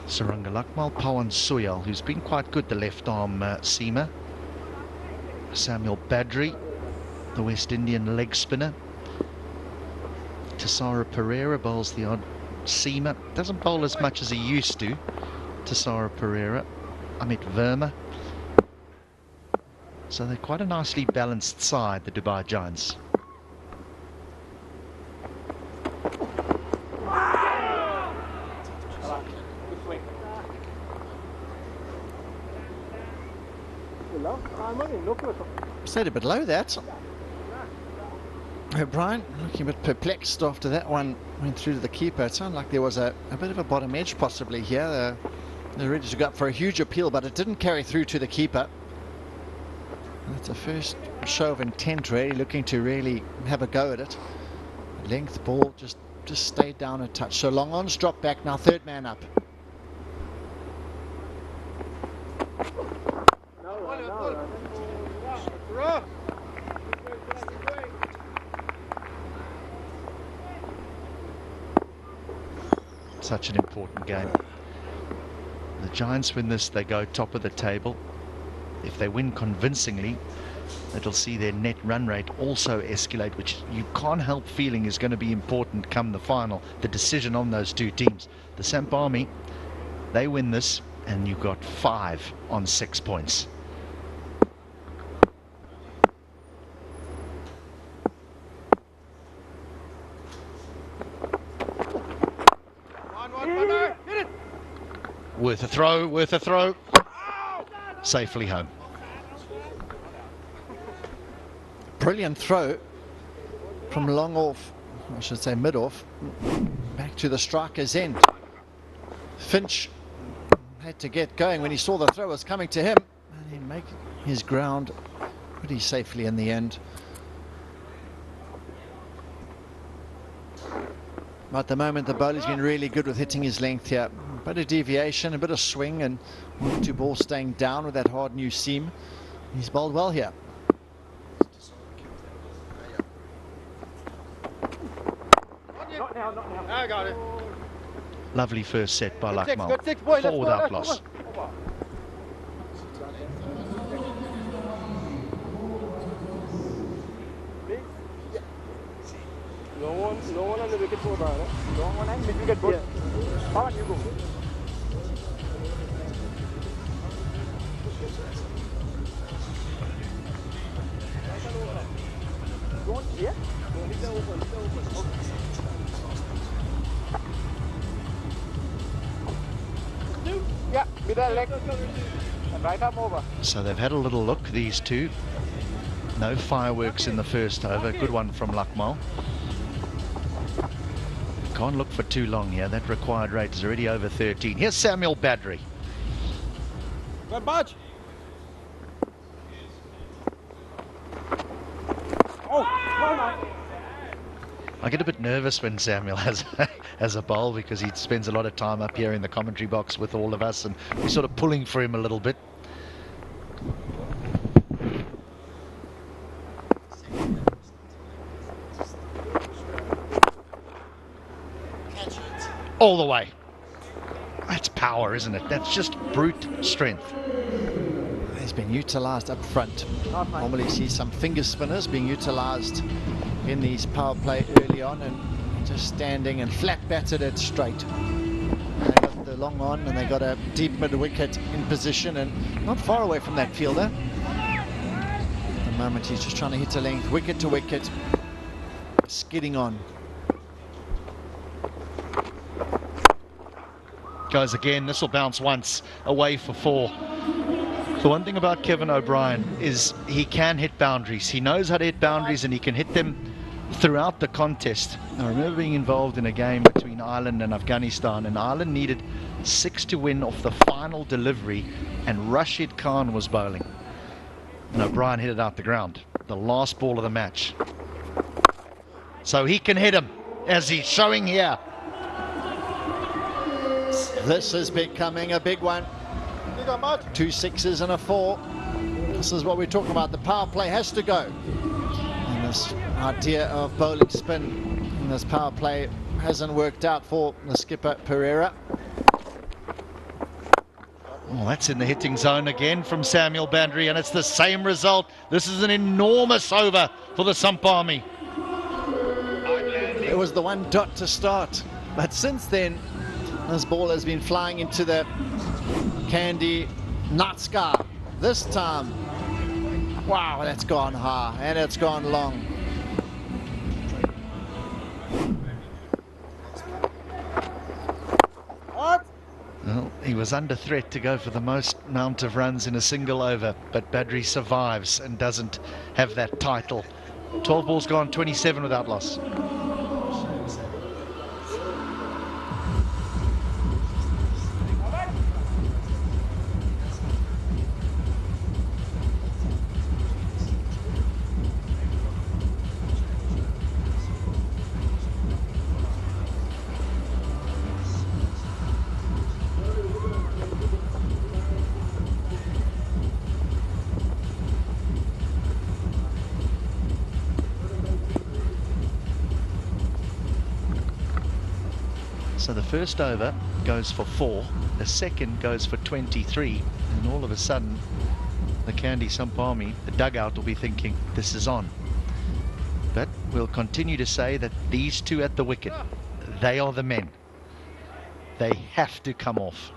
Saranga Lakmal, Pawan Soyal, who's been quite good, the left arm seamer. Samuel Badri, the West Indian leg spinner. Tisara Pereira bowls the odd seamer. Doesn't bowl as much as he used to. Tisara Pereira. Amit Verma. So they're quite a nicely balanced side, the Dubai Giants. Stayed a bit low, that. O'Brien looking a bit perplexed after that one went through to the keeper. It sounded like there was a bit of a bottom edge possibly here. They're ready to go up for a huge appeal, but it didn't carry through to the keeper. It's a first show of intent, really, looking to really have a go at it. Length ball just stayed down a touch. So long on's dropped back, now third man up. Such an important game. The Giants win this, they go top of the table. If they win convincingly, it'll see their net run rate also escalate, which you can't help feeling is going to be important come the final, the decision on those two teams. The Samp Army, they win this, and you've got 5 on 6 points. Worth a throw, worth a throw. Safely home. Brilliant throw from long off, I should say mid off, back to the striker's end. Finch had to get going when he saw the throw was coming to him, and he made his ground pretty safely in the end. But at the moment, the bowler's been really good with hitting his length here. A bit of deviation, a bit of swing, and 1 or 2 balls staying down with that hard new seam. He's bowled well here. Not now. I got it. Lovely first set by Lakmal. Good six, boy. 4 without loss. No one on the wicket for Brian. Long one and mid wicket good. How about you go? Yeah? Yeah, middle leg. And right arm over. So they've had a little look, these two. No fireworks in the first over. Good one from Lakmal. Can't look for too long here. That required rate is already over 13. Here's Samuel Badri. Good budge. I get a bit nervous when Samuel has a bowl, because he spends a lot of time up here in the commentary box with all of us, and we're sort of pulling for him a little bit. All the way. That's power, isn't it? That's just brute strength. He's been utilised up front. Normally you see some finger spinners being utilised in these power play early on, and just standing and flat batted it straight. They got the long on, and they got a deep mid wicket in position, and not far away from that fielder. At the moment he's just trying to hit a length, wicket to wicket, skidding on. Goes again. This will bounce once, away for 4. The one thing about Kevin O'Brien is he can hit boundaries. He knows how to hit boundaries, and he can hit them throughout the contest. I remember being involved in a game between Ireland and Afghanistan, and Ireland needed 6 to win off the final delivery, and Rashid Khan was bowling, and O'Brien hit it out the ground, the last ball of the match. So he can hit him, as he's showing here. This is becoming a big one. 2 6s and a 4. This is what we're talking about. The power play has to go. And this idea of bowling spin in this power play hasn't worked out for the skipper Pereira. Well, that's in the hitting zone again from Samuel Badri, and it's the same result. This is an enormous over for the Samp Army. It was the 1 dot to start, but since then this ball has been flying into the Kandy Samp. This time, wow, that's gone high and it's gone long. Well, He was under threat to go for the most amount of runs in a single over, but Badri survives and doesn't have that title. 12 balls gone, 27 without loss. So the first over goes for 4, the second goes for 23, and all of a sudden the Kandy Samp Army, the dugout, will be thinking this is on. But we'll continue to say that these two at the wicket, they are the men. They have to come off.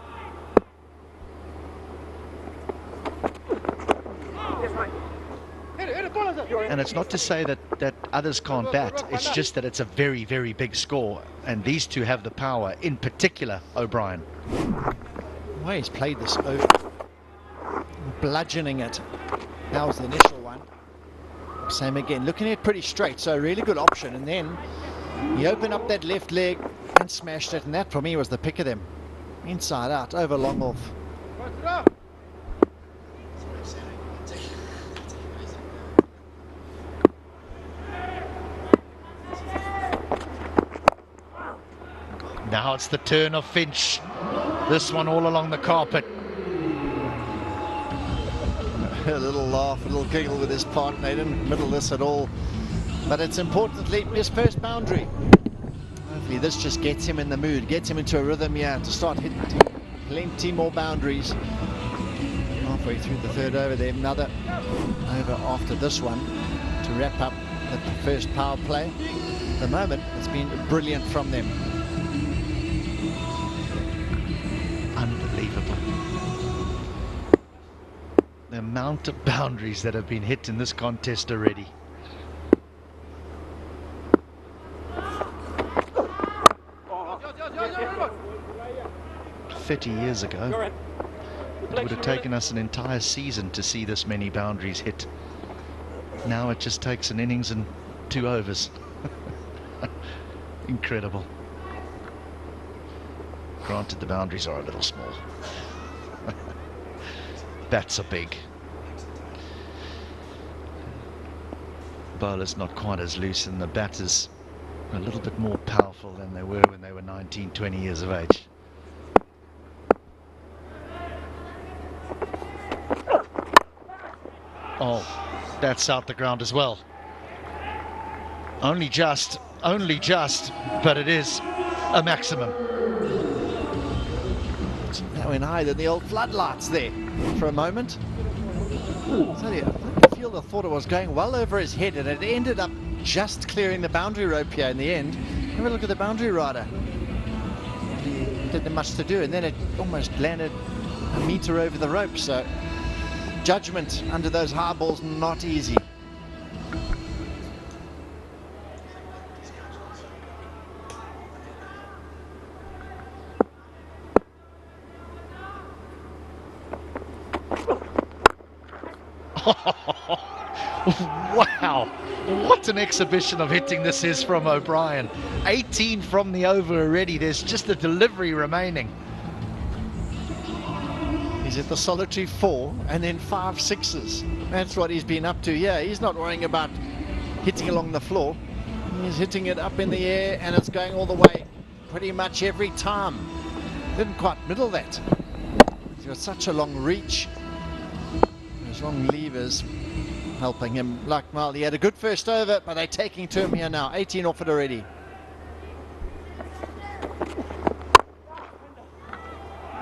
And it's not to say that others can't bat, it's just that it's a very, very big score, and these two have the power, in particular O'Brien. The way he's played this over, bludgeoning it. That was the initial one. Same again, looking at it pretty straight, so a really good option, and then he opened up that left leg and smashed it, and that for me was the pick of them. Inside out, over long off. Now it's the turn of Finch. This one all along the carpet. A little laugh, a little giggle with his partner. They didn't middle this at all. But it's importantly his first boundary. Hopefully this just gets him in the mood, gets him into a rhythm here to start hitting plenty more boundaries. Halfway through the third over there, another over after this one to wrap up the first power play. At the moment, it's been brilliant from them. Unbelievable. The amount of boundaries that have been hit in this contest already. "30 years ago, it would have taken us an entire season to see this many boundaries hit. Now it just takes an innings and 2 overs. Incredible. Granted, the boundaries are a little small. Bats are big. Bowlers not quite as loose, and the batters a little bit more powerful than they were when they were 19, 20 years of age. Oh, that's out the ground as well. Only just, but it is a maximum. That went higher than the old floodlights there for a moment. So yeah, the fielder thought it was going well over his head, and it ended up just clearing the boundary rope here in the end. Have a look at the boundary rider. Didn't have much to do, and then it almost landed a metre over the rope. So judgment under those high balls, not easy. Wow, what an exhibition of hitting this is from O'Brien. 18 from the over already. There's just the delivery remaining. He's at the solitary 4 and then 5 sixes. That's what he's been up to. Yeah, he's not worrying about hitting along the floor. He's hitting it up in the air, and it's going all the way pretty much every time. Didn't quite middle that. He's got such a long reach. Those long levers helping him. Like, well, he had a good first over, but they're taking to him here now. 18 off it already.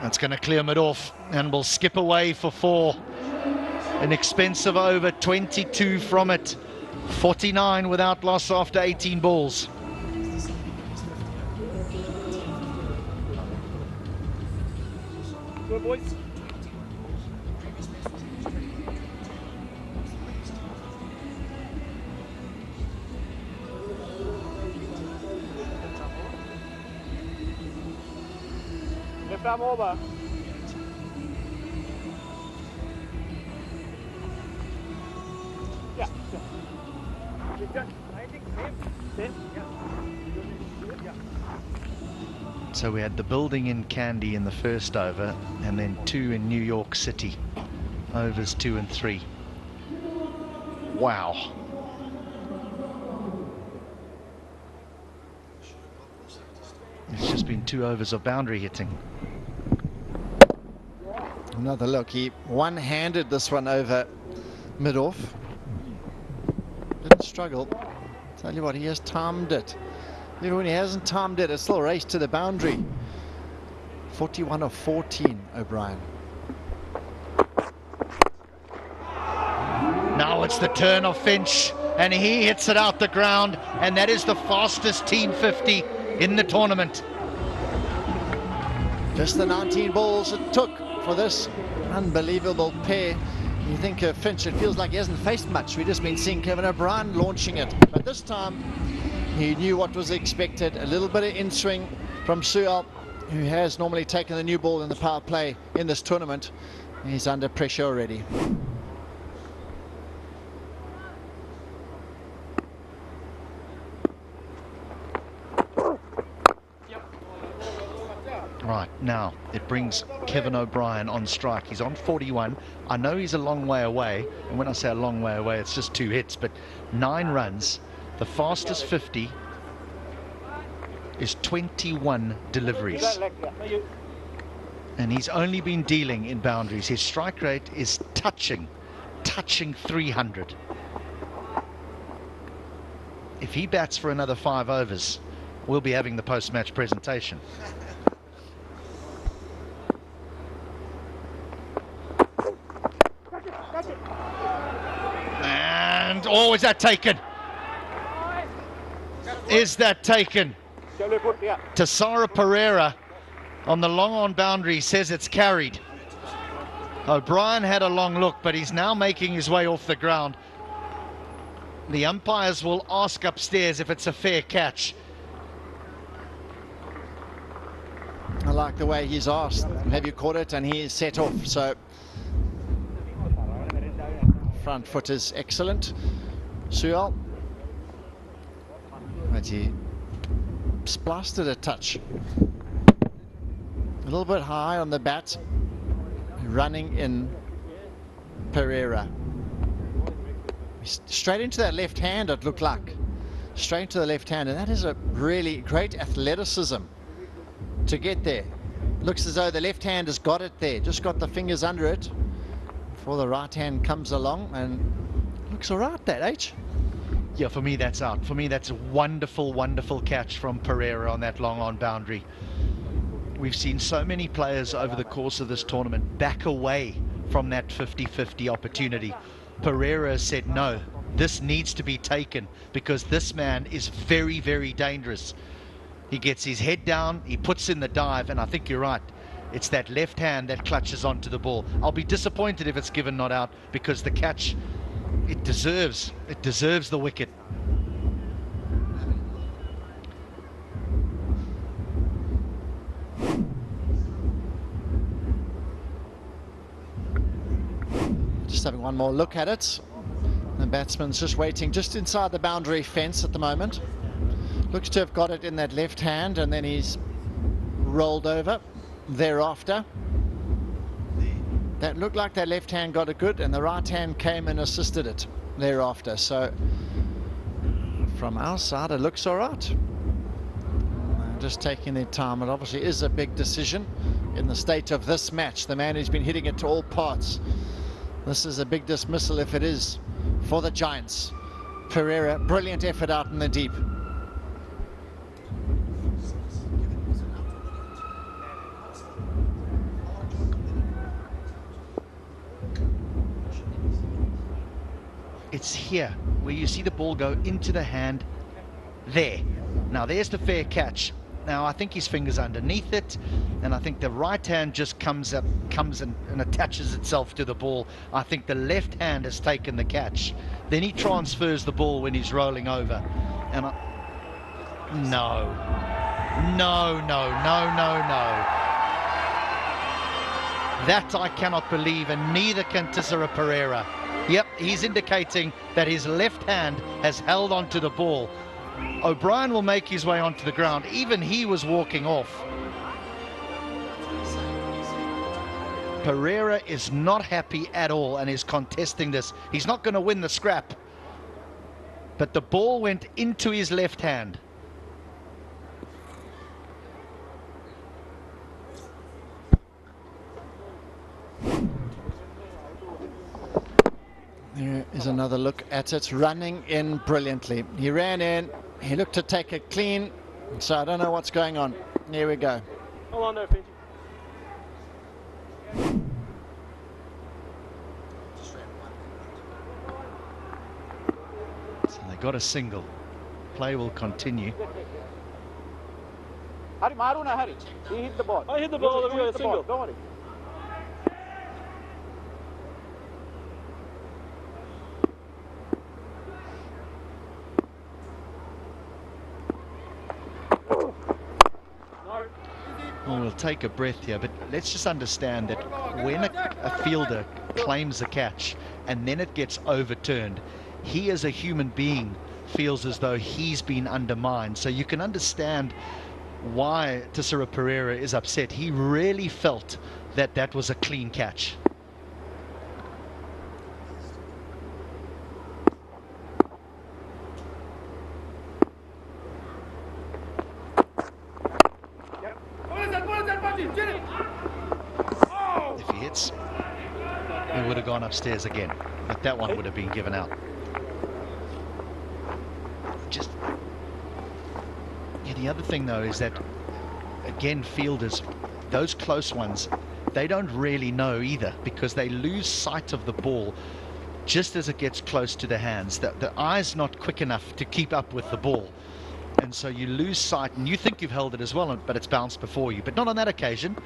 That's going to clear mid off, and we'll skip away for 4. An expensive over, 22 from it. 49 without loss after 18 balls. Good boys. Left arm over. So we had the building in Kandy in the first over, and then 2 in New York City, overs 2 and 3. Wow. It's just been 2 overs of boundary hitting. Another look. He one-handed this one over mid-off. Didn't struggle. Tell you what, he has timed it. Even when he hasn't timed it, it's still a race to the boundary. 41 of 14, O'Brien. Now it's the turn of Finch, and he hits it out the ground, and that is the fastest team 50 in the tournament. Just the 19 balls it took for this unbelievable pair. You think of Finch, it feels like he hasn't faced much. We've just been seeing Kevin O'Brien launching it, but this time he knew what was expected. A little bit of in-swing from Sual, who has normally taken the new ball in the power play in this tournament. He's under pressure already. Right, now it brings Kevin O'Brien on strike. He's on 41. I know he's a long way away, and when I say a long way away, it's just 2 hits, but 9 runs. The fastest 50 is 21 deliveries. And he's only been dealing in boundaries. His strike rate is touching 300. If he bats for another 5 overs, we'll be having the post-match presentation. And, oh, is that taken? Is that taken? Tassara Pereira on the long on boundary says it's carried. O'Brien had a long look, but he's now making his way off the ground. The umpires will ask upstairs if it's a fair catch. I like the way he's asked, have you caught it? And he is set off. So front foot is excellent. Sual, but he splashed it a touch. A little bit high on the bat. Running in Pereira. Straight into that left hand, it looked like. Straight to the left hand, and that is a really great athleticism to get there. Looks as though the left hand has got it there, just got the fingers under it before the right hand comes along, and looks all right, that, H. Yeah, for me that's out. For me that's a wonderful, wonderful catch from Pereira on that long on boundary. We've seen so many players over the course of this tournament back away from that 50-50 opportunity. Pereira said, no, this needs to be taken because this man is very, very dangerous. He gets his head down, he puts in the dive, and I think you're right. It's that left hand that clutches onto the ball. I'll be disappointed if it's given not out because the catch, it deserves the wicket. Just having one more look at it. The batsman's just waiting just inside the boundary fence at the moment. Looks to have got it in that left hand, and then he's rolled over thereafter. That looked like that left hand got it good, and the right hand came and assisted it thereafter. So from our side, it looks all right. Just taking their time. It obviously is a big decision in the state of this match. The man who's been hitting it to all parts. This is a big dismissal if it is for the Giants. Pereira, brilliant effort out in the deep. It's here where you see the ball go into the hand there. Now there's the fair catch. Now I think his finger's underneath it, and I think the right hand just comes and attaches itself to the ball. I think the left hand has taken the catch. Then he transfers the ball when he's rolling over. And no. That I cannot believe, and neither can Tassara Pereira. Yep, he's indicating that his left hand has held onto the ball. O'Brien will make his way onto the ground. Even he was walking off. Pereira is not happy at all and is contesting this. He's not going to win the scrap. But the ball went into his left hand. There is another look at it, running in brilliantly. He ran in, he looked to take it clean, so I don't know what's going on. Here we go. Hold on there, Finch. So they got a single. Play will continue. Hurry, Maru na hurry. He hit the ball. I hit the ball. You hit the ball. Don't worry. Well, we'll take a breath here, but let's just understand that when a fielder claims a catch and then it gets overturned, he as a human being feels as though he's been undermined. So you can understand why Tissera Pereira is upset. He really felt that that was a clean catch. If he hits, he would have gone upstairs again, but that one would have been given out. Just, yeah, the other thing though is that, again, fielders, those close ones, they don't really know either, because they lose sight of the ball just as it gets close to the hands. The eye's not quick enough to keep up with the ball, and so you lose sight, and you think you've held it as well, but it's bounced before you. But not on that occasion,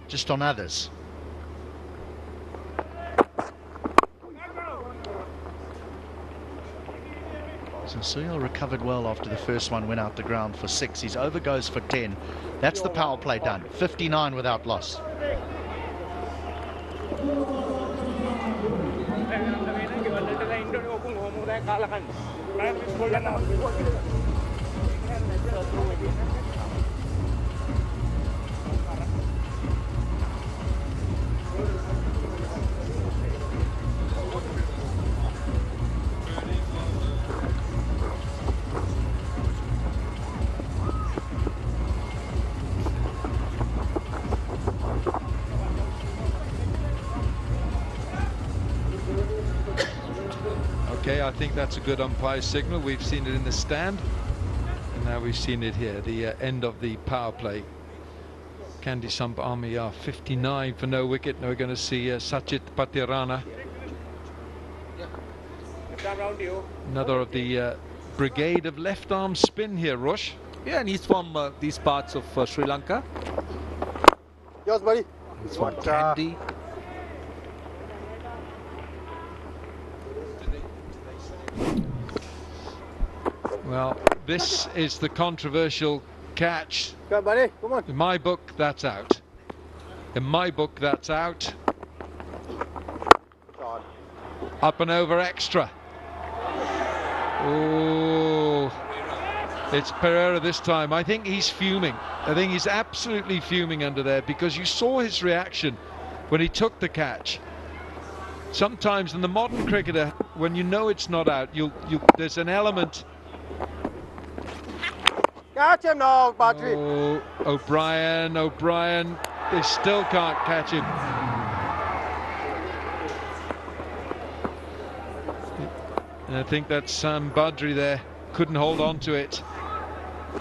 just on others. So Suyal recovered well after the first one went out the ground for 6. He's over goes for 10. That's the power play done. 59 without loss. Okay, I think that's a good umpire signal. We've seen it in the stand, and now we've seen it here, the end of the power play. Kandy Samp Army are 59 for no wicket. Now we're going to see Sachit Patirana, another of the brigade of left arm spin here, Rush. Yeah, and he's from these parts of Sri Lanka. Yours, buddy. He's from Kandy. Well, this is the controversial catch. Come, buddy. Come on. In my book, that's out. In my book, that's out. Up and over extra. Oh, it's Pereira this time. I think he's fuming. I think he's absolutely fuming under there, because you saw his reaction when he took the catch. Sometimes in the modern cricketer, when you know it's not out, there's an element. Catch him now, Patrick. Oh, O'Brien, they still can't catch him. And I think that Sam Badri there couldn't hold on to it.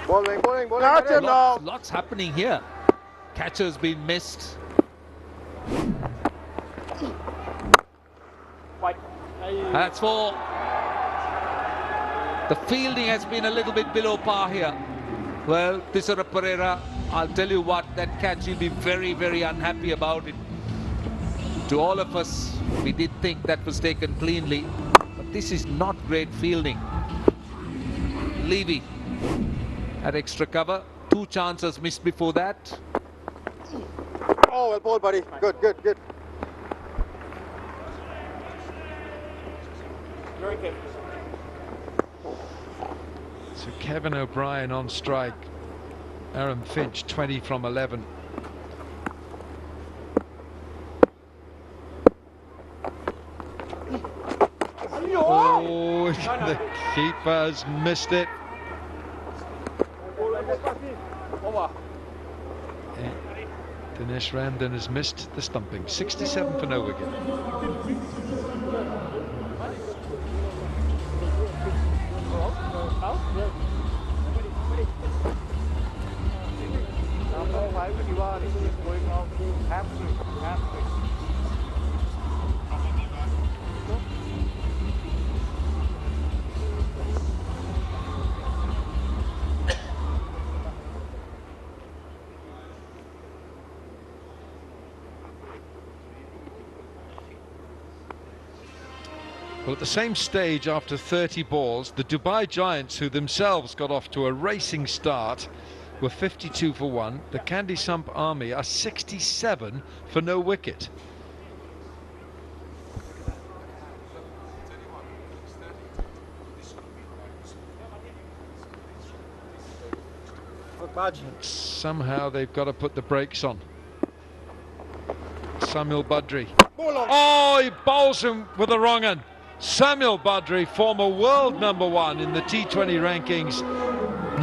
Bowling. Catch him now. Lots happening here. Catcher's been missed. That's 4. The fielding has been a little bit below par here. Well, Tissera Pereira, I'll tell you what, that catch, he'll be very, very unhappy about it. To all of us, we did think that was taken cleanly, but this is not great fielding. Levy had extra cover. 2 chances missed before that. Oh, well bowled, buddy. Good. So Kevin O'Brien on strike. Aaron Finch 20 from 11. Oh, the keeper has missed it. Dinesh Ramdan has missed the stumping. 67 for no wicket. Well, at the same stage, after 30 balls, the Dubai Giants, who themselves got off to a racing start, were 52 for 1. The Kandy Samp Army are 67 for no wicket. Somehow they've got to put the brakes on. Samuel Badri. Oh, he bowls him with the wrong one. Samuel Badri, former world #1 in the T20 rankings,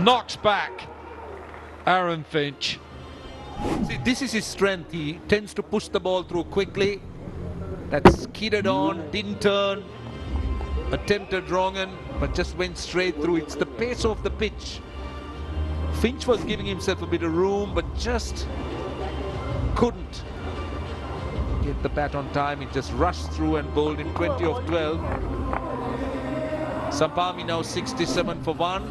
knocks back Aaron Finch. See, this is his strength. He tends to push the ball through quickly. That's skidded on, didn't turn, attempted wrong one, but just went straight through. It's the pace of the pitch. Finch was giving himself a bit of room, but just couldn't get the bat on time. He just rushed through and bowled in 20 of 12. Samp Army now 67 for 1.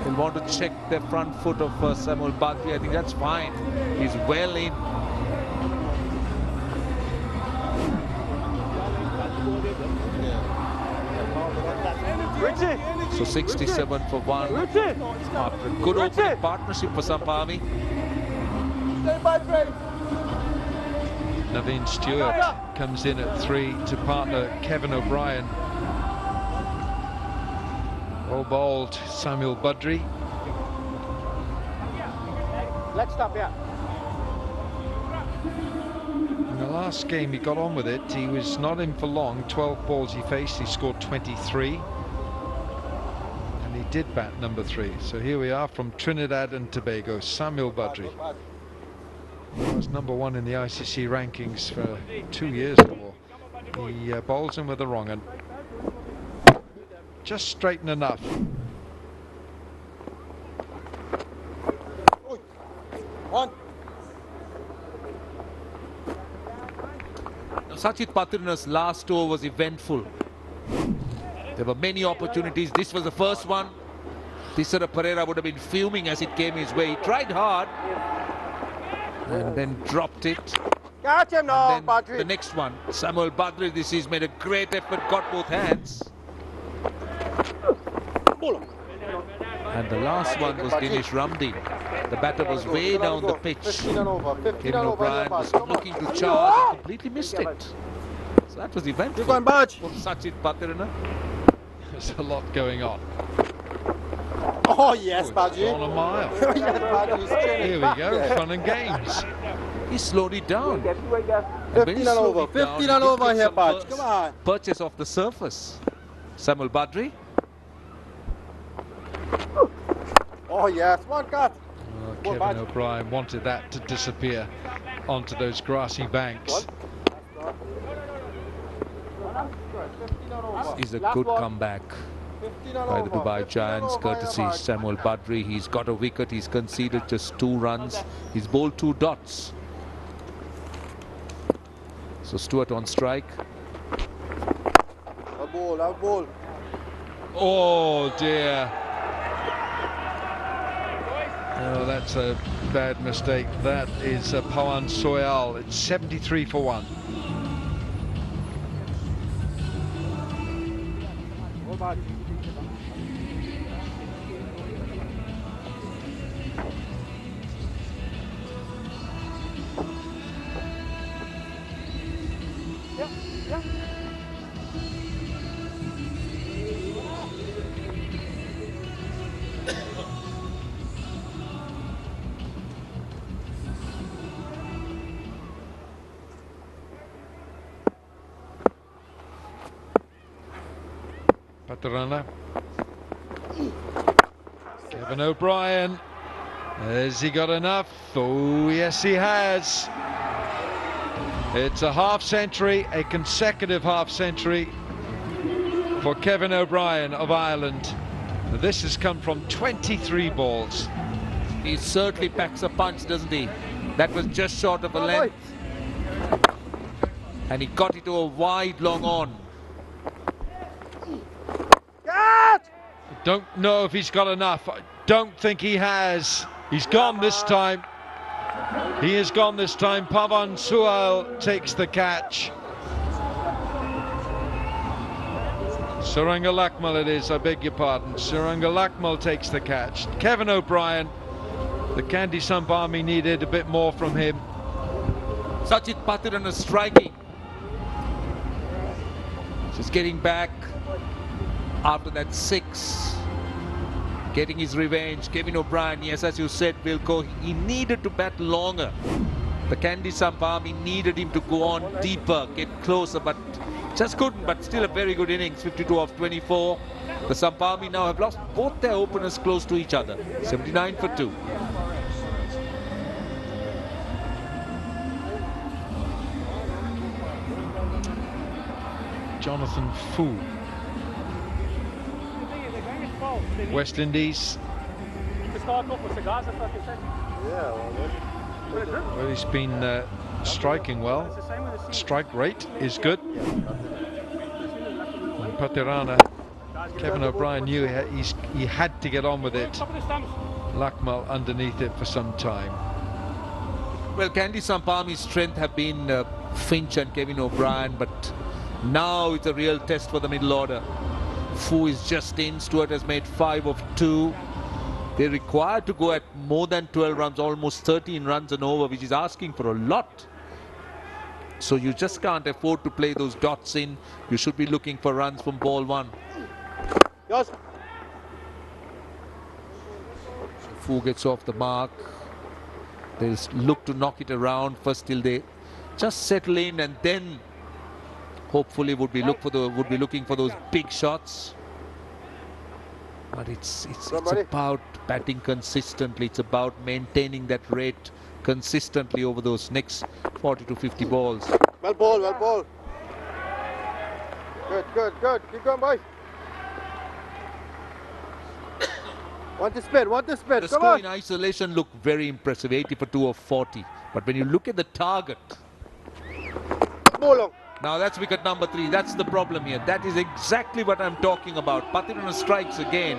They'll want to check their front foot of Samuel Badri. I think that's fine. He's well in. So 67 for 1 after a good opening partnership for Samp Army. Naveen Stewart comes in at 3 to partner Kevin O'Brien. Well bowled Samuel Badri. Let's stop, yeah. In the last game he got on with it. He was not in for long. 12 balls he faced. He scored 23. And he did bat #3. So here we are from Trinidad and Tobago, Samuel Badri. He was #1 in the ICC rankings for 2 years or more. He bowls him with the wrong one. Just straighten enough. Sachit Patrina's last over was eventful. There were many opportunities. This was the first one. Tissara Pereira would have been fuming as it came his way. He tried hard and then dropped it. Catch him now, and then the next one, Samuel Badri, this is made a great effort, got both hands. And the last one was Dinesh Ramdan. The batter was way down the pitch. Kevin O'Brien was looking to charge and completely missed it. So that was eventful for Sachit Patrina. There's a lot going on. Oh yes, Badri. On a mile. Here we go, fun and games. He slowed it down. 15 and over. 15 and over here, Badri. Come on. Purchase off the surface. Samuel Badri. Oh yes, one cut. Kevin O'Brien wanted that to disappear onto those grassy banks. Is a good comeback by the Dubai Giants, courtesy Samuel Badri. He's got a wicket. He's conceded just 2 runs. He's bowled 2 dots. So Stewart on strike. A ball. Oh dear. Oh, that's a bad mistake. That is Pawan Soyal. It's 73 for 1. Patirana. Kevin O'Brien. Has he got enough? Oh, yes, he has. It's a half century, a consecutive half century for Kevin O'Brien of Ireland. This has come from 23 balls. He certainly packs a punch, doesn't he? That was just short of a length. And he got it to a wide long on. Don't know if he's got enough. I don't think he has. He's gone this time. He is gone this time. Pavan Sual takes the catch. Suranga Lakmal it is, I beg your pardon. Suranga Lakmal takes the catch. Kevin O'Brien, the Kandy Samp Army needed a bit more from him. Sachit Patirana striking. Just getting back after that 6. Getting his revenge. Kevin O'Brien, yes, as you said, Wilco, he needed to bat longer. The Kandy Samp Army needed him to go on deeper, get closer, but just couldn't. But still a very good innings, 52 of 24. The Samp Army now have lost both their openers close to each other, 79 for 2. Jonathan Fu, West Indies. Well, he's been striking well. Strike rate is good. And Patirana, Kevin O'Brien knew he had to get on with it. Lakmal underneath it for some time. Well, Kandy Samp Army's strength have been Finch and Kevin O'Brien, but now it's a real test for the middle order. Fu is just in. Stewart has made 5 of 2. They're required to go at more than 12 runs, almost 13 runs and over, which is asking for a lot. So you just can't afford to play those dots in. You should be looking for runs from ball 1. Yes. Fu gets off the mark. They'll look to knock it around first till they just settle in, and then hopefully would be looking for those big shots. But it's about batting consistently. It's about maintaining that rate consistently over those next 40 to 50 balls. Well ball, well ball. Good, good, good. Keep going, boy. Want to spin, want to spin. The Come score on. in isolation looked very impressive, 80 for 2 of 40. But when you look at the target, More long. now that's wicket number 3. That's the problem here. That is exactly what I'm talking about. Patirana strikes again.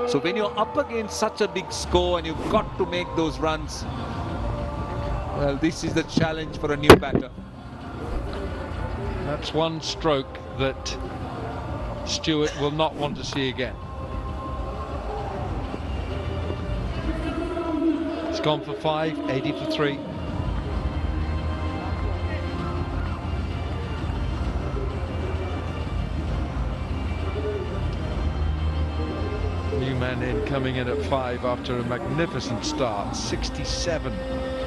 So when you're up against such a big score and you've got to make those runs, well, this is the challenge for a new batter. That's one stroke that Stewart will not want to see again. It's gone for 5, 80 for 3. New man in, coming in at 5 after a magnificent start. 67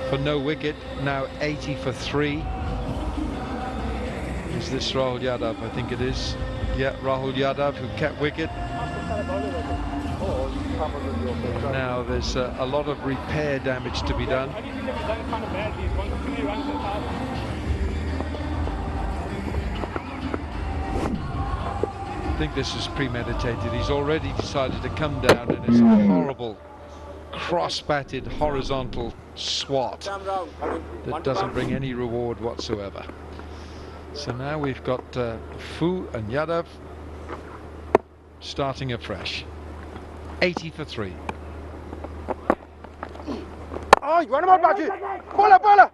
for no wicket, now 80 for 3. Is this Rahul Yadav? I think it is. Yeah, Rahul Yadav, who kept wicket. Now there's a lot of repair damage to be done. I think this is premeditated. He's already decided to come down, and it's a horrible cross-batted horizontal swat that doesn't bring any reward whatsoever. So now we've got Fu and Yadav starting afresh. 80 for 3. Oh, you want him out, Baji? Bowler, bowler.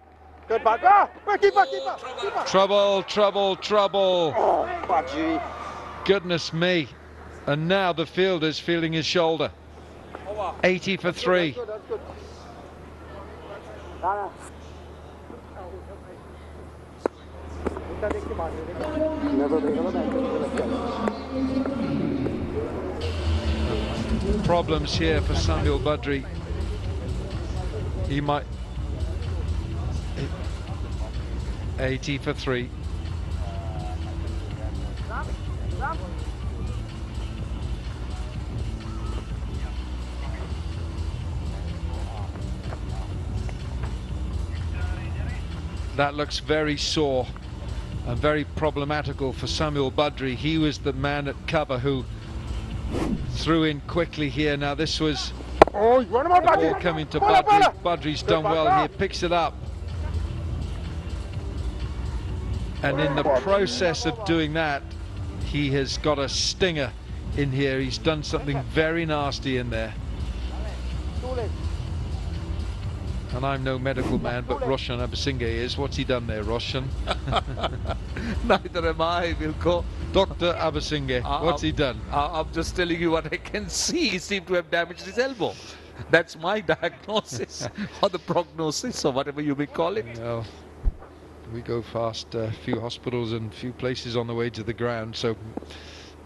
Good back. Ah, keeper, keeper, keeper. Trouble, trouble, trouble. Oh, Baji. Goodness me. And now the fielder's feeling his shoulder. 80 for 3. That's good, that's good. Problems here for Samuel Badri. He might... 80 for 3. that looks very sore and very problematical for Samuel Badri. He was the man at cover who threw in quickly here. Now this was the ball coming to Badri. Badri's done well here, picks it up. And in the process of doing that, he has got a stinger in here. He's done something very nasty in there. And I'm no medical man, but Roshan Abasinghe is. What's he done there, Roshan? Neither am I, Wilco. Dr. Abasinghe, what's he done? I'm just telling you what I can see. He seemed to have damaged his elbow. That's my diagnosis, or the prognosis, or whatever you may call it. Well, we go past a few hospitals and a few places on the way to the ground, so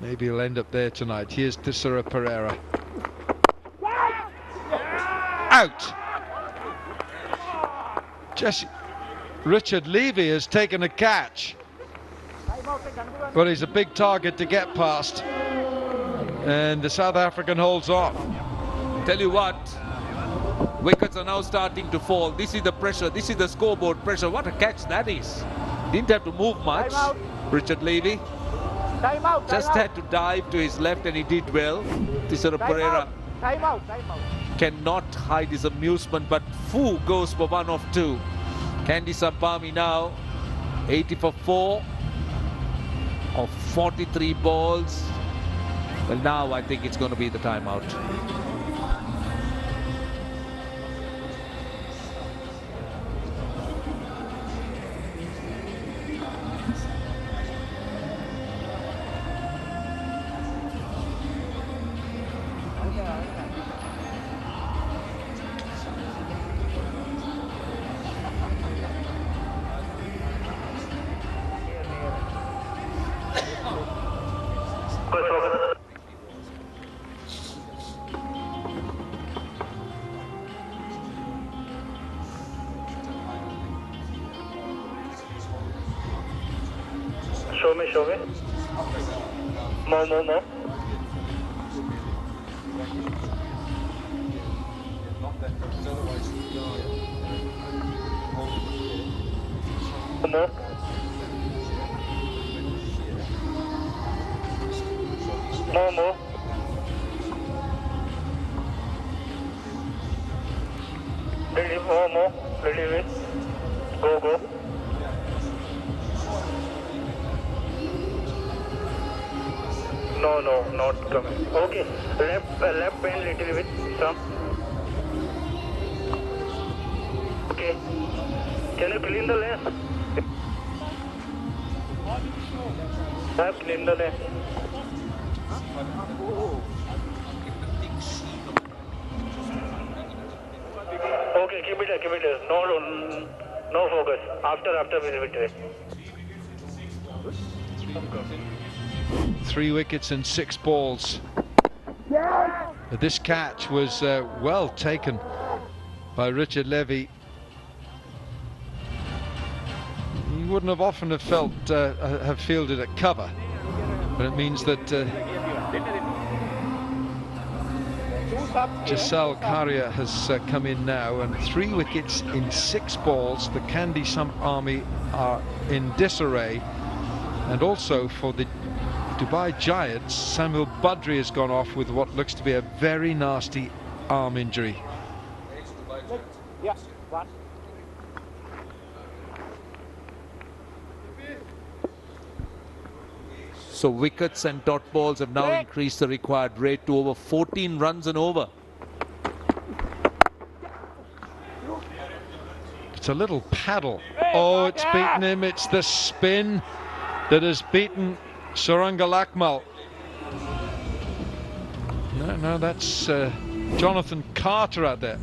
maybe he'll end up there tonight. Here's Tissera Pereira. Out! Richard Levy has taken a catch, but he's a big target to get past, and the South African holds off. Tell you what, wickets are now starting to fall. This is the pressure, this is the scoreboard pressure. What a catch that is. Didn't have to move much, Richard Levy. Just had to dive to his left and he did well. Tissera Pereira cannot hide his amusement, but Fu goes for 1 of 2. Kandy Samp Army now 80 for 4 of 43 balls. Well, now I think it's going to be the timeout. Show me. No. No. Ready, go. No, not coming. Okay, left bend little bit, some. Okay, can you clean the lane? Have clean the lane. Okay, keep it there. No focus. After we 3 wickets and 6 balls. But this catch was well taken by Richard Levy. He wouldn't have often have fielded at cover, but it means that Giselle Carrier has come in now, and 3 wickets in 6 balls. The Kandy Samp Army are in disarray, and also for the Dubai Giants, Samuel Badri has gone off with what looks to be a very nasty arm injury. So wickets and dot balls have now increased the required rate to over 14 runs and over. It's a little paddle. Oh, it's beaten him. It's the spin that has beaten Suranga Lakmal. No, that's Jonathan Carter out there.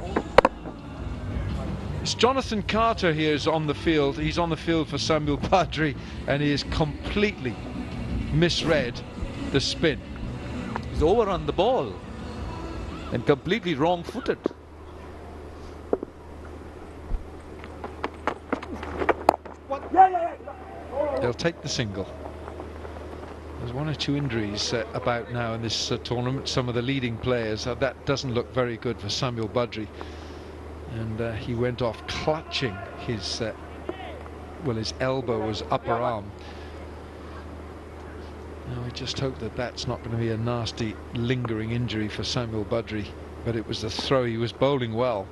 It's Jonathan Carter here is on the field. He's on the field for Samuel Badri, and he has completely misread the spin. He's overrun the ball and completely wrong-footed. They'll take the single. There's 1 or 2 injuries about now in this tournament. Some of the leading players. That doesn't look very good for Samuel Badri. And he went off clutching his well, his elbow was upper arm. Now we just hope that that's not going to be a nasty lingering injury for Samuel Badri, but it was the throw. He was bowling well.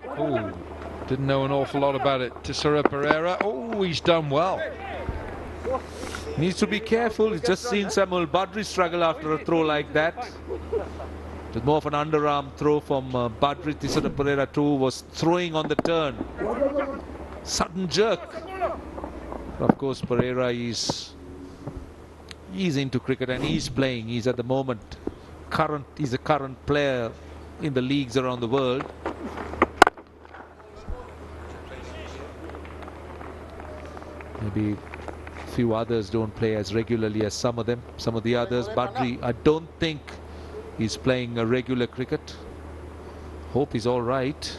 Oh, didn't know an awful lot about it. Tisera Pereira. Oh, he's done well. Needs to be careful. He's just seen Samuel Badri struggle after a throw like that. It was more of an underarm throw from Badri. Tisera Pereira too was throwing on the turn. Sudden jerk. Of course, Pereira he's into cricket and he's playing. He's at the moment he's a current player in the leagues around the world. Maybe a few others don't play as regularly as some of them. Some of the others, Badri, I don't think he's playing a regular cricket. Hope he's all right.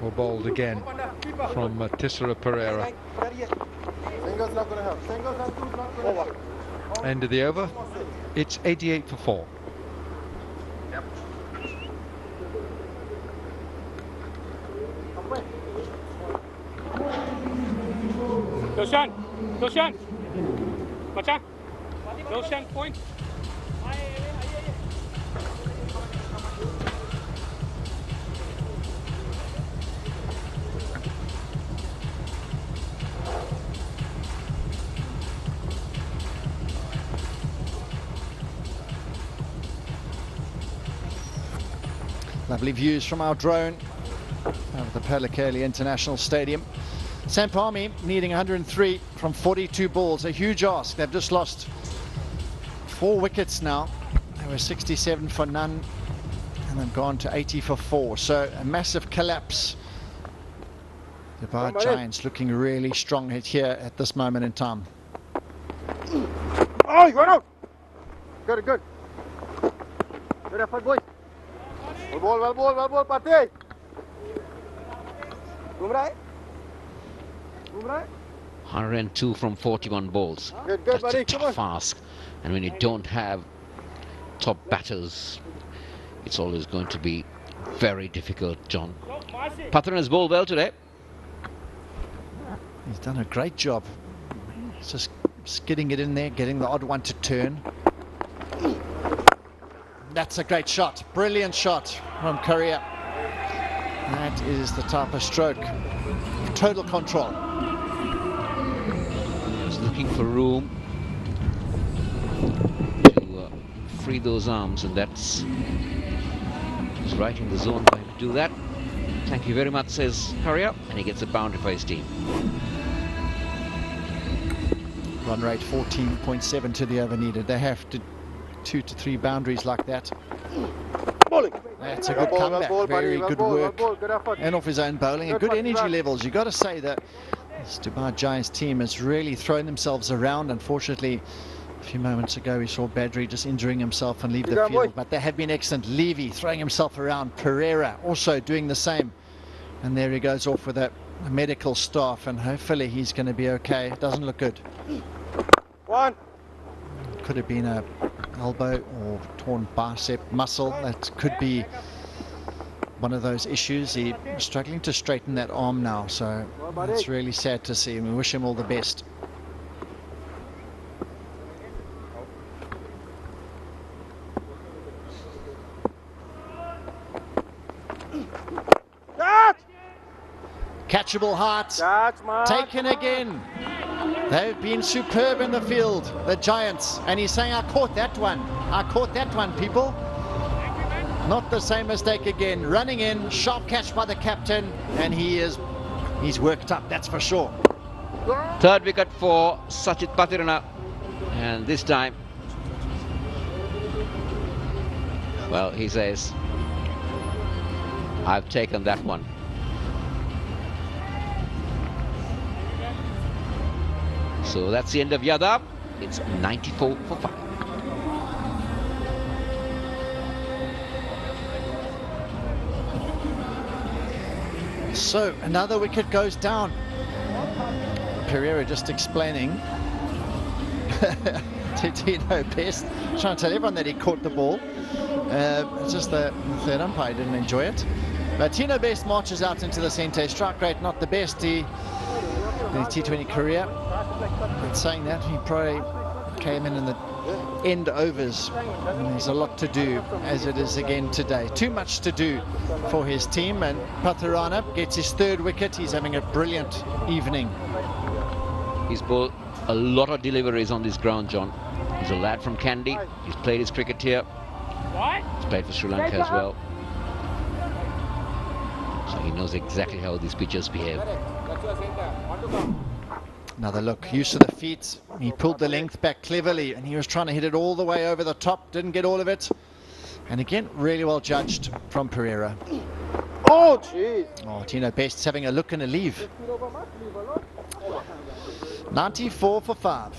Or bowled again from Tisera Pereira. End of the over. It's 88 for 4. Roshan, Bacha, Roshan, point. Lovely views from our drone of the Pellekele International Stadium. Samp Army needing 103 from 42 balls. A huge ask. They've just lost 4 wickets now. They were 67 for none and they've gone to 80 for 4. So a massive collapse. The Bar Giants looking really strong here at this moment in time. Oh, you run out. Good. Good effort, boys. Well ball, Pate. 102 from 41 balls. Good, That's buddy. a tough ask. And when you don't have top batters, it's always going to be very difficult, John. Patran has bowled well today. He's done a great job. He's just skidding it in there, getting the odd one to turn. That's a great shot. Brilliant shot from Korea. That is the type of stroke. Total control. He's looking for room to free those arms, and that's he's right in the zone for him to do that. Thank you very much, says Korea, and he gets a boundary for his team. Run rate 14.7 to the over needed. They have to 2 to 3 boundaries like that. That's a good comeback. Very good work. And off his own bowling and good energy levels. You've got to say that this Dubai Giants team has really thrown themselves around. Unfortunately, a few moments ago we saw Badri just injuring himself and leave the field, but they have been excellent. Levy throwing himself around. Pereira also doing the same. And there he goes off with a medical staff, and hopefully he's going to be okay. It doesn't look good. Could have been a elbow or torn bicep muscle. That could be one of those issues. He's struggling to straighten that arm now, so it's really sad to see. We wish him all the best. Catchable heart, taken again. They've been superb in the field, the Giants, and he's saying, I caught that one, people. Not the same mistake again. Running in, sharp catch by the captain, and he's worked up, that's for sure. Third wicket for Sachit Patirana, and this time, well, he says, I've taken that one. So that's the end of Yadav. It's 94 for 5. So another wicket goes down. Pereira just explaining to Tino Best, trying to tell everyone that he caught the ball. It's just the third umpire didn't enjoy it. But Tino Best marches out into the centre. Strike rate not the best in his T20 career. But saying that, he probably came in the end overs. And there's a lot to do, as it is again today. Too much to do for his team. And Patharana gets his third wicket. He's having a brilliant evening. He's bowled a lot of deliveries on this ground, John. He's a lad from Kandy. He's played his cricket here. He's played for Sri Lanka as well. So he knows exactly how these pitches behave. Another look, use of the feet. He pulled the length back cleverly, and he was trying to hit it all the way over the top. Didn't get all of it. And again, really well judged from Pereira. Oh, jeez. Oh, Tino Best's having a look and a leave. 94 for 5.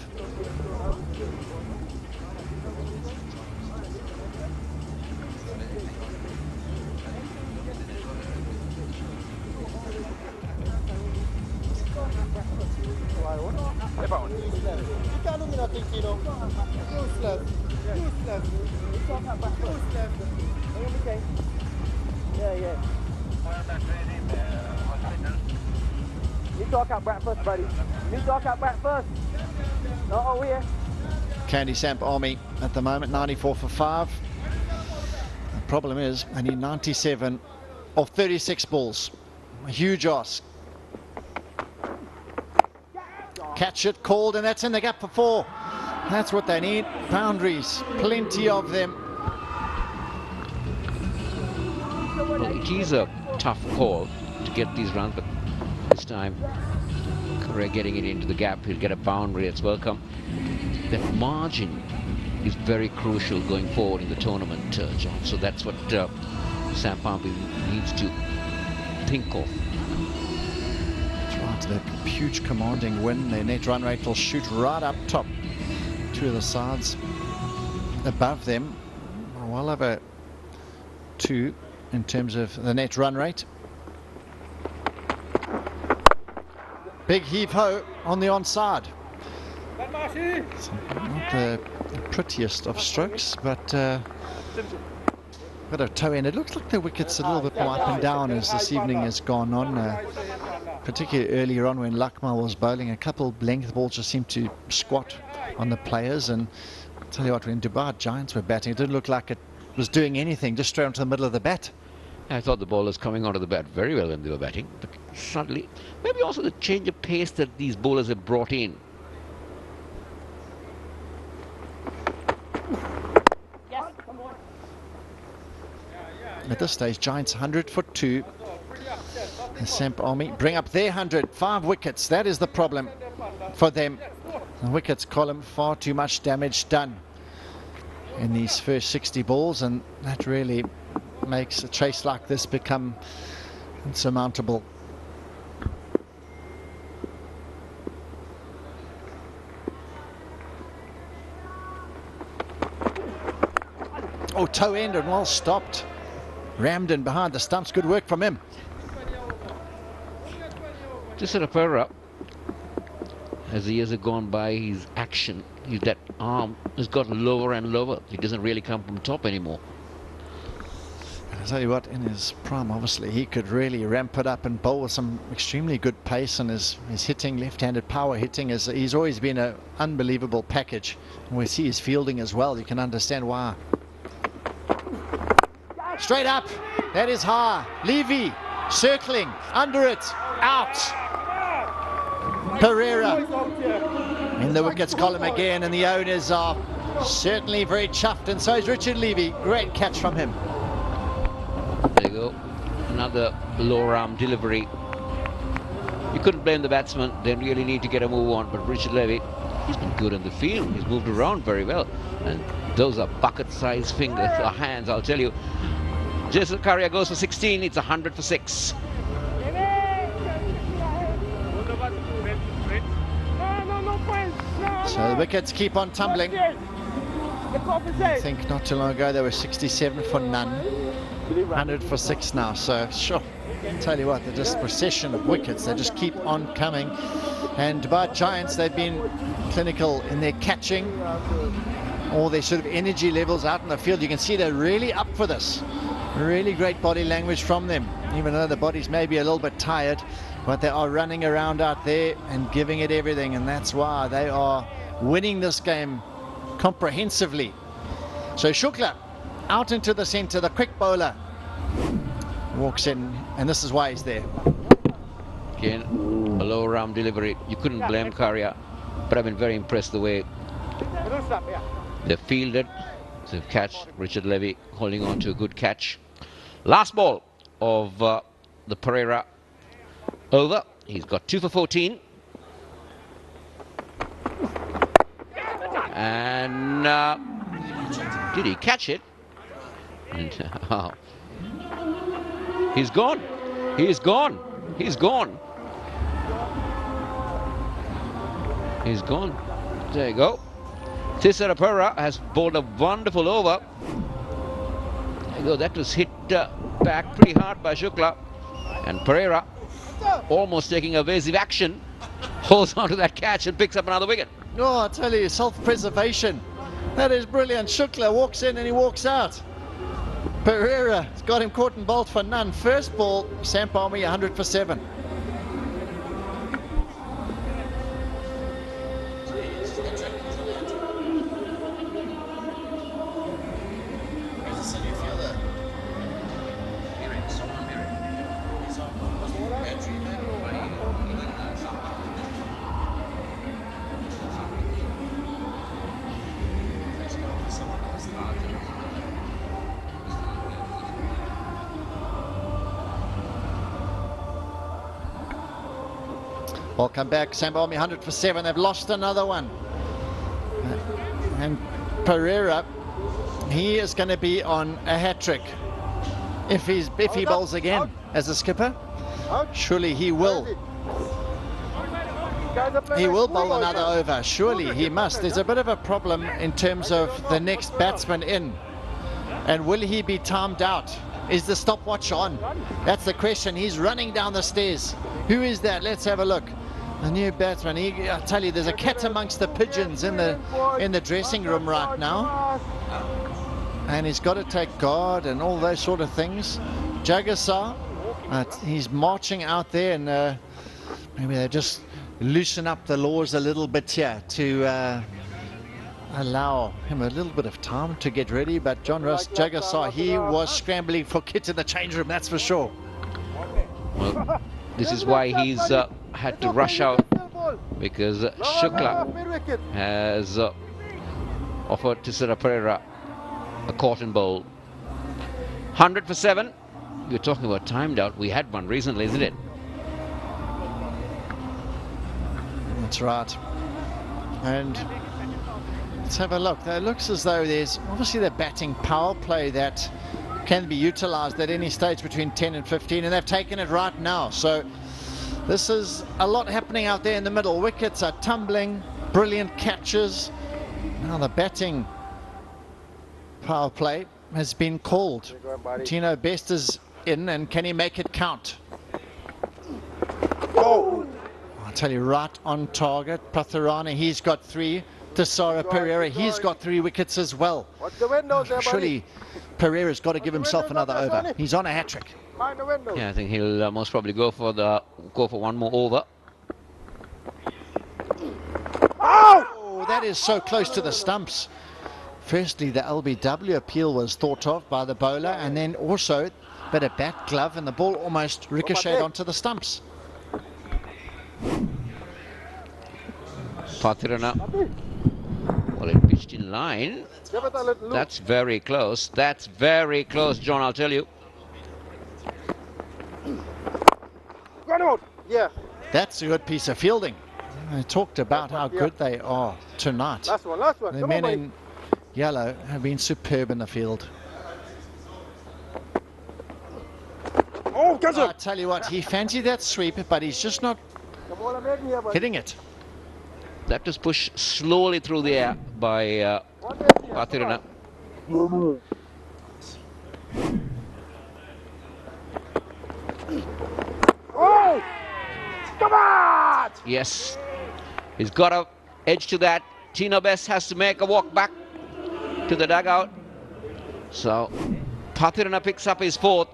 You talk out breakfast, buddy. You talk out breakfast. Not over here. Kandy Samp Army at the moment, 94 for 5. The problem is, I need 97 of 36 balls. A huge ask. Catch it, called, and that's in the gap for 4. That's what they need. Boundaries, plenty of them. Well, it is a tough call to get these runs, but this time Korea getting it into the gap, he'll get a boundary. It's welcome. That margin is very crucial going forward in the tournament, John. So that's what Samp Army needs to think of. That's right, the huge commanding win. Their net run rate will shoot right up top. Two of the sides above them, well over 2 in terms of the net run rate. Big heave-ho on the onside. So not the prettiest of strokes, but a bit of toe end. It looks like the wicket's a little bit more up and down as this evening has gone on, particularly earlier on when Lakmal was bowling. A couple length balls just seemed to squat on the players, and I'll tell you what, when Dubai Giants were batting, it didn't look like it was doing anything, just straight onto the middle of the bat. I thought the bowlers coming onto the bat very well when they were batting, but suddenly, maybe also the change of pace that these bowlers have brought in. At this stage, Giants 100 for 2. The Samp Army bring up their 100. 5 wickets, that is the problem for them. The wickets column, far too much damage done in these first 60 balls, and that really makes a chase like this become insurmountable. Oh, toe end and well stopped. Rammed in behind the stumps. Good work from him. Just sort of Pereira, as the years have gone by, his action, that arm has gotten lower and lower. He doesn't really come from top anymore. And I'll tell you what, in his prime, obviously, he could really ramp it up and bowl with some extremely good pace, and his hitting, left-handed power hitting, he's always been an unbelievable package. And we see his fielding as well. You can understand why. Straight up, that is high. Levy circling under it, out. Pereira in the wickets column again, and the owners are certainly very chuffed, and so is Richard Levy. Great catch from him. There you go, another lower arm delivery. You couldn't blame the batsman. They really need to get a move on, but Richard Levy, he's been good in the field. He's moved around very well, and those are bucket-sized fingers or hands, I'll tell you. Jason Karia goes for 16. It's 100 for 6. So the wickets keep on tumbling. I think not too long ago they were 67 for none. 100 for 6 now. So sure, I'll tell you what, the just procession of wickets, they just keep on coming. And by Giants, they've been clinical in their catching, all their sort of energy levels out in the field. You can see they're really up for this. Really great body language from them, even though the bodies may be a little bit tired, but they are running around out there and giving it everything, and that's why they are winning this game comprehensively. So Shukla out into the center, the quick bowler walks in, and this is why he's there. Again, a low arm delivery. You couldn't blame Karia, but I've been very impressed the way they fielded to catch Richard Levy holding on to a good catch. Last ball of the Pereira over. He's got 2 for 14. And did he catch it? And, he's gone. He's gone. He's gone. He's gone. There you go. Thisara Pereira has bowled a wonderful over. There you go. That was hit back pretty hard by Shukla. And Pereira, almost taking evasive action, holds onto that catch and picks up another wicket. Oh, I tell you, self-preservation. That is brilliant. Shukla walks in and he walks out. Pereira has got him caught and bowled for none. First ball, Samp Army 100 for 7. Ball come back, Samp Army 100 for 7. They've lost another one. And Pereira, he is going to be on a hat-trick. If he bowls again as a skipper, surely he will. He will bowl another over. Surely he must. There's a bit of a problem in terms of the next batsman in. And will he be timed out? Is the stopwatch on? That's the question. He's running down the stairs. Who is that? Let's have a look. The new batsman. I tell you, there's a cat amongst the pigeons in the dressing room right now, and he's got to take guard and all those sort of things. Jagasar, he's marching out there, and maybe they just loosen up the laws a little bit here to allow him a little bit of time to get ready. But John Ross Jagasar, he was scrambling for kit in the change room, that's for sure. Well, this is why he's had to rush out, because Shukla has offered Thisara Pereira a cotton bowl. 100 for 7. You're talking about timed out. We had one recently, isn't it? That's right. And let's have a look. It looks as though there's obviously the batting power play that can be utilized at any stage between 10 and 15, and they've taken it right now. So this is a lot happening out there in the middle. Wickets are tumbling, brilliant catches. Now the batting power play has been called. Tino Best is in, and can he make it count? Oh, I'll tell you, right on target. Pratharana, he's got 3. Thisara Pereira, he's got 3 wickets as well. Surely Pereira's got to give himself another over. He's on a hat-trick. Yeah, I think he'll most probably go for one more over. Oh, that is so close to the stumps. Firstly, the LBW appeal was thought of by the bowler, and then also a bit of bat glove, and the ball almost ricocheted onto the stumps. Pathirana. Well, it pitched in line. That's very close. That's very close, John, I'll tell you. Yeah. That's a good piece of fielding. I talked about how good they are tonight. Last one. The men in yellow have been superb in the field. Oh, I tell you what, he fancied that sweep, but he's just not hitting it. That was pushed slowly through the air by Pathirana. Oh! Come on! Yes, He's got a edge to that. Tino Best has to make a walk back to the dugout. So Pathirana picks up his fourth.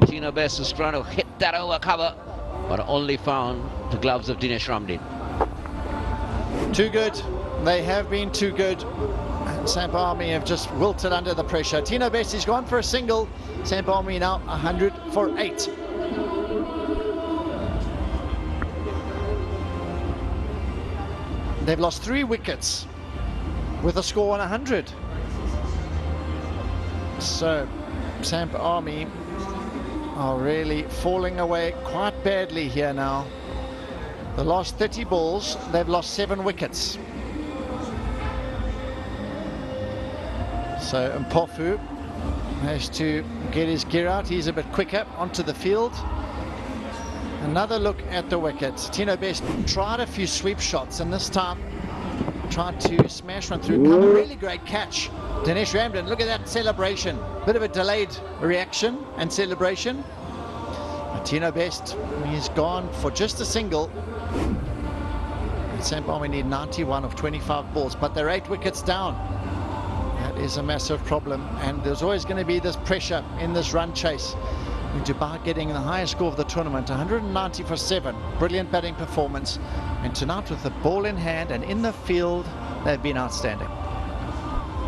Tino Best is trying to hit that over cover, but only found the gloves of Dinesh Ramdin. Too good. They have been too good. Samp Army have just wilted under the pressure. Tino Best is gone for a single. Samp Army now 100 for 8. They've lost 3 wickets with a score on 100. So Samp Army are really falling away quite badly here now. The last 30 balls, they've lost 7 wickets. So Mpofu has to get his gear out. He's a bit quicker onto the field. Another look at the wickets. Tino Best tried a few sweep shots, and this time tried to smash one through. Come, a really great catch. Dinesh Ramdin, look at that celebration. Bit of a delayed reaction and celebration. But Tino Best, he's gone for just a single. And Samp Army need 91 of 25 balls, but they're 8 wickets down. That is a massive problem, and there's always going to be this pressure in this run chase. Dubai getting the highest score of the tournament, 190 for 7. Brilliant batting performance. And tonight with the ball in hand and in the field, they've been outstanding.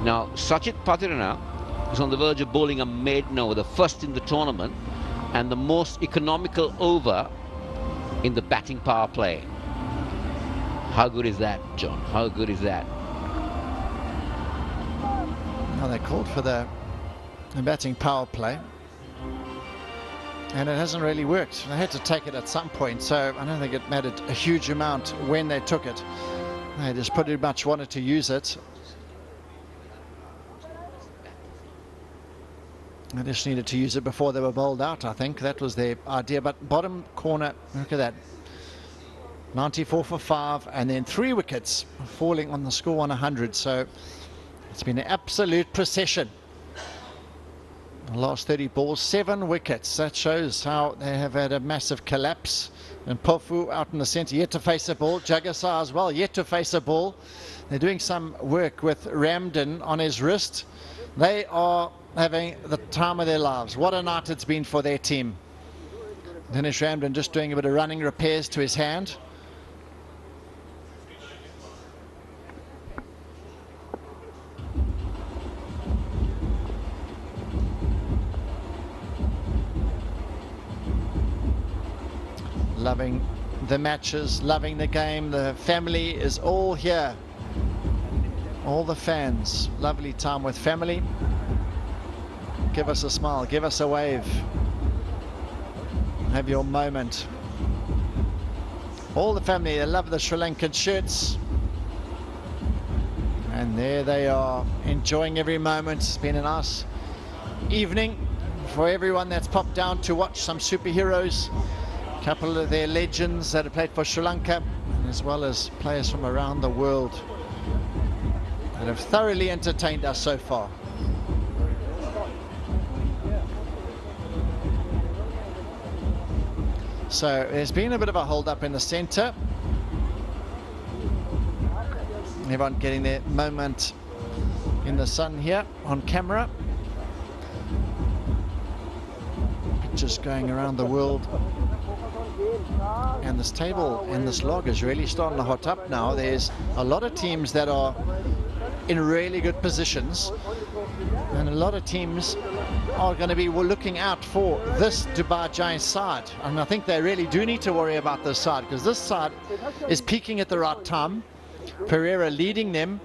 Now, Sachit Pathirana is on the verge of bowling a maiden over, the first in the tournament, and the most economical over in the batting power play. How good is that, John? How good is that? Now, they called for the batting power play, and it hasn't really worked. They had to take it at some point, so I don't think it mattered a huge amount when they took it. They just pretty much wanted to use it. They just needed to use it before they were bowled out, I think. That was their idea. But bottom corner, look at that. 94 for 5, and then 3 wickets falling on the score on 100. So it's been an absolute procession. The last 30 balls, 7 wickets. That shows how they have had a massive collapse. And Pofu out in the centre, yet to face a ball. Jagasar as well, yet to face a ball. They're doing some work with Ramdin on his wrist. They are having the time of their lives. What a night it's been for their team. Dinesh Ramdin just doing a bit of running repairs to his hand. Loving the matches, loving the game. The family is all here. All the fans. Lovely time with family. Give us a smile, give us a wave. Have your moment. All the family, they love the Sri Lankan shirts. And there they are, enjoying every moment. It's been a nice evening for everyone that's popped down to watch some superheroes. A couple of their legends that have played for Sri Lanka, as well as players from around the world that have thoroughly entertained us so far. So there's been a bit of a hold up in the centre. Everyone getting their moment in the sun here on camera. Pictures going around the world. And this table and this log is really starting to hot up now. There's a lot of teams that are in really good positions, and a lot of teams are going to be looking out for this Dubai Giants side. And I think they really do need to worry about this side, because this side is peaking at the right time. Pereira leading them,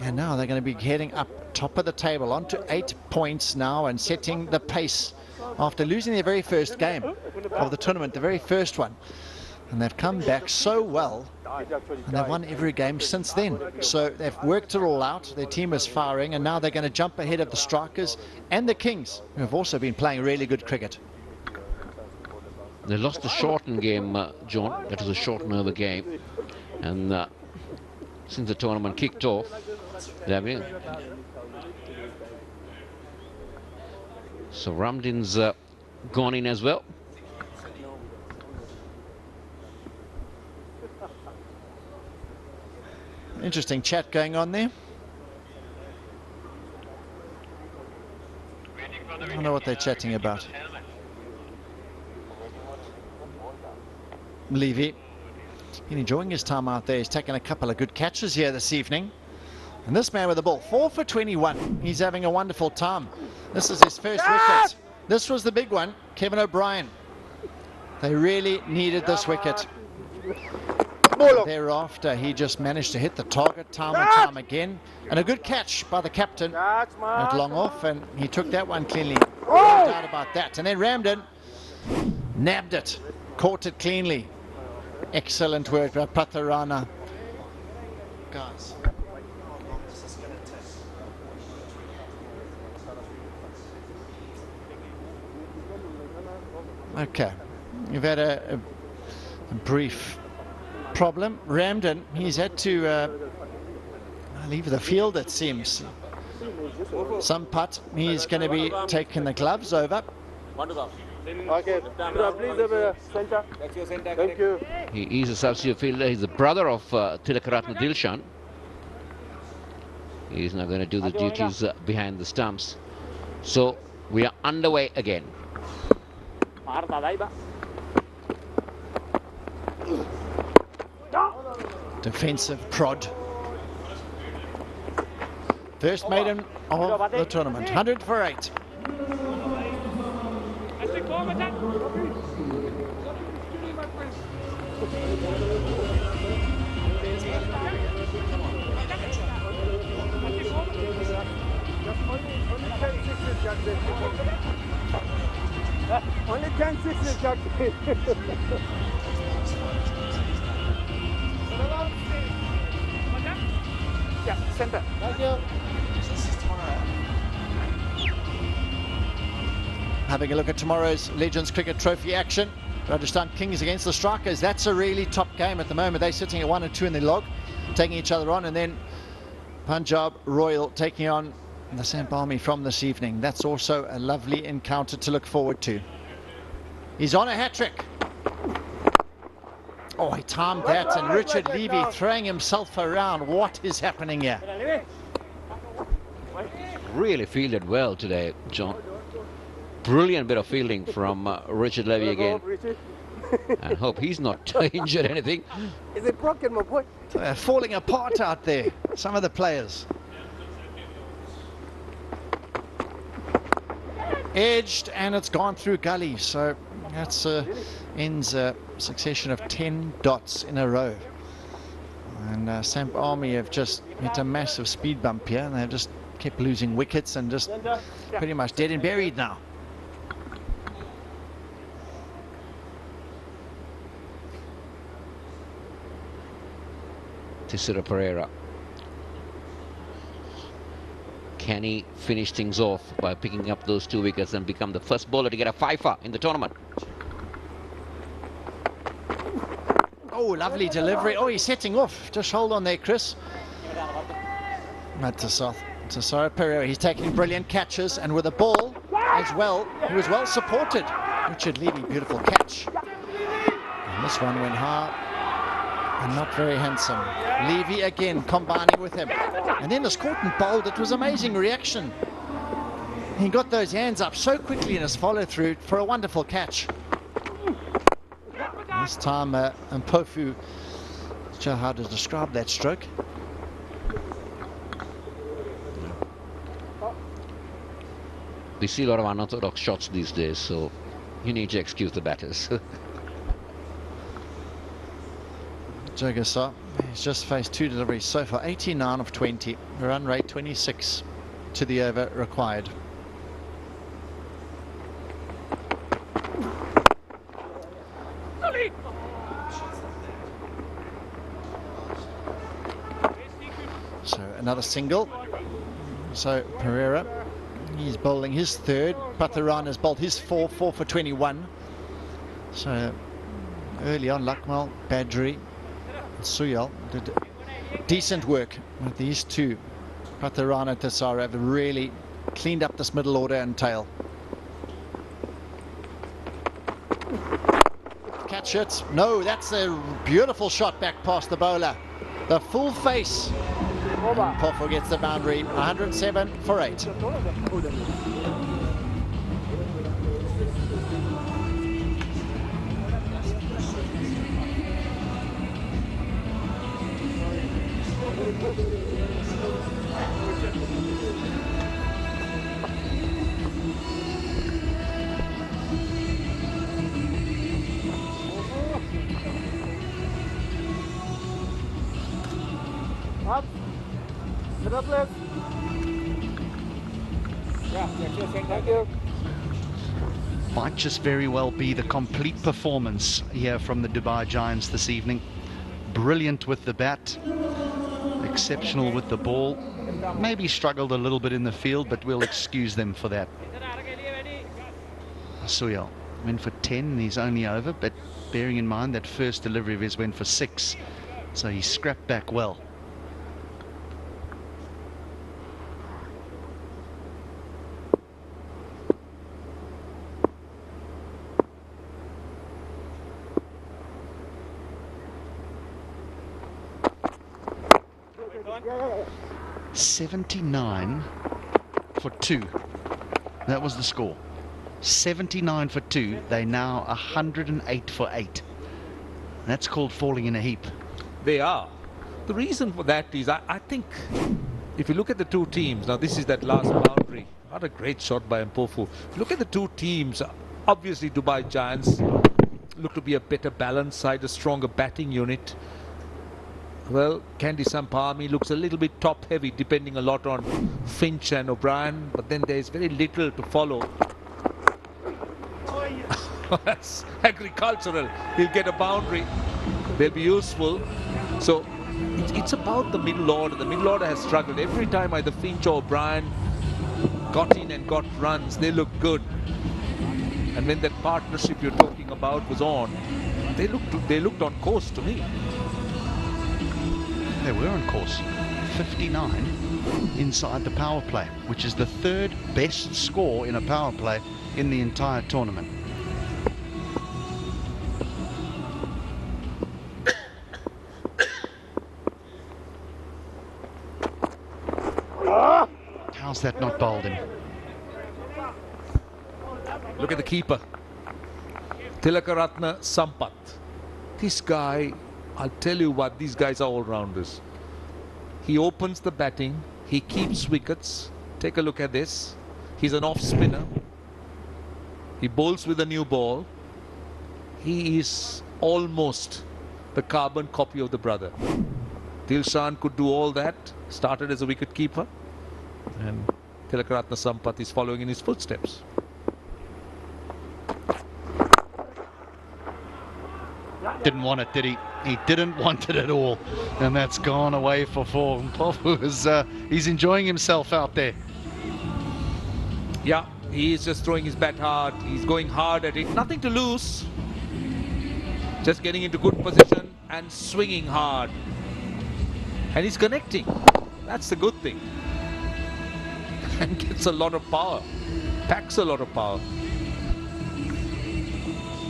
and now they're going to be heading up top of the table onto 8 points now and setting the pace after losing their very first game of the tournament, the very first one. And they've come back so well, and they've won every game since then. So they've worked it all out. Their team is firing, and now they're going to jump ahead of the Strikers and the Kings, who have also been playing really good cricket. They lost the shortened game, John. That was a shortened over game. And since the tournament kicked off, they've been... So Ramdin's gone in as well. Interesting chat going on there. I don't know what they're chatting about. Levy, enjoying his time out there. He's taken a couple of good catches here this evening. And this man with the ball, 4 for 21. He's having a wonderful time. This is his first wicket. This was the big one, Kevin O'Brien. They really needed this wicket. Thereafter, he just managed to hit the target time and time again. And a good catch by the captain at long off, and he took that one cleanly. No doubt about that. And then Ramden nabbed it, caught it cleanly. Excellent work by Patharana. Guys. Okay, you've had a brief problem. Ramden, he's had to leave the field, it seems. Samp, he's going to be taking the gloves over. Okay, please, center. Thank you. He is a substitute fielder. He's the brother of Tilakaratna Dilshan. He's now going to do the duties behind the stumps. So we are underway again. Defensive prod. First maiden of the tournament, 100 for 8. Only 10 sixes, Yeah, center. Thank you. Having a look at tomorrow's Legends Cricket Trophy action. Rajasthan Kings against the Strikers. That's a really top game at the moment. They're sitting at 1 and 2 in the log, taking each other on, and then Punjab Royal taking on the Samp Army from this evening. That's also a lovely encounter to look forward to. He's on a hat-trick. Oh, he timed that, and Richard Levy throwing himself around. What is happening here? Really fielded well today, John. Brilliant bit of fielding from Richard Levy again. And hope he's not injured anything. Is it broken, my boy? They're falling apart out there, some of the players. Edged, and it's gone through gully, so that's ends a succession of 10 dots in a row. And Samp Army have just hit a massive speed bump here, and they've just kept losing wickets and just pretty much dead and buried now. Tisira Pereira. Can he finish things off by picking up those 2 wickets and become the first bowler to get a fifer in the tournament? Oh, lovely delivery. Oh, he's setting off. Just hold on there, Chris. Not to South. Tisira Pereira. He's taking brilliant catches, and with the ball as well, he was well supported. Richard Levy, beautiful catch. And this one went high and not very handsome. Levy again combining with him. And then this caught and bowled. It was amazing reaction. He got those hands up so quickly in his follow-through for a wonderful catch. This time, Mpofu, not sure how to describe that stroke. We see a lot of unorthodox shots these days, so you need to excuse the batters. Jagasa, he's just faced 2 deliveries so far, 89 of 20, run rate 26 to the over required. So another single. So Pereira, he's bowling his 3rd. Patharana's bowled his 4 for 21. So early on, Lakmal, Badri, Suyal did decent work with these 2. Patharana and Tisira have really cleaned up this middle order and tail. Catch it. No, that's a beautiful shot back past the bowler. The full face. And Pofu gets the boundary, 107 for 8. Up. Middle please. Yeah, thank you. Might just very well be the complete performance here from the Dubai Giants this evening. Brilliant with the bat, exceptional with the ball. Maybe struggled a little bit in the field, but we'll excuse them for that. Suyal went for 10 and he's only over, but bearing in mind that first delivery of his went for 6, so he scrapped back well. Yeah. 79 for 2. That was the score. 79 for 2. They now 108 for 8. That's called falling in a heap. They are. The reason for that is, I think, if you look at the two teams, now this is that last boundary. What a great shot by Mpofu. If you look at the two teams, obviously Dubai Giants look to be a better balanced side, a stronger batting unit. Well, Kandy Samp Army looks a little bit top heavy, depending a lot on Finch and O'Brien, but then there's very little to follow. That's agricultural. He'll get a boundary. They'll be useful. So it's about the middle order. The middle order has struggled. Every time either Finch or O'Brien got in and got runs, they looked good. And when that partnership you're talking about was on, they looked on course to me. They were on course. 59 inside the power play, which is the third best score in a power play in the entire tournament. How's that not bowled him? Look at the keeper, Tilakaratne Sampath. This guy, I'll tell you what, these guys are all-rounders. He opens the batting, he keeps wickets. Take a look at this. He's an off-spinner. He bowls with a new ball. He is almost the carbon copy of the brother. Dilshan could do all that, started as a wicket keeper, and Tilakaratne Sampath is following in his footsteps. Didn't want it, did he? He didn't want it at all, and that's gone away for 4. Pofu is he's enjoying himself out there. Yeah, he's just throwing his bat hard. He's going hard at it. Nothing to lose. Just getting into good position and swinging hard. And he's connecting. That's the good thing. And gets a lot of power. Packs a lot of power.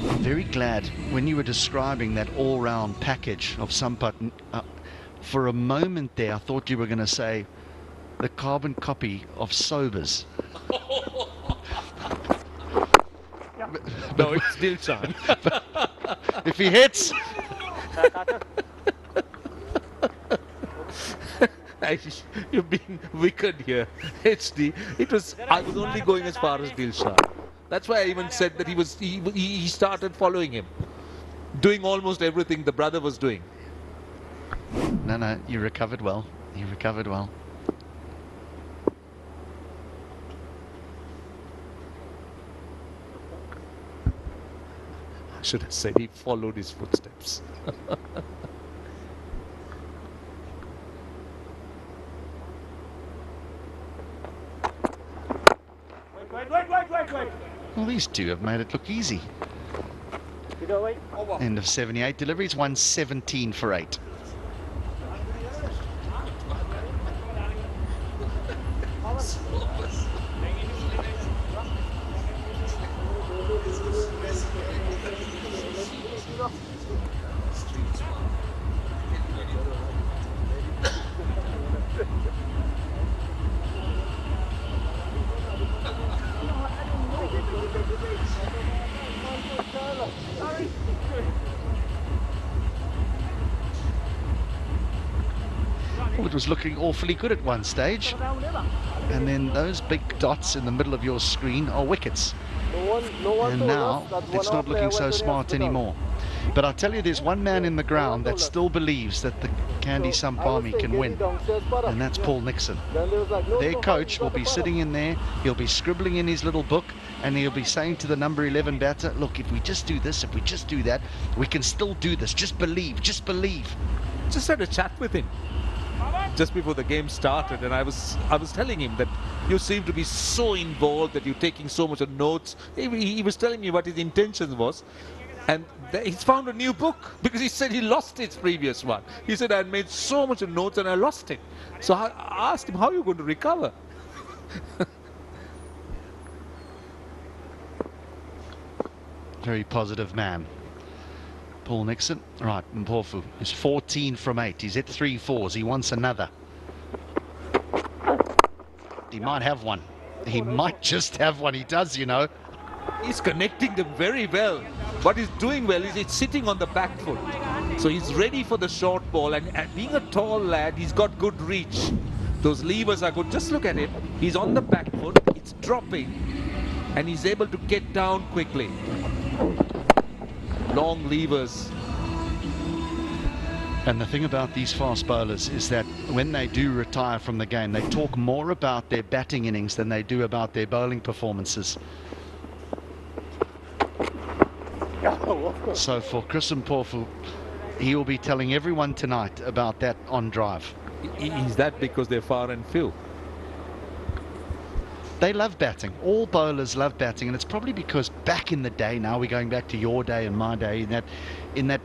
I'm very glad when you were describing that all-round package of Sampath, for a moment there I thought you were going to say the carbon copy of Sobers. No, it's Dilshan. If he hits... You've been wicked here. I was only going as far as Dilshan. That's why I even said that he started following him, doing almost everything the brother was doing. No, you recovered well. You recovered well. I should have said he followed his footsteps. Wait. Well, these two have made it look easy. End of 78 deliveries, 117 for 8. it was looking awfully good at one stage. And then those big dots in the middle of your screen are wickets. And now it's not looking so smart anymore. But I'll tell you, there's one man in the ground that still believes that the Kandy Samp Army can win, and that's Paul Nixon. Their coach will be sitting in there, he'll be scribbling in his little book, and he'll be saying to the number 11 batter, look, if we just do this, if we just do that, we can still do this. Just believe, just believe. Just had a chat with him just before the game started, and I was telling him that you seem to be so involved, that you're taking so much of notes. He was telling me what his intention was, and he's found a new book, because he said he lost his previous one. He said, I had made so much of notes and I lost it. So I asked him, how are you going to recover? Very positive man, Paul Nixon. Right, Mpofu is 14 from 8. He's hit 3 fours. He wants another. He might have one. He might just have one. He does, you know. He's connecting them very well. What he's doing well is he's sitting on the back foot. So he's ready for the short ball, and being a tall lad, he's got good reach. Those levers are good. Just look at him. He's on the back foot. It's dropping, and he's able to get down quickly. Long levers. And the thing about these fast bowlers is that when they do retire from the game, they talk more about their batting innings than they do about their bowling performances. So for Chris Mpofu, he will be telling everyone tonight about that on drive. Is that because they're far and few? They love batting. All bowlers love batting, and it's probably because back in the day, now we're going back to your day and my day, in that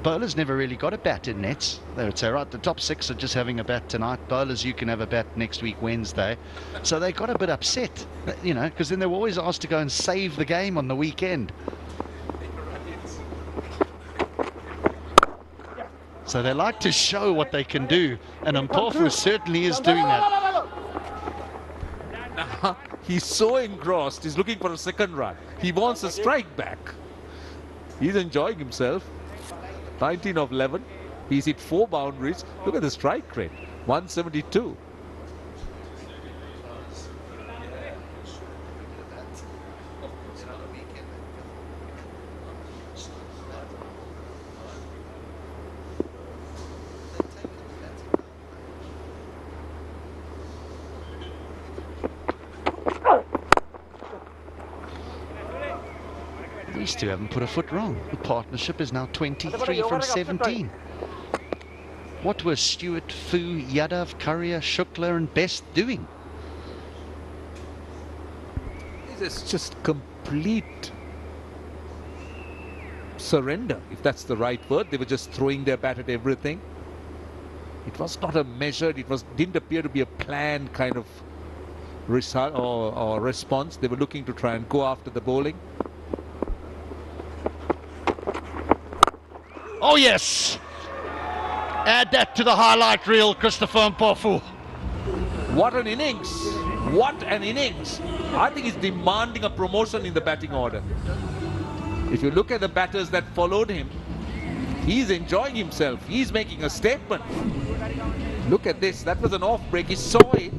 bowlers never really got a bat in nets. They would say, right, the top 6 are just having a bat tonight. Bowlers, you can have a bat next week, Wednesday. So they got a bit upset, you know, because then they were always asked to go and save the game on the weekend. So they like to show what they can do, and Mpofu certainly is doing that. He's so engrossed, he's looking for a second run. He wants a strike back. He's enjoying himself. 19 of 11. He's hit 4 boundaries. Look at the strike rate, 172. These two haven't put a foot wrong. The partnership is now 23 from 17. What were Stewart, Fu, Yadav, Courier, Shukla and Best doing? This is just complete surrender, if that's the right word. They were just throwing their bat at everything. It was not a measured, didn't appear to be a planned kind of result or response. They were looking to try and go after the bowling. Oh yes! Add that to the highlight reel, Christopher Mpofu. What an innings! What an innings! I think he's demanding a promotion in the batting order. If you look at the batters that followed him, he's enjoying himself. He's making a statement. Look at this. That was an off break. He saw it.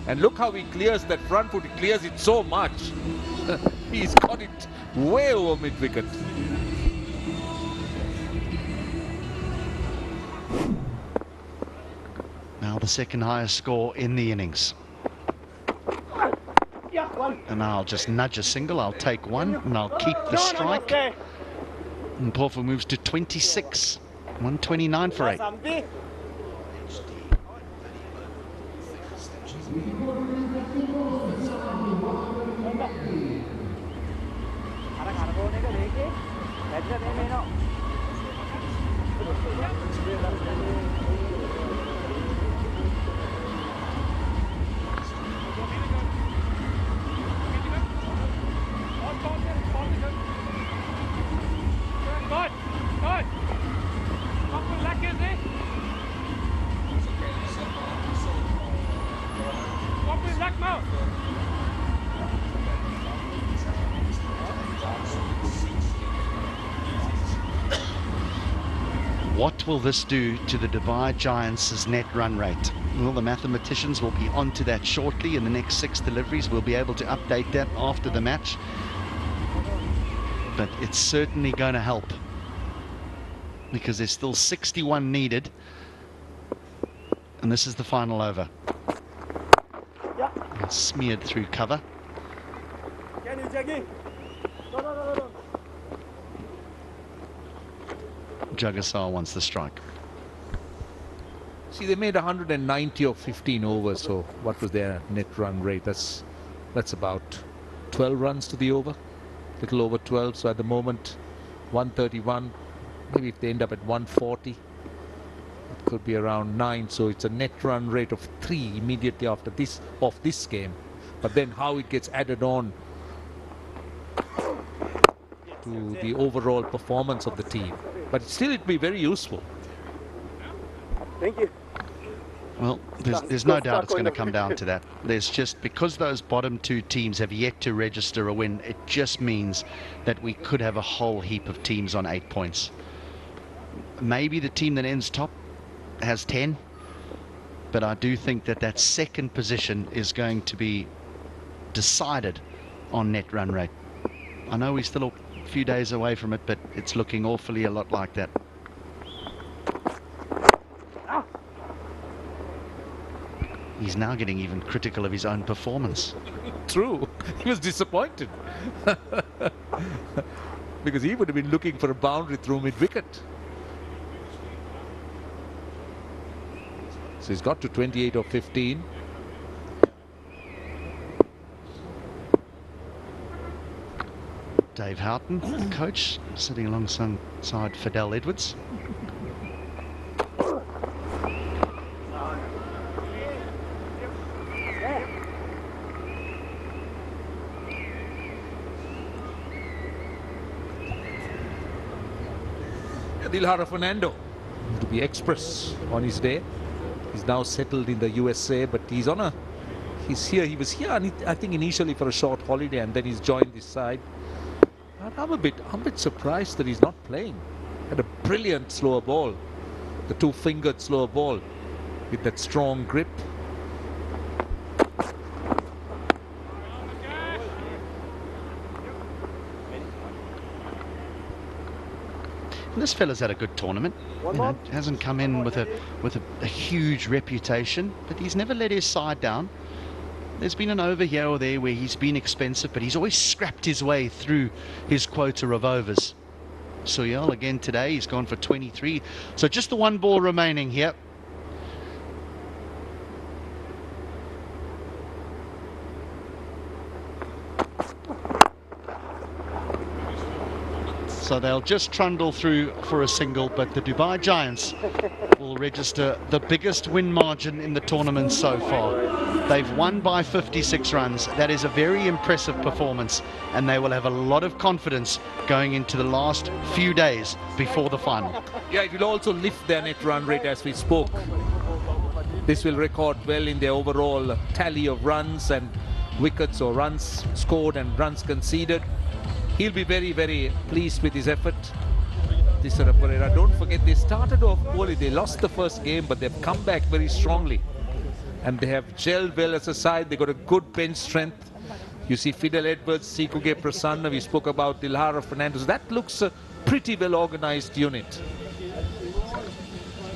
And look how he clears that front foot. He clears it so much. He's got it way over mid-wicket. Now the second highest score in the innings. And I'll just nudge a single. I'll take one and I'll keep the strike. And Mpofu moves to 26. 129 for 8. What will this do to the Dubai Giants' net run rate? Well, the mathematicians will be onto that shortly. In the next 6 deliveries, we'll be able to update that after the match. But it's certainly going to help, because there's still 61 needed. And this is the final over. It's smeared through cover. Jagasar wants the strike. See, they made 190 of 15 overs, so what was their net run rate? That's about 12 runs to the over, little over 12. So at the moment, 131. Maybe if they end up at 140, it could be around 9. So it's a net run rate of 3 immediately after this game. But then how it gets added on to the overall performance of the team. But still, it'd be very useful. Thank you. Well, there's no doubt it's going to come down to that. There's just, because those bottom 2 teams have yet to register a win, it just means that we could have a whole heap of teams on 8 points. Maybe the team that ends top has 10, but I do think that that second position is going to be decided on net run rate. I know we're still a few days away from it, but it's looking awfully a lot like that. He's now getting even critical of his own performance. True. He was disappointed. Because he would have been looking for a boundary through mid-wicket. So he's got to 28 of 15. Dave Houghton, the coach, sitting alongside Fidel Edwards. Dilhara Fernando to be express on his day. He's now settled in the USA, but he was here I think initially for a short holiday, and then he's joined this side. I'm a bit surprised that he's not playing. Had a brilliant slower ball, the 2-fingered slower ball with that strong grip. And this fella's had a good tournament. You know, hasn't come in with a huge reputation, but he's never let his side down. There's been an over here or there where he's been expensive, but he's always scrapped his way through his quota of overs. Soyal again today, he's gone for 23. So just the 1 ball remaining here. So they'll just trundle through for a single, but the Dubai Giants will register the biggest win margin in the tournament so far. They've won by 56 runs. That is a very impressive performance, and they will have a lot of confidence going into the last few days before the final. Yeah, it will also lift their net run rate as we spoke. This will record well in their overall tally of runs and wickets, or runs scored and runs conceded. He'll be very, very pleased with his effort. Thisara Pereira, don't forget, they started off poorly. They lost the first game, but they've come back very strongly. And they have gelled well as a side. They've got a good bench strength. You see Fidel Edwards, Sikuge Prasanna, we spoke about Dilhara Fernandez. That looks a pretty well organized unit.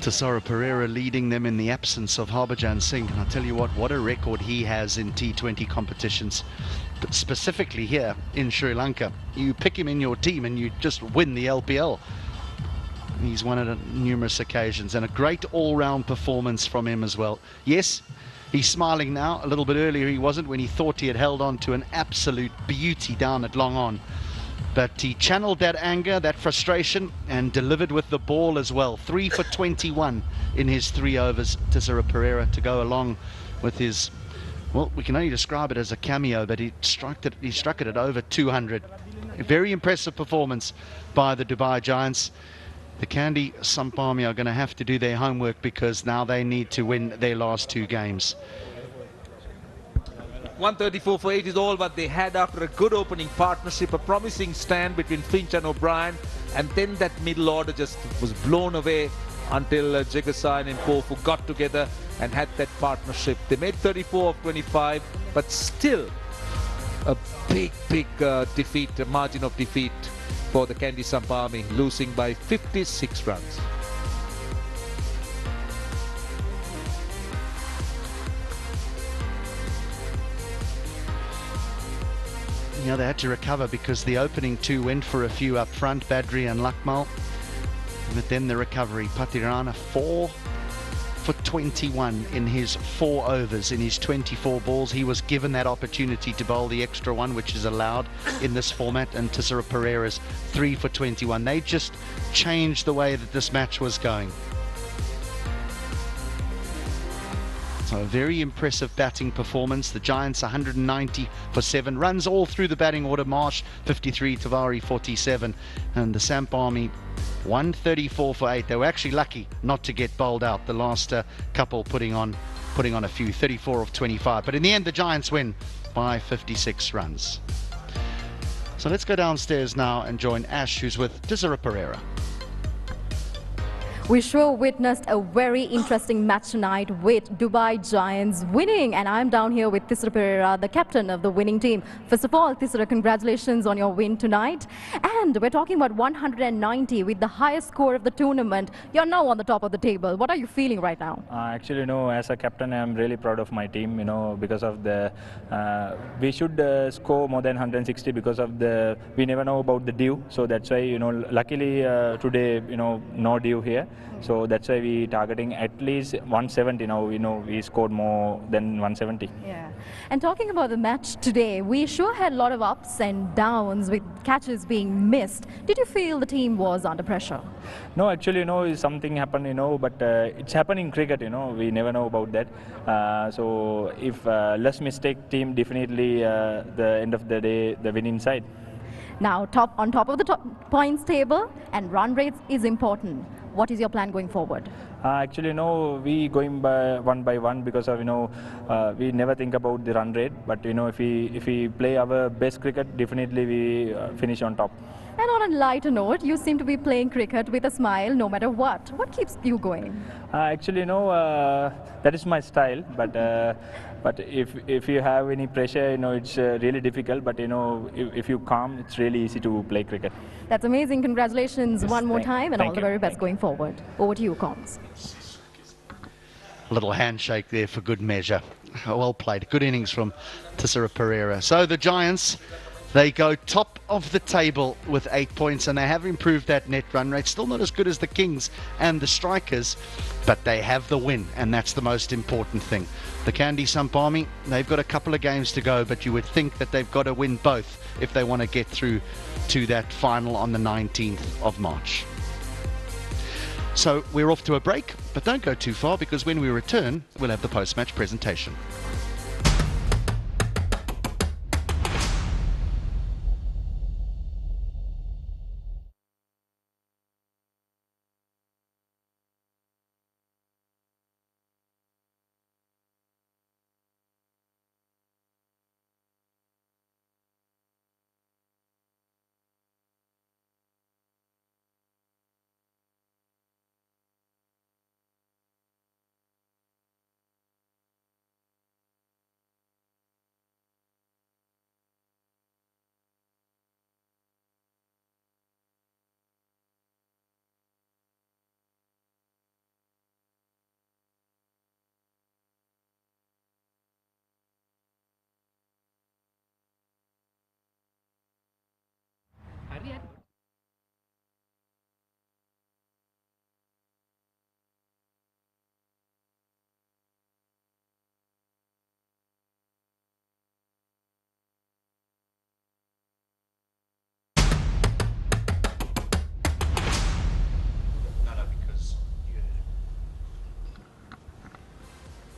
Thisara Pereira leading them in the absence of Harbhajan Singh. And I'll tell you what a record he has in T20 competitions. But specifically here in Sri Lanka, you pick him in your team and you just win the LPL. He's won it on numerous occasions, and a great all-round performance from him as well. Yes, he's smiling now. A little bit earlier he wasn't, when he thought he had held on to an absolute beauty down at long on. But he channeled that anger, that frustration, and delivered with the ball as well. 3 for 21 in his 3 overs. Thisara Pereira to go along with his, well, we can only describe it as a cameo, but he struck it at over 200. A very impressive performance by the Dubai Giants. The Kandy Samp Army are going to have to do their homework, because now they need to win their last 2 games. 134 for 8 is all what they had after a good opening partnership, a promising stand between Finch and O'Brien, and then that middle order just was blown away until Jigasan and Kofu got together and had that partnership. They made 34 of 25, but still a big defeat, a margin of defeat for the Kandy Samp Army, losing by 56 runs. Yeah, they had to recover because the opening two went for a few up front, Badri and Lakmal. But then the recovery, Patirana 4 for 21 in his 4 overs, in his 24 balls. He was given that opportunity to bowl the extra one, which is allowed in this format, and Tisera Pereira's 3 for 21. They just changed the way that this match was going. So a very impressive batting performance. The Giants 190 for 7 runs all through the batting order. Marsh 53, Tavari 47, and the Samp Army 134 for 8. They were actually lucky not to get bowled out. The last couple putting on a few, 34 of 25. But in the end, the Giants win by 56 runs. So let's go downstairs now and join Ash, who's with Tisera Pereira. We sure witnessed a very interesting match tonight with Dubai Giants winning, and I'm down here with Tisera Pereira, the captain of the winning team. First of all, Tisera, congratulations on your win tonight. And we're talking about 190 with the highest score of the tournament. You're now on the top of the table. What are you feeling right now? Actually, you know, as a captain, I'm really proud of my team, you know, because of the, we should score more than 160 because of the, we never know about the dew. So that's why, you know, luckily today, you know, no dew here. So that's why we targeting at least 170 now. You know, we scored more than 170. Yeah. And talking about the match today, we sure had a lot of ups and downs with catches being missed. Did you feel the team was under pressure? No, actually, you know, something happened, you know, but it's happening in cricket, you know, we never know about that. So if less mistake team, definitely the end of the day, the winning side. Now, on top of the points table, and run rates is important. What is your plan going forward? Actually, you know, we going by one because of, you know, we never think about the run rate. But you know, if we play our best cricket, definitely we finish on top. And on a lighter note, you seem to be playing cricket with a smile no matter what. What keeps you going? Actually, you know, that is my style. But if you have any pressure, you know, it's really difficult. But you know, if you calm, it's really easy to play cricket. That's amazing. Congratulations one more time, and all thank the you. very best going forward. Over to you, Combs. A little handshake there for good measure. Well played. Good innings from Tisera Pereira. So the Giants, they go top of the table with 8 points, and they have improved that net run rate. Still not as good as the Kings and the Strikers, but they have the win, and that's the most important thing. The Kandy Samp Army, they've got a couple of games to go, but you would think that they've got to win both if they want to get through to that final on the 19th of March. So we're off to a break, but don't go too far, because when we return, we'll have the post-match presentation.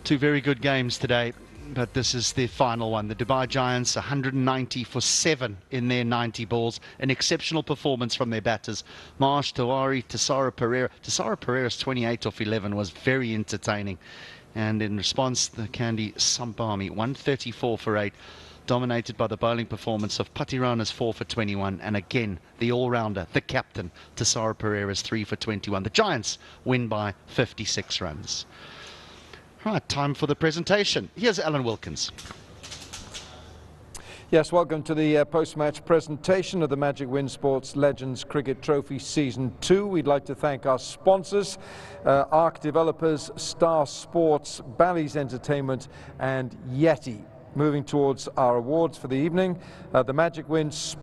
Two very good games today, but this is the final one. The Dubai Giants 190 for 7 in their 90 balls. An exceptional performance from their batters. Marsh, Tawari, Tisera Pereira. Tisera Pereira's 28 off 11 was very entertaining. And in response, the Kandy Samp Army 134 for 8, dominated by the bowling performance of Patirana's 4 for 21, and again the all-rounder, the captain, Tisara Pereira's 3 for 21. The Giants win by 56 runs. Right, time for the presentation. Here's Alan Wilkins. Yes, welcome to the post-match presentation of the Magic Win Sports Legends Cricket Trophy Season 2. We'd like to thank our sponsors, ARC Developers, Star Sports, Bally's Entertainment and Yeti. Moving towards our awards for the evening, the Magic Win